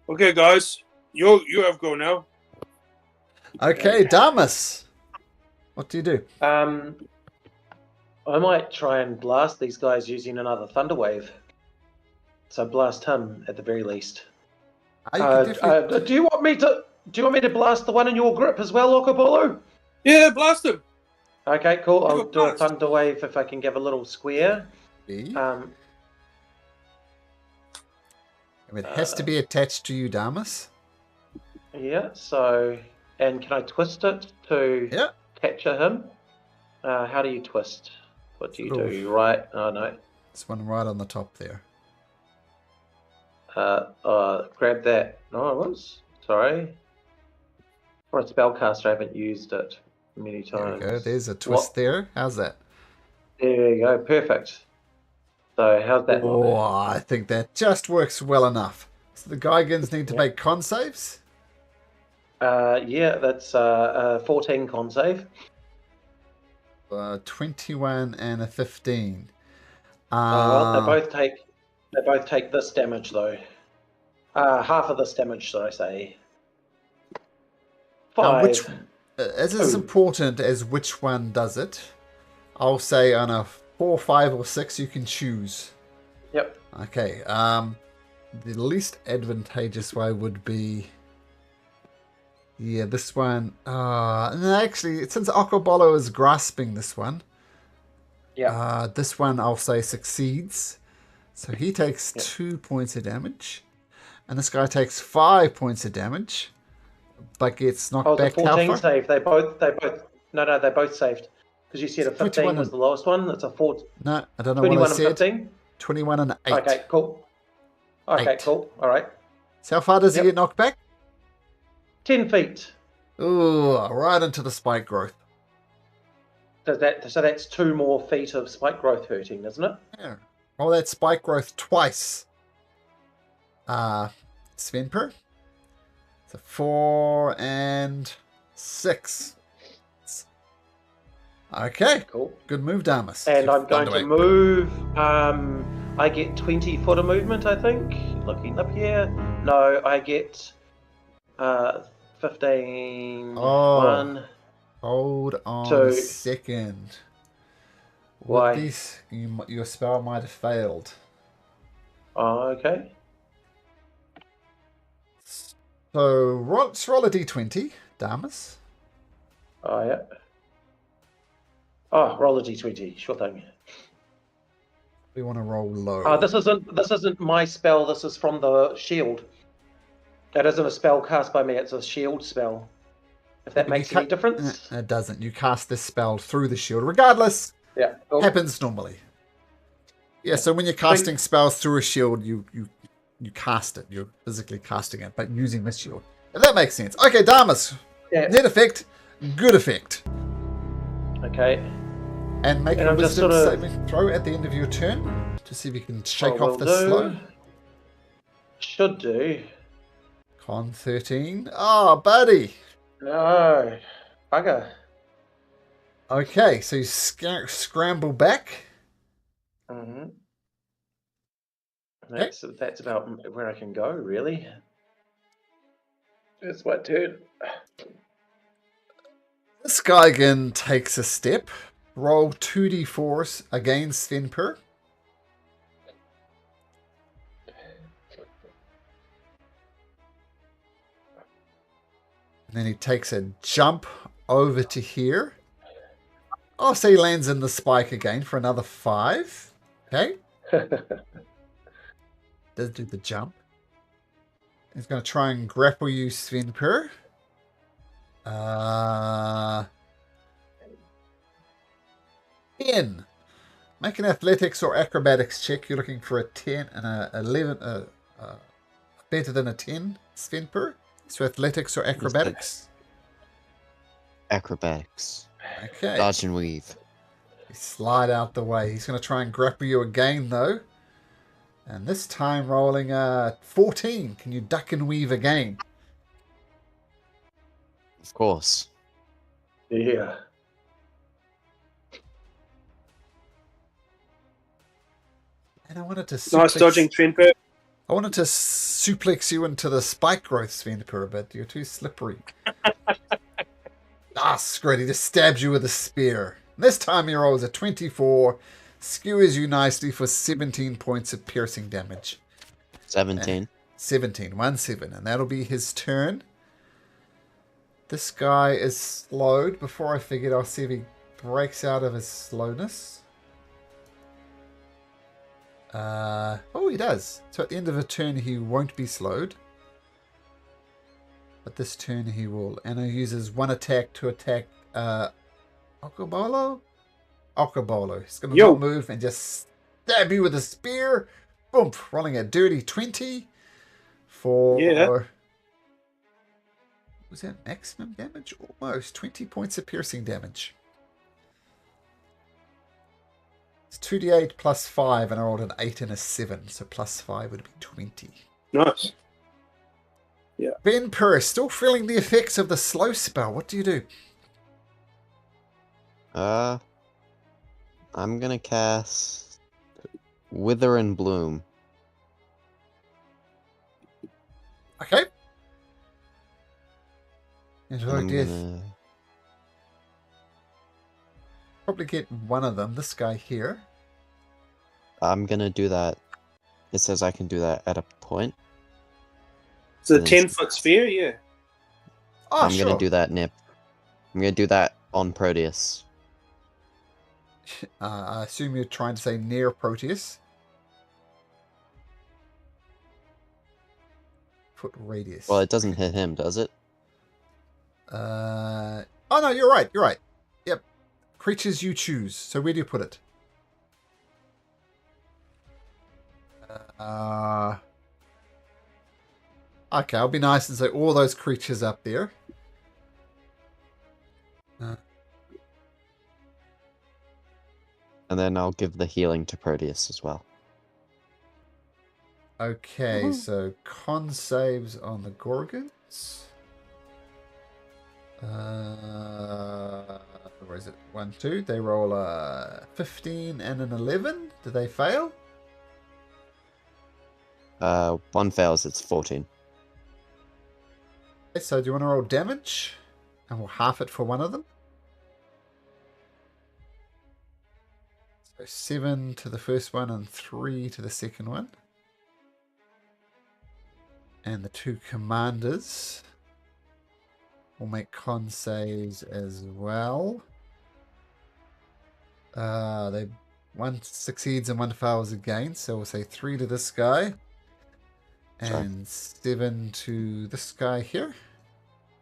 Okay, guys, you have go now. Okay, Damas. What do you do? I might try and blast these guys using another thunder wave. So blast him at the very least. You can definitely... Do you want me to blast the one in your grip as well, Okobolo? Yeah, blast him. Okay, cool. I'll Give a do a blast. thunder wave if I can give a little square. It has to be attached to you, Damas. Yeah, so... And can I twist it to capture him? How do you twist? What do you do? Right? Oh, no. This one right on the top there. Grab that. No, I was. Sorry. For a spellcaster, I haven't used it many times. There we go. There's a twist there. How's that? There you go. Perfect. So how's that look? Oh, I think that just works well enough. So the Geigans need to make con saves? Yeah, that's 14 con save. 21 and a 15. Well, they both take this damage though. Half of this damage, should I say? 5. As important as which one does it, I'll say on a 4, 5, or 6 you can choose. Yep. Okay. The least advantageous way would be, this one. No, actually, since Okobolo is grasping this one, this one I'll say succeeds. So he takes 2 points of damage, and this guy takes 5 points of damage, but gets knocked back. 14 save. They both saved. Because you said a 15 was the lowest one. It's a 4. No, I don't know 21 what I said. 15? 21 and 8. Okay, cool. Okay, 8. cool. All right. So how far does he get knocked back? 10 feet. Ooh, right into the spike growth. So that's 2 more feet of spike growth hurting, isn't it? Yeah. Roll that spike growth twice. Svenper. So 4 and 6. Okay. Cool. Good move, Damas. And I'm going to move. I get 20 foot of movement, I think. Looking up here. No, I get 15. Oh. 1. Hold on 2. a second. Why? With this, your spell might have failed. Oh, okay. So let's roll a d20, Damas. Oh, yeah. Oh, roll a d20. Sure thing. We want to roll low. Oh, this isn't my spell. This is from the shield. That isn't a spell cast by me. It's a shield spell. If that makes any difference. It doesn't. You cast this spell through the shield. Regardless, cool. happens normally. Yeah, so when you're casting spells through a shield, you cast it. You're physically casting it, but using this shield. If that makes sense. Okay, Damas. Yeah. Net effect, good effect. Okay. And make a wisdom saving throw at the end of your turn to see if you can shake off this slow. Should do. Con 13. Oh, buddy. No. Bugger. Okay, so you scramble back. Mm-hmm. That's about where I can go, really. It's my turn. This guy again takes a step. Roll 2d4s against Svenper. And then he takes a jump over to here. Oh, so he lands in the spike again for another 5. Okay. Does do the jump. He's going to try and grapple you, Svenper. 10. Make an athletics or acrobatics check. You're looking for a 10 and a 11. Better than a 10, Svenper. So athletics or acrobatics? Acrobatics. Okay. Dodge and weave. You slide out the way. He's going to try and grapple you again, though. And this time rolling 14. Can you duck and weave again? Of course. Yeah. And I wanted to Nice dodging, Svenper. I wanted to suplex you into the spike growth, Svenper, but you're too slippery. Screw it. He just stabs you with a spear. This time he rolls a 24, skewers you nicely for 17 points of piercing damage. 17. 17, 1-7, and that'll be his turn. This guy is slowed. Before I figured, I'll see if he breaks out of his slowness. Oh, he does. So at the end of a turn, he won't be slowed. But this turn he will. And he uses one attack to attack Okobolo. He's going to not move and just stab you with a spear. Boom. Rolling a dirty 20 for... Yeah. Was that maximum damage? Almost. 20 points of piercing damage. It's 2d8 plus 5, and I rolled an 8 and a 7, so plus 5 would be 20. Nice. Yeah. Ben Purr, still feeling the effects of the slow spell. What do you do? I'm gonna cast Wither and Bloom. Okay. And Invoke I'm death. gonna... Probably get one of them. This guy here. I'm gonna do that. It says I can do that at a point. It's a And then 10-foot sphere, yeah. Oh, I'm sure. gonna do that, Nip. I'm gonna do that on Proteus. I assume you're trying to say near Proteus. Foot radius. Well, it doesn't hit him, does it? Oh no, you're right. You're right. Yep. Creatures you choose. So where do you put it? Okay, I'll be nice and say all those creatures up there. And then I'll give the healing to Proteus as well. Okay, so con saves on the Gorgons. Where is it? 1, 2. They roll a 15 and an 11. Do they fail? One fails, it's 14. Okay, so do you want to roll damage? And we'll half it for one of them. So 7 to the first one and 3 to the second one. And the two commanders will make con saves as well. One succeeds and one fails again, so we'll say 3 to this guy. And 7 to this guy here.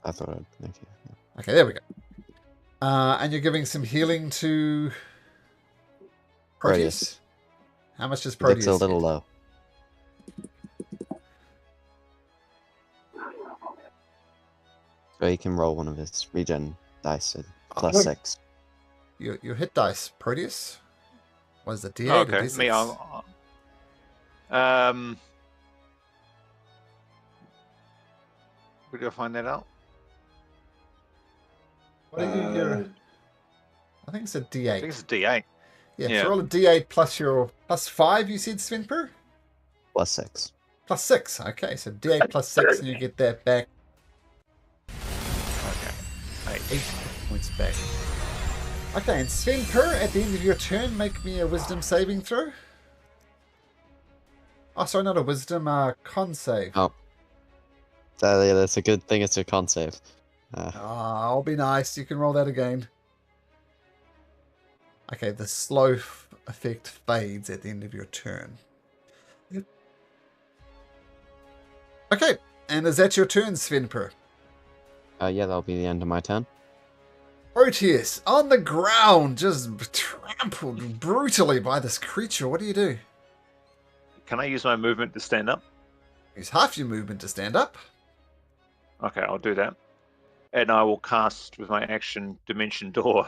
I thought I'd make it. Yeah. Okay, there we go. And you're giving some healing to Proteus. How much does Proteus It's a little get? low. So he can roll one of his regen dice at plus 6. Your hit dice, Proteus. Was it D8 or Okay, D6? me. Where do I find that out? What are you? I think it's a D8. I think it's a D8. Yeah, so roll a D8 plus your plus 5. You said, Svenper? Plus 6. Plus 6. Okay, so D8 plus 6, and you get that back. Okay. 8. points back. Okay, and Svenper, at the end of your turn, make me a wisdom saving throw. Oh, sorry, not a wisdom, con save. Oh. Yeah, that's a good thing. It's a con save. I'll be nice. You can roll that again. Okay, the slow effect fades at the end of your turn. Yep. Okay, and is that your turn, Svenper? Yeah, that'll be the end of my turn. Proteus, on the ground, just trampled brutally by this creature. What do you do? Can I use my movement to stand up? Use half your movement to stand up. Okay, I'll do that. And I will cast with my action Dimension Door.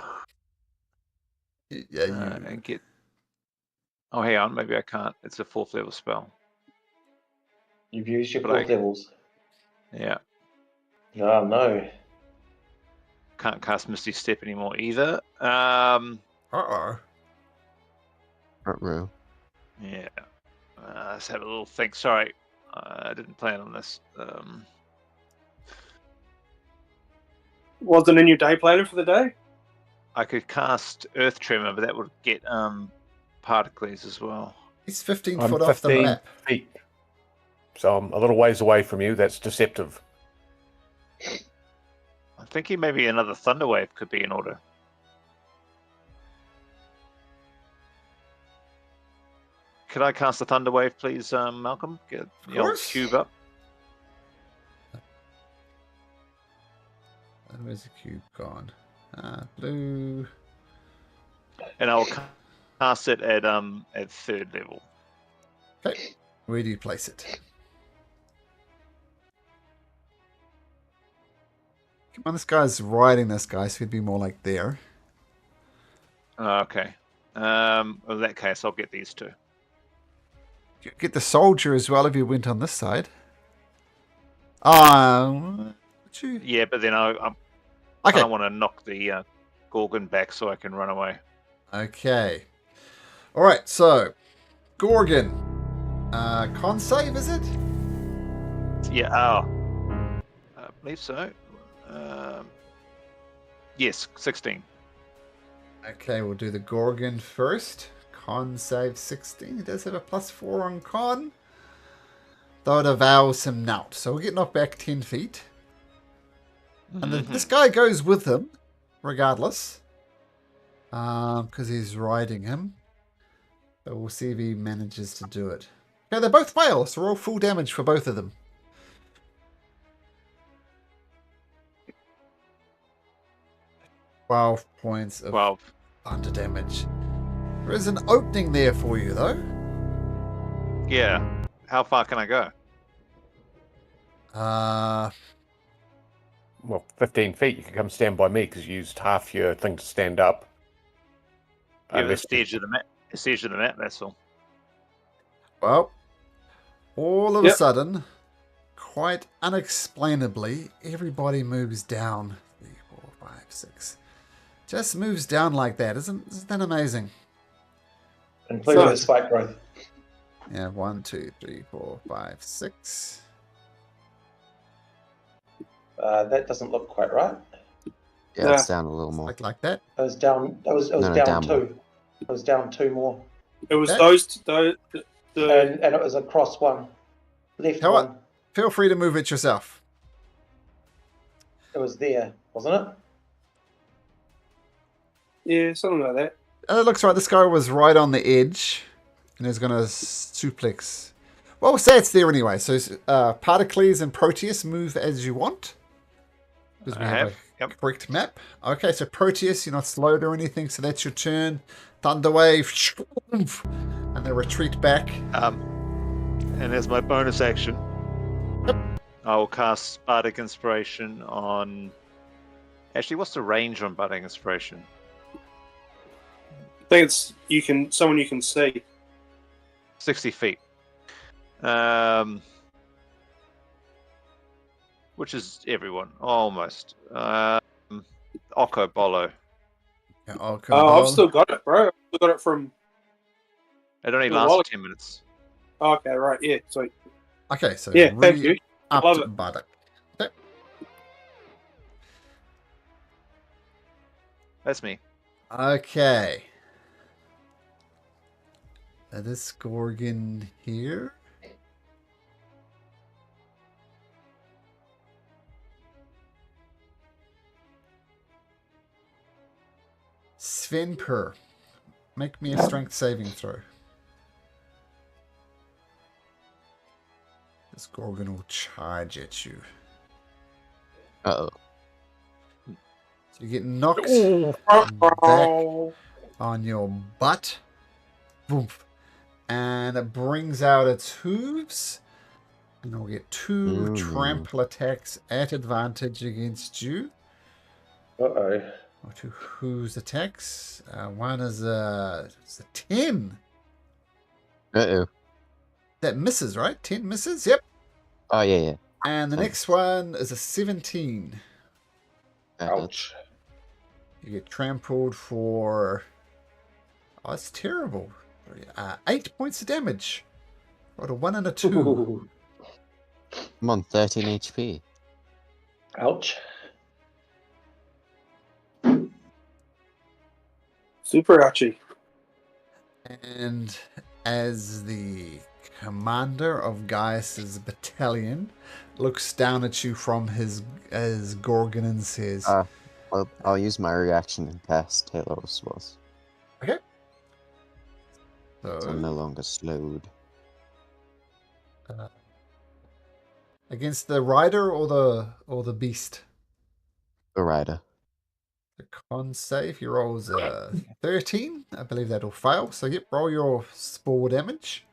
Yeah, And get... Oh, hang on, maybe I can't. It's a 4th level spell. You've used your But 4th levels. Yeah. Oh, no. Can't cast Misty Step anymore either. Uh-oh. Yeah. Let's have a little think. Sorry, I didn't plan on this. Wasn't in your day planner for the day? I could cast Earth Tremor, but that would get Particles as well. He's 15 I'm foot off the 15 map. feet. So I'm a little ways away from you. That's deceptive. I'm thinking maybe another Thunderwave could be in order. Could I cast a Thunderwave, please, Malcolm? Get the old course. cube up. Where's the cube gone? Blue. And I'll cast it at 3rd level. Okay, where do you place it? Come on, this guy's riding this guy, so he'd be more like there. Okay. In that case, I'll get these two. You get the soldier as well if you went on this side. Would you? Yeah, but then I Okay. don't want to knock the Gorgon back so I can run away. Okay. All right. So, Gorgon. Con save, is it? Yeah. Oh, I believe so. Yes, 16. Okay, we'll do the Gorgon first. Con save 16. He does have a +4 on con. Though it avows him now. So we'll get knocked back 10 feet. And then this guy goes with him, regardless. Because he's riding him. But we'll see if he manages to do it. Okay, they both fail, so roll full damage for both of them. $12 points of 12. thunder damage. There is an opening there for you, though. Yeah. How far can I go? Well, 15 feet. You can come stand by me because you used half your thing to stand up. Yeah, it's the edge of the map. It's the edge of the map, that's all. Well, all of a sudden, quite unexplainably, everybody moves down. 3, 4, 5, 6. Just moves down like that. Isn't that amazing? Including his spike growth. Yeah, 1, 2, 3, 4, 5, 6. That doesn't look quite right. Yeah, it's down a little more. Like that. It was down. It was No, down down 2. more. It was down 2 more, It was Okay. and it was across 1, left How 1. about- Feel free to move it yourself. It was there, wasn't it? Yeah, something like that. It looks right. This guy was right on the edge, and he's going to suplex. Well, we'll say it's there anyway. So Particles and Proteus move as you want. Because we have a correct map. Okay, so Proteus, you're not slowed or anything, so that's your turn. Thunderwave, and they retreat back. And as my bonus action, I will cast Bardic Inspiration on... Actually, what's the range on Bardic Inspiration? I think it's someone you can see. 60 feet. Which is everyone, almost. Oko Bolo. Yeah, okay, Oh, I've still got it, bro. I've still got it from... It only Oh, lasts well. 10 minutes. Okay, right, yeah, sweet. Okay, so Yeah, thank you. Up Love to it. Bardic. Okay. That's me. Okay. This Gorgon here. Svenper. Make me a strength saving throw. This Gorgon will charge at you. Uh-oh. So you get knocked back on your butt. Boom. And it brings out its hooves. And it'll get 2 trample attacks at advantage against you. Uh-oh. Or 2 hooves attacks. One is it's a 10. Uh-oh. That misses, right? 10 misses? Yep. Oh, yeah. And the next one is a 17. Ouch. You get trampled for... Oh, that's terrible. 8 points of damage. Got a 1 and a 2. Ooh. I'm on 13 HP. Ouch. Super ouchie. And as the commander of Gaius's battalion looks down at you from his Gorgon and says... I'll use my reaction and cast Taylor of Swords. Okay. So So, I'm no longer slowed. against the rider or the beast? The rider. The con save, he rolls a 13. I believe that'll fail. So yep, roll your spore damage.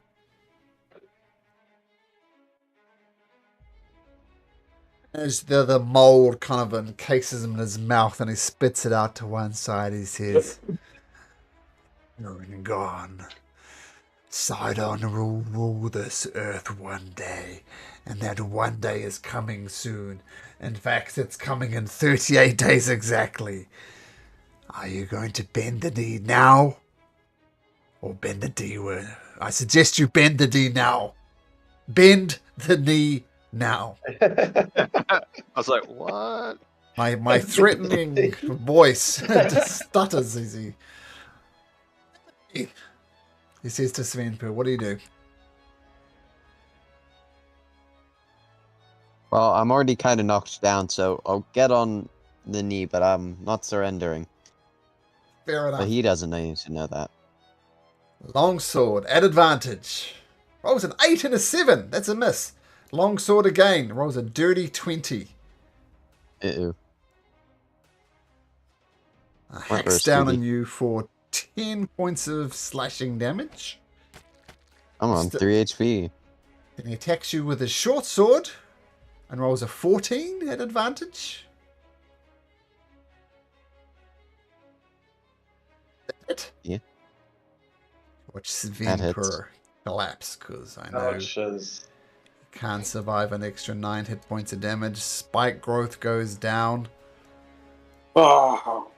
As the mold kind of encases him in his mouth and he spits it out to one side, he says, "You're gone. Sidon will rule this earth one day, and that one day is coming soon. In fact, it's coming in 38 days exactly. Are you going to bend the knee now? Or bend the knee? I suggest you bend the knee now. Bend the knee now." I was like, what? My threatening voice just stutters as he says to Svenper, "What do you do?" Well, I'm already kind of knocked down, so I'll get on the knee, but I'm not surrendering. Fair enough. But he doesn't need to know that. Longsword at advantage. Rolls an 8 and a 7. That's a miss. Longsword again. Rolls a dirty 20. Uh-oh. Hacks down on you for 10 points of slashing damage. I'm on 3 HP. Then he attacks you with his short sword and rolls a 14 at advantage. That? Yeah. Watch That hits. Svenper collapse, because I know Ouches. he can't survive an extra 9 hit points of damage. Spike growth goes down. Oh.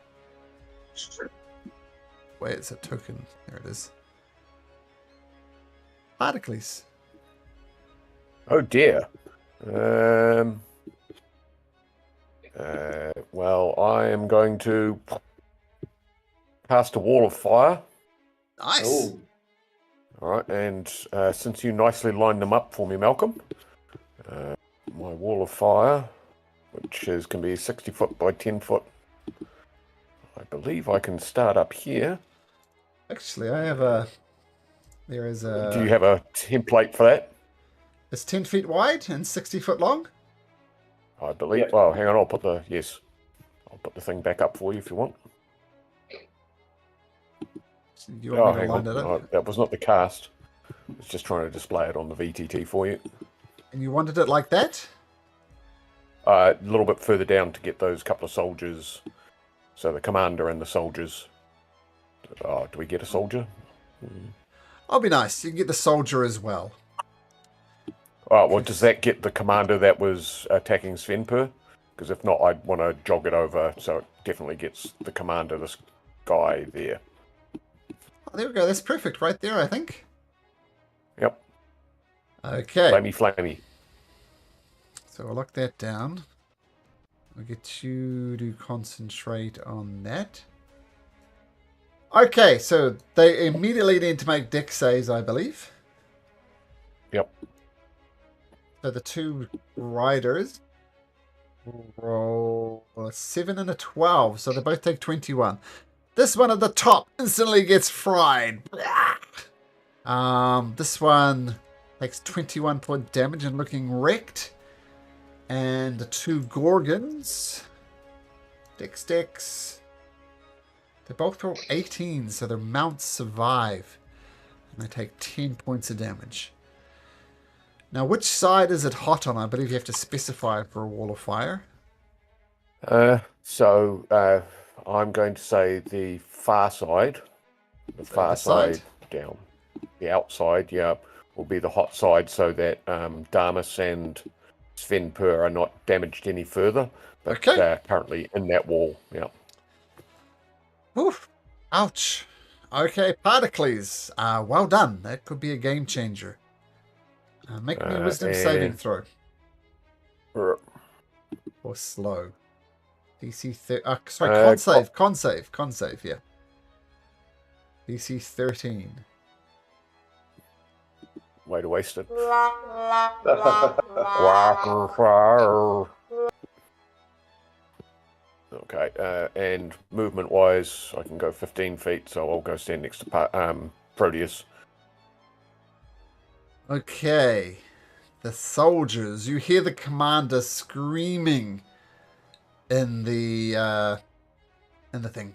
Where's a token? There it is. Particles. Oh dear. Well, I am going to cast a wall of fire. Nice. Oh. All right, and since you nicely lined them up for me, Malcolm, my wall of fire, which can be 60 foot by 10 foot, I believe I can start up here. Actually, I have a... There is a... Do you have a template for that? It's 10 feet wide and 60 foot long. I believe. Yep. Well, hang on. I'll put the thing back up for you if you want. You Oh, want me to hang line on. it up? Oh, that was not the cast. I was just trying to display it on the VTT for you. And you wanted it like that? A little bit further down to get those couple of soldiers. So the commander and the soldiers. Oh, do we get a soldier? I'll be nice. You can get the soldier as well. Oh, well, does that get the commander that was attacking Svenper? Because if not, I'd want to jog it over so it definitely gets the commander, this guy there. Oh, there we go. That's perfect right there, I think. Yep. Okay. Flamey. So I'll lock that down. I'll get you to concentrate on that. Okay, so they immediately need to make dex saves, I believe. Yep. So the two riders roll a 7 and a 12, so they both take 21. This one at the top instantly gets fried. This one takes 21 point damage and looking wrecked. And the two Gorgons, Dex. They both roll 18, so their mounts survive. And they take 10 points of damage. Now, which side is it hot on? I believe you have to specify for a wall of fire. So I'm going to say the far side. The So far this side? side down. The outside, yeah, will be the hot side so that Damus and Sven Per are not damaged any further. But Okay. they're currently in that wall, yeah. Oof. Ouch. Okay, Particles. Well done. That could be a game changer. Make me a wisdom saving throw. Or slow. DC 30. Con save, yeah. DC 13. Way to waste it. Okay, and movement-wise, I can go 15 feet, so I'll go stand next to Proteus. Okay. The soldiers. You hear the commander screaming in the thing.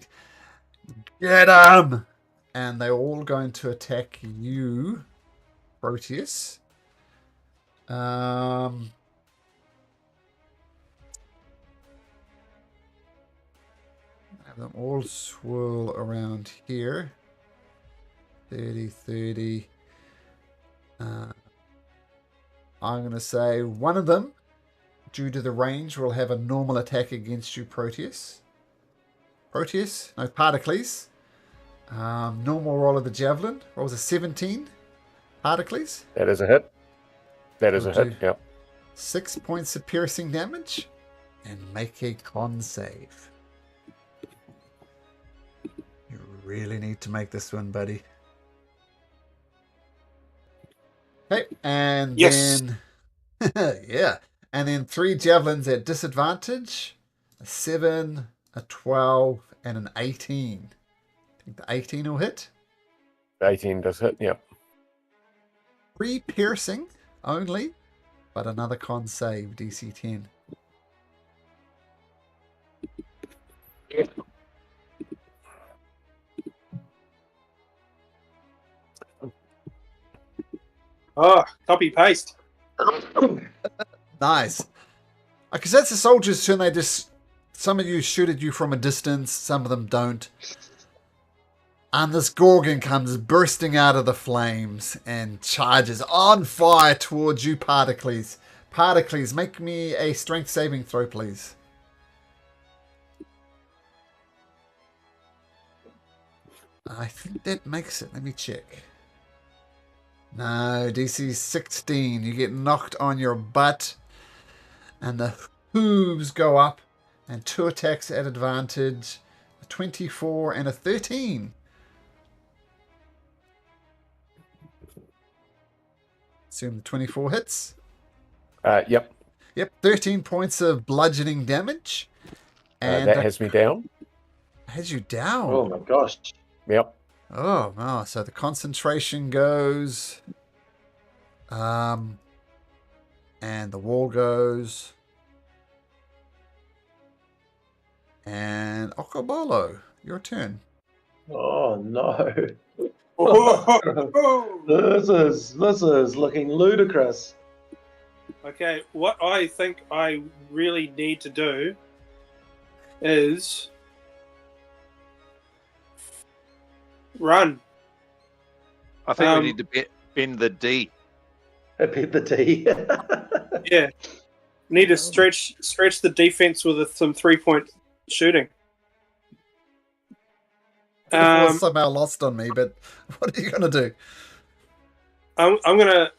Get him! And they're all going to attack you, Proteus. Have them all swirl around here. 30. I'm going to say one of them, due to the range, will have a normal attack against you, Proteus. No, Particles. Normal roll of the javelin. Rolls a 17. Particles. That is a hit. That is Will a hit, do yep. 6 points of piercing damage. And make a con save. You really need to make this one, buddy. Okay, and Yes. then... yeah. And then 3 javelins at disadvantage. A 7, a 12, and an 18. I think the 18 will hit. 18 does hit, yep. 3 piercing only, but another con save, DC 10. Oh, copy paste. Nice. Because that's the soldiers' turn. They just... Some of you shoot at you from a distance. Some of them don't. And this Gorgon comes bursting out of the flames and charges on fire towards you, Particles. Particles, make me a strength saving throw, please. I think that makes it. Let me check. No, DC 16. You get knocked on your butt. And the hooves go up. And 2 attacks at advantage. A 24 and a 13. Assume the 24 hits. Yep. Yep, 13 points of bludgeoning damage. And that has me down. Has you down? Oh my gosh. Yep. Oh, wow. So the concentration goes. And the wall goes. And Okobolo, your turn. Oh no. Oh. This is looking ludicrous. Okay, what I think I really need to do is run. I think we need to bend the D. I bet the T. Yeah, need to stretch the defense with some 3-point shooting. It was somehow lost on me, but what are you going to do? I'm gonna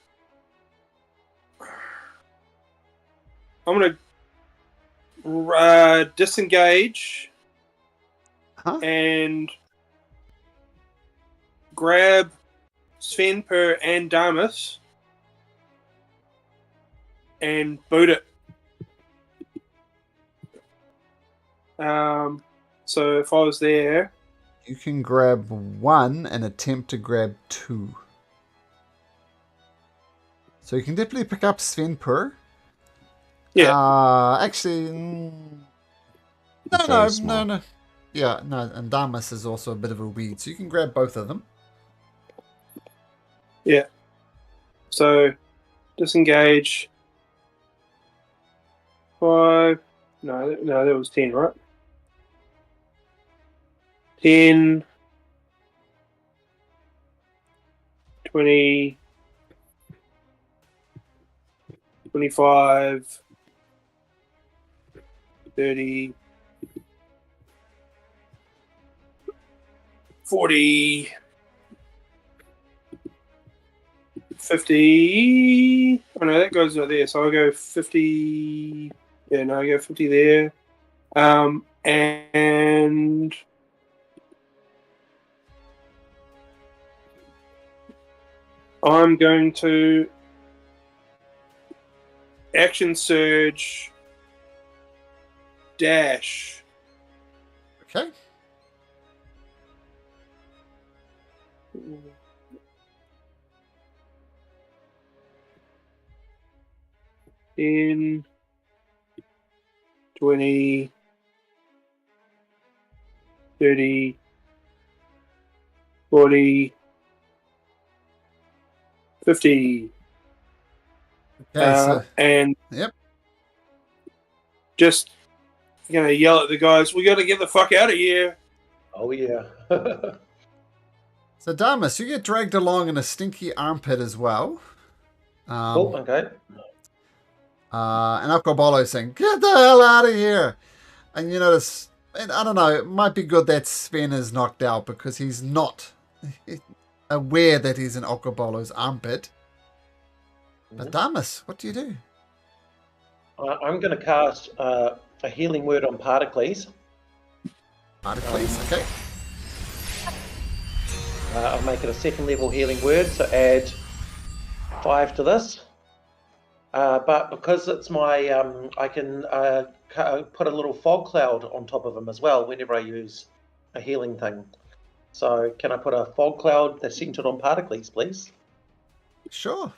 disengage and grab Svenper and Damus and boot it. So if I was there, You can grab one and attempt to grab two. So you can definitely pick up Svenpur. yeah, Actually, Very no. small. Yeah, no, and Damas is also a bit of a weed, so you can grab both of them. yeah. So disengage. 5. No, that was 10, right? 10, 20, 25, 30, 40, 50. Oh no, that goes right there. So I'll go 50. Yeah, no, I go 50 there. And I'm going to action surge dash. Okay. In 20, 30, 40, 50. Okay, so And yep. just yell at the guys, we got to get the fuck out of here. Oh yeah. So Damas, you get dragged along in a stinky armpit as well. Cool. Okay. And Alcobolo saying, "Get the hell out of here!" And you notice, and I don't know, it might be good that Sven is knocked out because he's not aware that he's in Alcobolo's armpit. But Damas, what do you do? I'm going to cast a healing word on Particles. Particles, okay. I'll make it a second level healing word, so add 5 to this. But because it's my, I can put a little fog cloud on top of him as well whenever I use a healing thing. So can I put a fog cloud that's centered on Particles, please? Sure.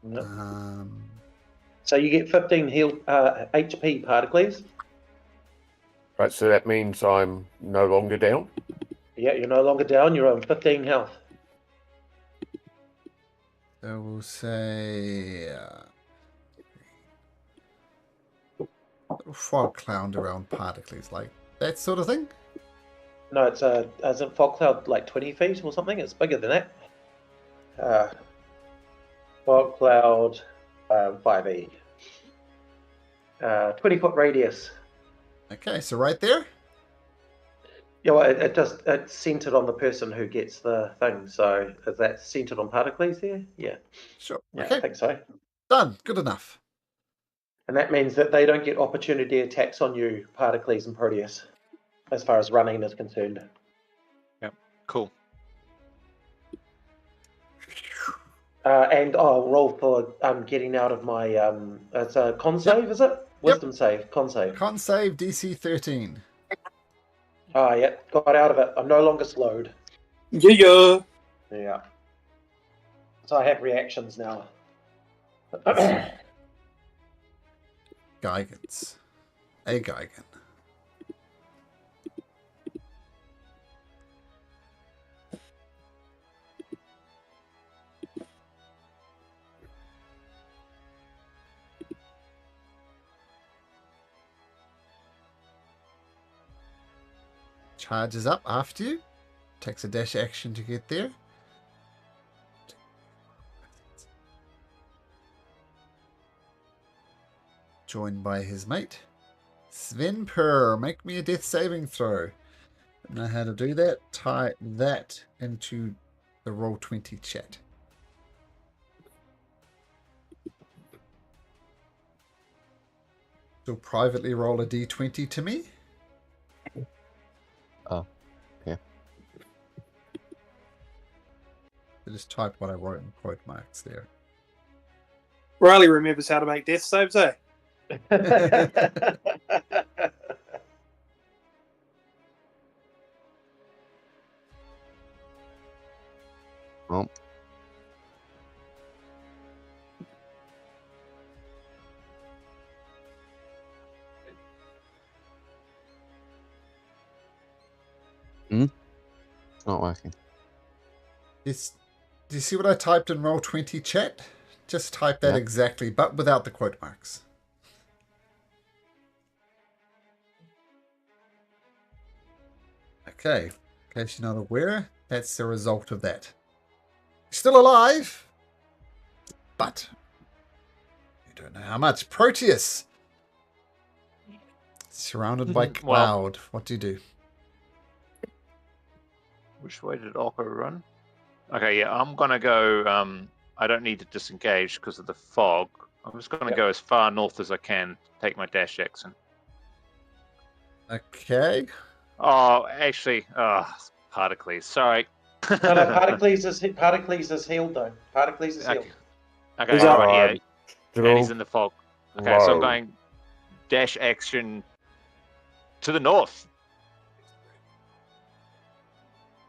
Yep. So you get 15 HP Particles. Right, so that means I'm no longer down. Yeah, you're no longer down. You're on 15 health. So we'll say little fog cloud around Particles, like that sort of thing. No, it's a fog cloud like 20 feet or something. It's bigger than that. Fog cloud 5e. 20-foot radius. Okay, so right there. Yeah, well, it's centered on the person who gets the thing. So is that centered on Particles there? Yeah. Sure. Yeah, Okay. I think so. Done. Good enough. And that means that they don't get opportunity attacks on you, Particles and Proteus, as far as running is concerned. Yep. Cool. And I'll roll for getting out of my it's a con save, is it? Wisdom save, con save. Con save DC 13. Yeah, got out of it. I'm no longer slowed. Yeah. Yeah. So I have reactions now. Gigans. A Gigan. Charges up after you. Takes a dash action to get there. Joined by his mate. Svenpur, make me a death saving throw. I know how to do that. Type that into the Roll20 chat. So privately roll a d20 to me. Oh, yeah. I just typed what I wrote in quote marks there. Riley remembers how to make death saves, eh? Oh. It's not working. Do you see what I typed in Roll20 chat? Just type that Yep. exactly, but without the quote marks. Okay, in case you're not aware, that's the result of that. Still alive, but you don't know how much. Proteus, surrounded by Well- cloud. What do you do? Which way did Orko run? Okay, yeah, I'm gonna go. I don't need to disengage because of the fog. I'm just gonna go as far north as I can. Take my dash action. Okay. Oh, actually, Particles. Sorry. No, Particles is healed though. Particles is healed. Okay. Okay, He's all up. right, yeah, and he's Draw in the fog. Okay, so I'm low. going dash action to the north.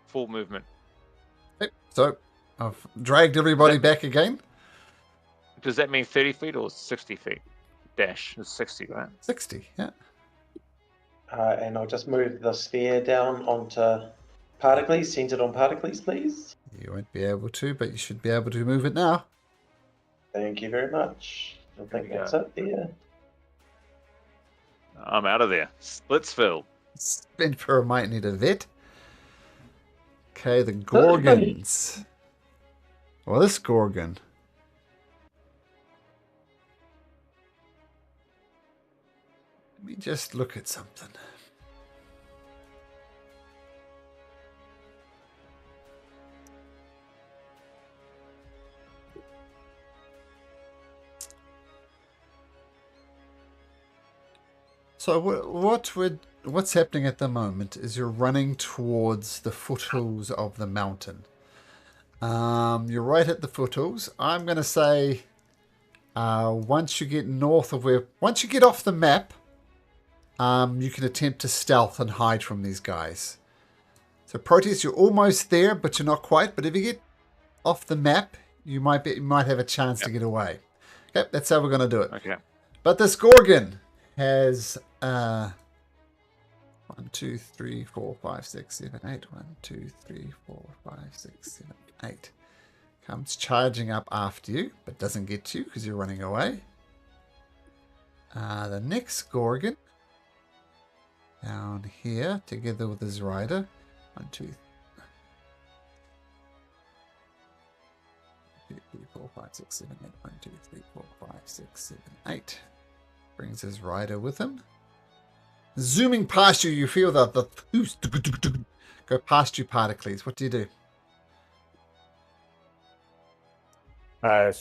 Full movement. Okay, so I've dragged everybody back again. Does that mean 30 feet or 60 feet? Dash is 60, right? 60, yeah. And I'll just move the sphere down onto Particles, centered on Particles, please. You won't be able to, but you should be able to move it now. Thank you very much. I think you that's go. it there. I'm out of there. Splitsville. Spinfer might need a vet. Okay, the Gorgons. Well, this Gorgon. Let me just look at something. So what's happening at the moment is you're running towards the foothills of the mountain. You're right at the foothills. I'm going to say once you get once you get off the map, you can attempt to stealth and hide from these guys. So Proteus, you're almost there, but you're not quite. But if you get off the map, you might have a chance to get away. Okay, that's how we're going to do it. Okay. But this Gorgon has 1, 2, 3, 4, 5, 6, 7, 8. 1, 2, 3, 4, 5, 6, 7, 8. Comes charging up after you, but doesn't get you because you're running away. The next Gorgon down here together with his rider. 1, 2, 3, 4, 5, 6, 7, 8. 1, 2, 3, 4, 5, 6, 7, 8. Brings his rider with him. Zooming past you, you feel the go past you, Particles. What do you do? I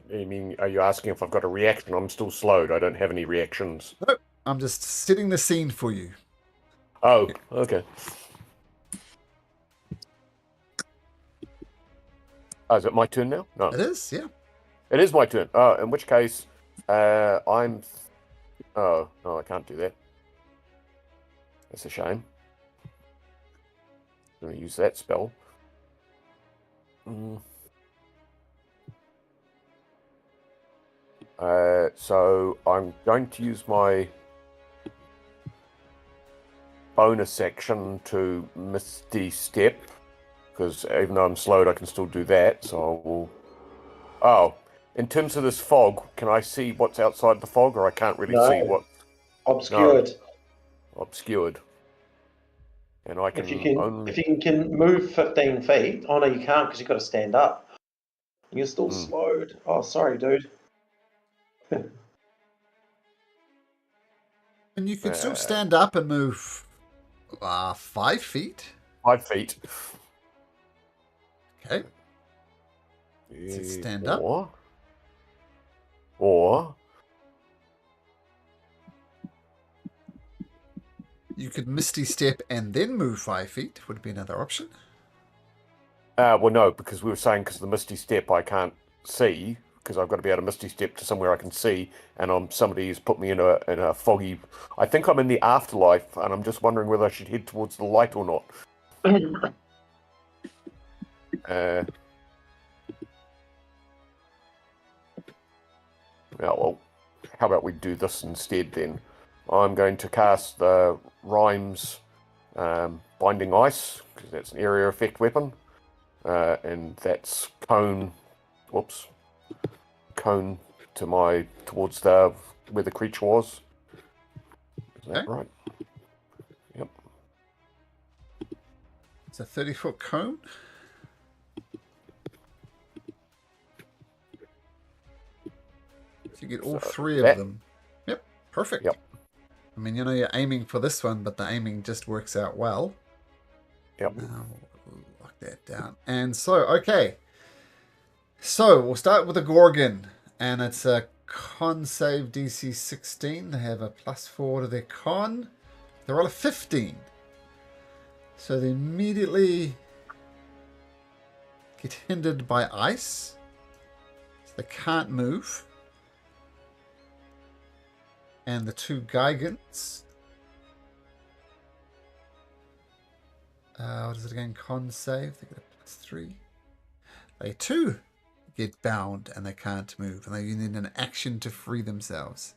mean, are you asking if I've got a reaction? I'm still slowed. I don't have any reactions. Nope. I'm just setting the scene for you. Oh, okay. Oh, is it my turn now? No. It is, yeah. It is my turn. In which case, I'm... Oh, no, I can't do that. That's a shame. I'm going to use that spell. So I'm going to use my bonus action to Misty Step, because even though I'm slowed, I can still do that. So I will... Oh, in terms of this fog, can I see what's outside the fog, or I can't really see what... Obscured. No. Obscured. And I can If you only... can move 15 feet. Oh no, you can't because you've got to stand up. You're still slowed. Oh, sorry, dude. And you could still stand up and move 5 feet. 5 feet. Okay. Does it stand up? Or you could Misty Step and then move 5 feet, would be another option. Well, no, because we were saying because of the Misty Step I can't see, because I've got to be able to Misty Step to somewhere I can see, and somebody has put me in a foggy... I think I'm in the afterlife, and I'm just wondering whether I should head towards the light or not. Yeah, well, how about we do this instead then? I'm going to cast the Rhymes Binding Ice, because that's an area effect weapon. And that's cone towards where the creature was. Is that right? Yep. It's a 30-foot cone. So you get all three of them. Yep, perfect. Yep. I mean, you're aiming for this one, but the aiming just works out well. Yep. We'll lock that down. And so, okay. So, we'll start with the Gorgon. And it's a con save DC 16. They have a +4 to their con. They're all a 15. So they immediately get hindered by ice. So they can't move. And the two Gigants. What is it again? Con save. They get a +3. They too get bound and they can't move. And they need an action to free themselves.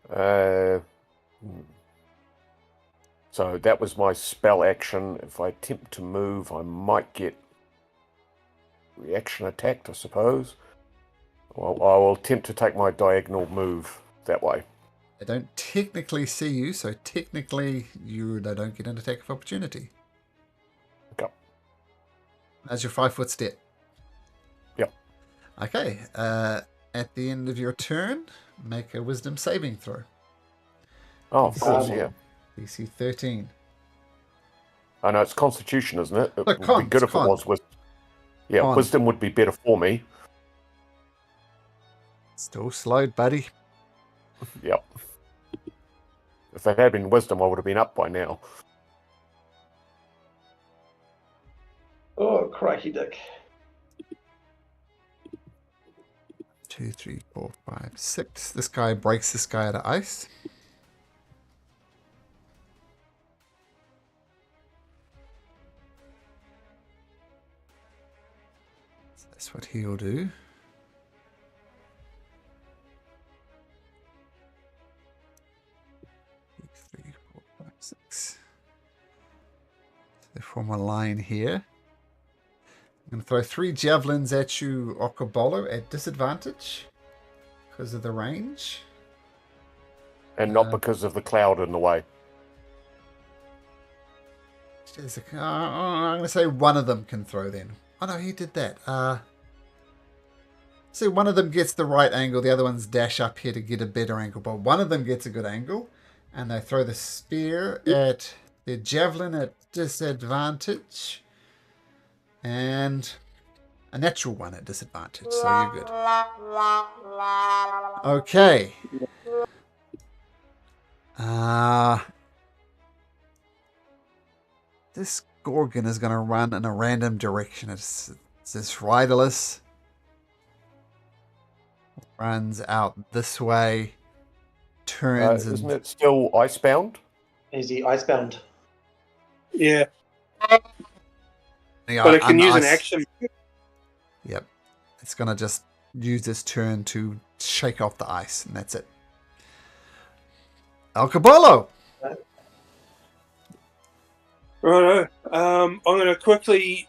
So that was my spell action. If I attempt to move, I might get reaction attacked, I suppose. Well, I will attempt to take my diagonal move that way. They don't technically see you, so technically they don't get an attack of opportunity. Okay. That's your 5-foot step. Yep. Okay. At the end of your turn, make a wisdom saving throw. Oh, of course, yeah. DC 13. I know it's Constitution, isn't it? It would be con, good if con. it was wisdom. Yeah, Con. wisdom would be better for me. Still slowed, buddy. Yep. If it had been wisdom, I would have been up by now. Oh, crikey dick. 2, 3, 4, 5, 6. This guy breaks this guy out of ice. So that's what he'll do. 3, 4, 5, 6. So they form a line here. I'm going to throw 3 javelins at you, Okobolo, at disadvantage because of the range. And not because of the cloud in the way. I'm going to say one of them can throw then. Oh no, he did that. So one of them gets the right angle, the other one's dash up here to get a better angle, but one of them gets a good angle, and they throw the spear at the javelin at disadvantage. And a natural one at disadvantage, so you're good. Okay. This Gorgon is going to run in a random direction. It's this riderless. Runs out this way. Turns Isn't it still icebound? Is he icebound? Yeah, but but it can use an action. Yep. It's going to just use this turn to shake off the ice, and that's it. Alcabolo! Righto. I'm going to quickly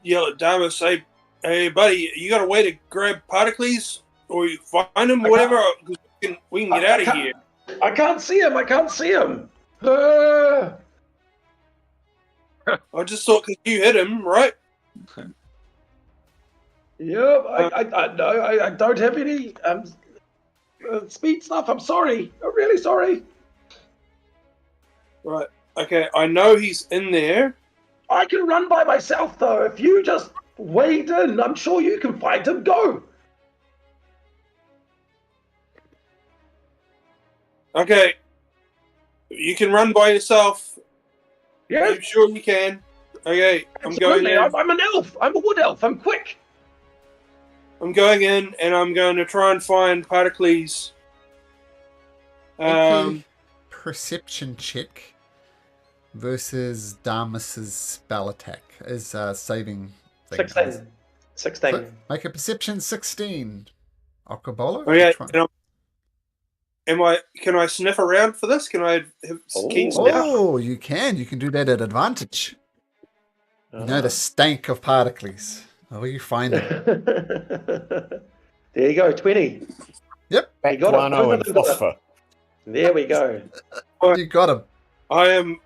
yell at Dharma, say, "Hey, buddy, you got a way to grab Particles? Or you find him, or whatever? We can get out of here." I can't see him. I can't see him. I just thought because you hit him, right? Yep. I don't have any speed stuff. I'm sorry. I'm really sorry. Right. Okay, I know he's in there. I can run by myself, though. If you just wade in, I'm sure you can find him. Go. Okay. You can run by yourself. Yeah. I'm sure you can. Okay, I'm going Absolutely. in. I'm an elf. I'm a wood elf. I'm quick. I'm going in, and I'm going to try and find Paracles. Okay. Perception check versus Damas's spell attack is saving thing. 16. 16. Make a perception 16. Okobolo? Okay, Which one? Can I sniff around for this? Can I have keen sniff? Oh, you can. You can do that at advantage. You know the stank of Paracles. Oh, you find it. There you go, 20. Yep. You got it. Guano and phosphor. There we go. You got him.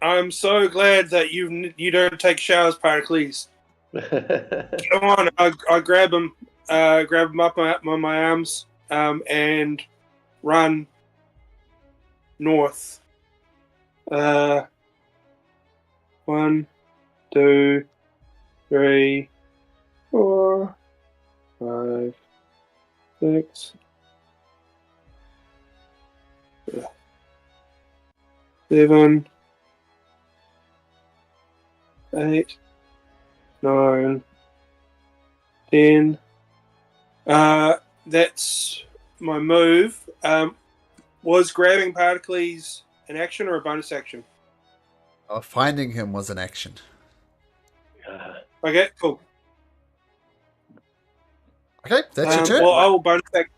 I'm so glad that you don't take showers, Paracles. Come on, I grab him up on my arms, and run north. 1, 2, 3, 4, 5, 6, 7, 8, 9, 10. That's my move. Was grabbing Paracles an action or a bonus action? Finding him was an action. Okay, cool. Okay, that's your turn. Well, I will bonus action.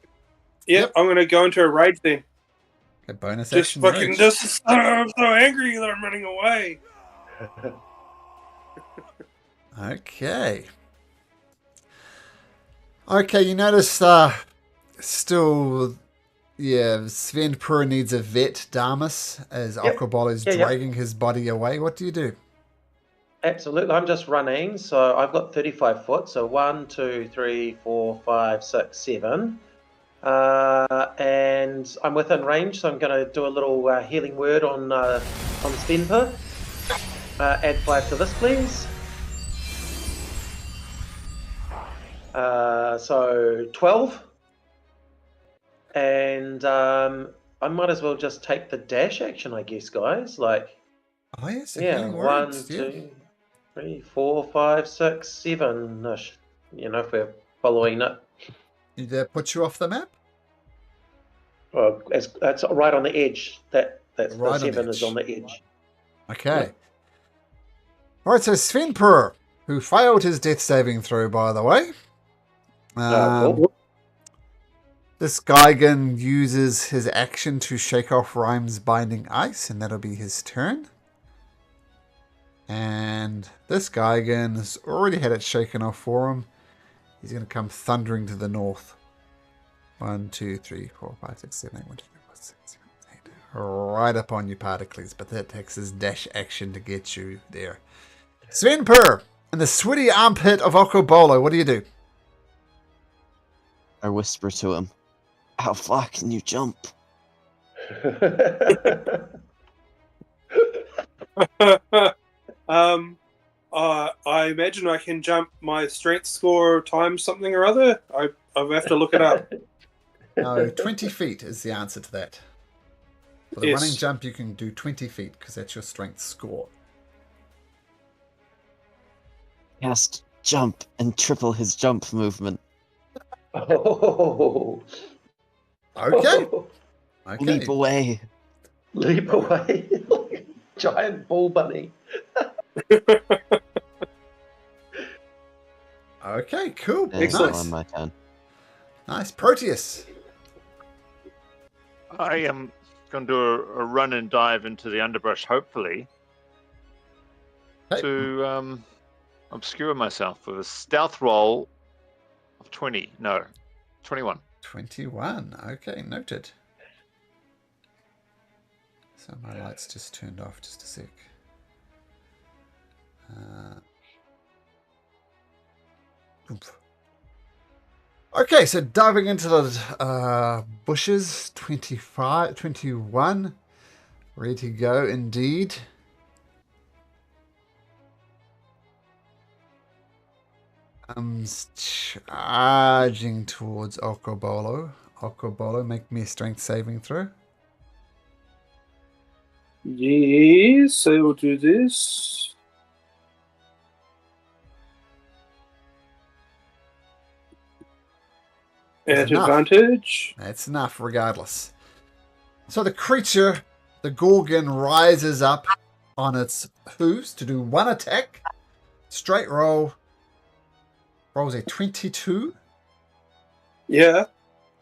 Yep, I'm going to go into a rage then. A bonus Just action. fucking, Rage. I'm so angry that I'm running away. Okay. Okay, you notice still, Sven Pura needs a vet, Damas, as Okobolo is dragging his body away. What do you do? Absolutely. I'm just running. So I've got 35 foot. So 1, 2, 3, 4, 5, 6, 7. And I'm within range. So I'm going to do a little healing word on Spenper. Add 5 to this, please. So 12. And I might as well just take the dash action, I guess, guys. Like, Oh, yes, yeah, 1, 2, 3, 4, 5, 6, 7-ish. You know, if we're following it. Did that put you off the map? That's right on the edge. That's Right, the 7 on is on the edge. Okay. Yep. All right, so Sven Pura, who failed his death saving throw, by the way. Cool. This Gigan uses his action to shake off Rhyme's binding ice, and that'll be his turn. And this Gigan has already had it shaken off for him. He's going to come thundering to the north. 1, 2, 3, 4, 5, 6, 7, 8, 1, 2, 3, 4, 6, 7, 8. Right up on you, Paracles, but that takes his dash action to get you there. Sven Pur, in the sweaty armpit of Okobolo, what do you do? I whisper to him, "How far can you jump?" I imagine I can jump my strength score times something or other. I'll have to look it up. No, 20 feet is the answer to that. For the running jump, you can do 20 feet because that's your strength score. Cast jump and triple his jump movement. Oh. Okay. Okay. Leap away. Leap away. Giant bull bunny. Okay, cool. Excellent. Nice. On my turn. Nice. Proteus. I am going to do a run and dive into the underbrush, hopefully, to obscure myself with a stealth roll of 21. 21. Okay, noted. So my lights just turned off just a sec. Oomph. Okay, so diving into the bushes, 21. Ready to go indeed. I'm charging towards Okobolo. Okobolo, make me a strength saving throw. Yes, so we'll do this. That's At enough. advantage. That's enough, regardless. So the creature, the Gorgon, rises up on its hooves to do one attack. Straight roll. Rolls a 22. Yeah.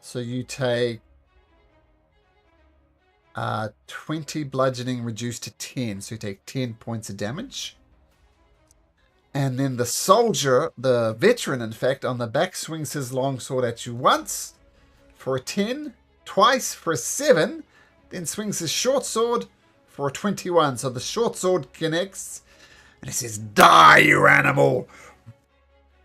So you take 20 bludgeoning reduced to 10. So you take 10 points of damage. And then the soldier, the veteran, in fact, on the back swings his longsword at you once for a 10, twice for a 7, then swings his short sword for a 21. So the short sword connects, and he says, "Die, you animal!"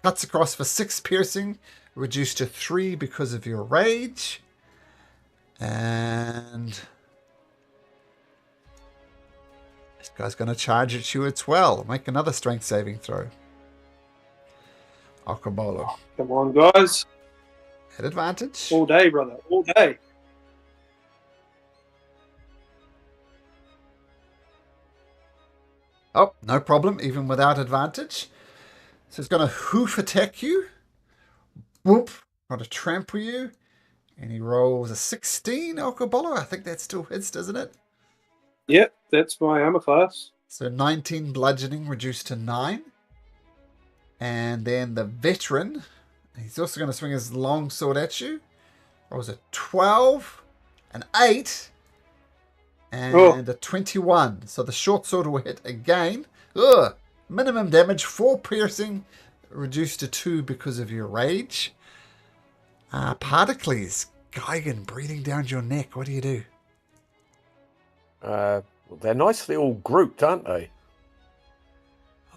Cuts across for 6 piercing, reduced to 3 because of your rage. And this guy's going to charge at you as well. Make another strength saving throw. Akabolo. Come on, guys. At advantage. All day, brother. All day. Oh, no problem, even without advantage. So it's going to hoof attack you. Whoop. Got to trample you. And he rolls a 16, Okabolo. I think that still hits, doesn't it? Yep, that's my armor class. So 19 bludgeoning reduced to 9. And then the veteran, he's also going to swing his long sword at you. Rolls a 12, an 8, and a 21. So the short sword will hit again. Ugh. Minimum damage, 4 piercing, reduced to 2 because of your rage. Particles, Geigen breathing down your neck. What do you do? They're nicely all grouped, aren't they?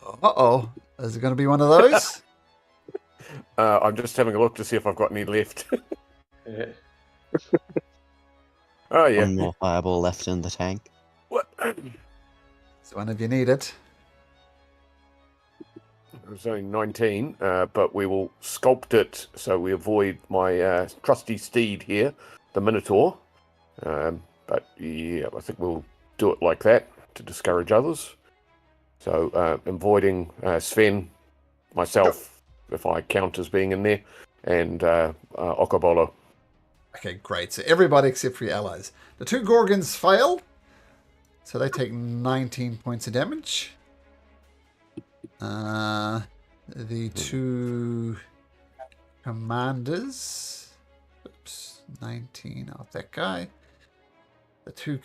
Uh-oh. Is it going to be one of those? I'm just having a look to see if I've got any left. Yeah. Oh, yeah. One more fireball left in the tank. What? So one of you need it. It was only 19, but we will sculpt it so we avoid my trusty steed here, the Minotaur. But yeah, I think we'll do it like that to discourage others. So avoiding Sven, myself, if I count as being in there, and Okabolo. Okay, great. So everybody except for your allies. The 2 Gorgons fail. So they take 19 points of damage. The 2 commanders. Oops, 19 off that guy. The 2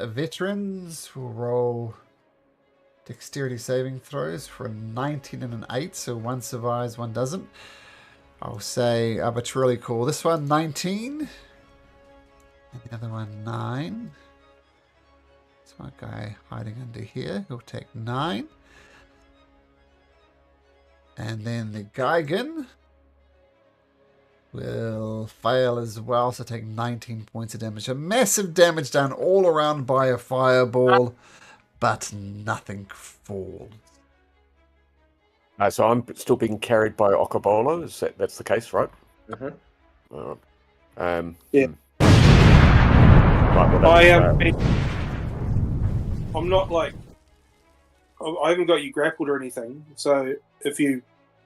veterans will roll dexterity saving throws for a 19 and an 8. So one survives, one doesn't. I'll say arbitrarily call this one 19. And the other one 9. This one guy hiding under here. He'll take 9. And then the Geigen will fail as well, so take 19 points of damage. A massive damage done all around by a fireball, but nothing falls. So I'm still being carried by Okabolo. That's the case, right? Mm-hmm. Yeah. Right, well, I'm not like... I haven't got you grappled or anything, so if you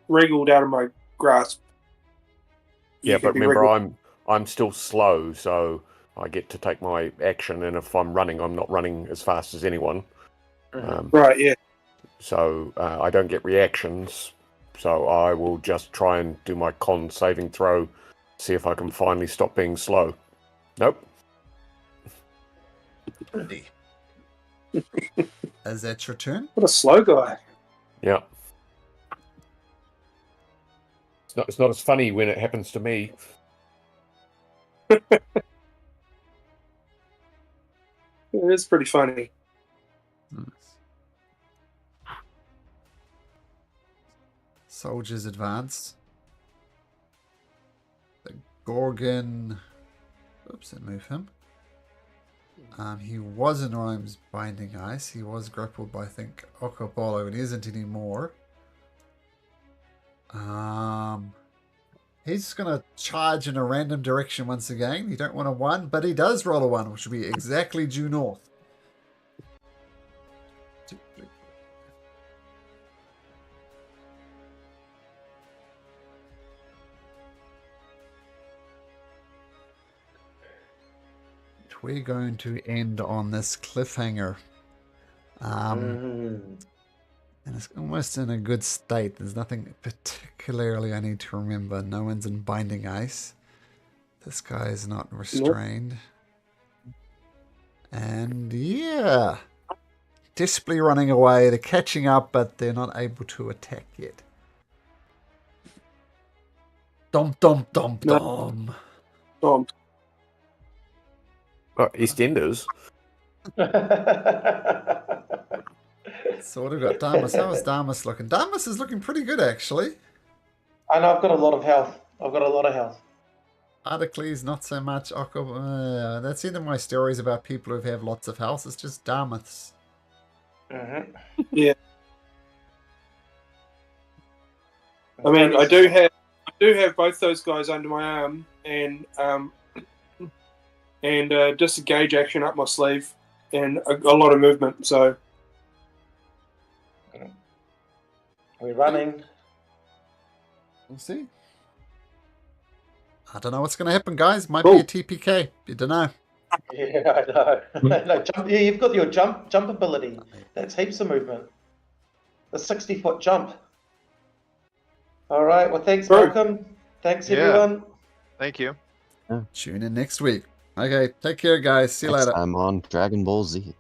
wriggled out of my grasp... Yeah, but remember, I'm still slow, so I get to take my action, and if I'm running, I'm not running as fast as anyone. Right, yeah. So I don't get reactions, so I will just try and do my con saving throw, see if I can finally stop being slow. Nope. Is that your turn? What a slow guy. Yeah. It's not as funny when it happens to me. It is pretty funny. Soldiers advance. The Gorgon. Oops, I move him. He was in Rhymes Binding Ice. He was grappled by, I think, Okabolo, and he isn't anymore. He's going to charge in a random direction once again. You don't want a 1, but he does roll a 1, which will be exactly due north. we're going to end on this cliffhanger. And it's almost in a good state. There's nothing particularly I need to remember. No one's in binding ice. This guy is not restrained. And yeah, desperately running away. They're catching up, but they're not able to attack yet. Dom, dom, dom, dom. Oh, EastEnders. So what have we got? Damas. How is Damas looking? Damas is looking pretty good, actually. I know I've got a lot of health. I've got a lot of health. Articles, not so much. That's either my stories about people who have lots of health. It's just Damas. yeah. I mean, I do have both those guys under my arm, and disengage action up my sleeve, and a lot of movement. So we're running. We'll see. I don't know what's going to happen, guys. Might be a TPK. You don't know. Yeah, I know. No, jump. Yeah, you've got your jump ability. That's heaps of movement. The 60-foot jump. All right. Well, thanks, Malcolm. Thanks, everyone. Thank you. Tune in next week. Okay, take care, guys. See you later. I'm on Dragon Ball Z.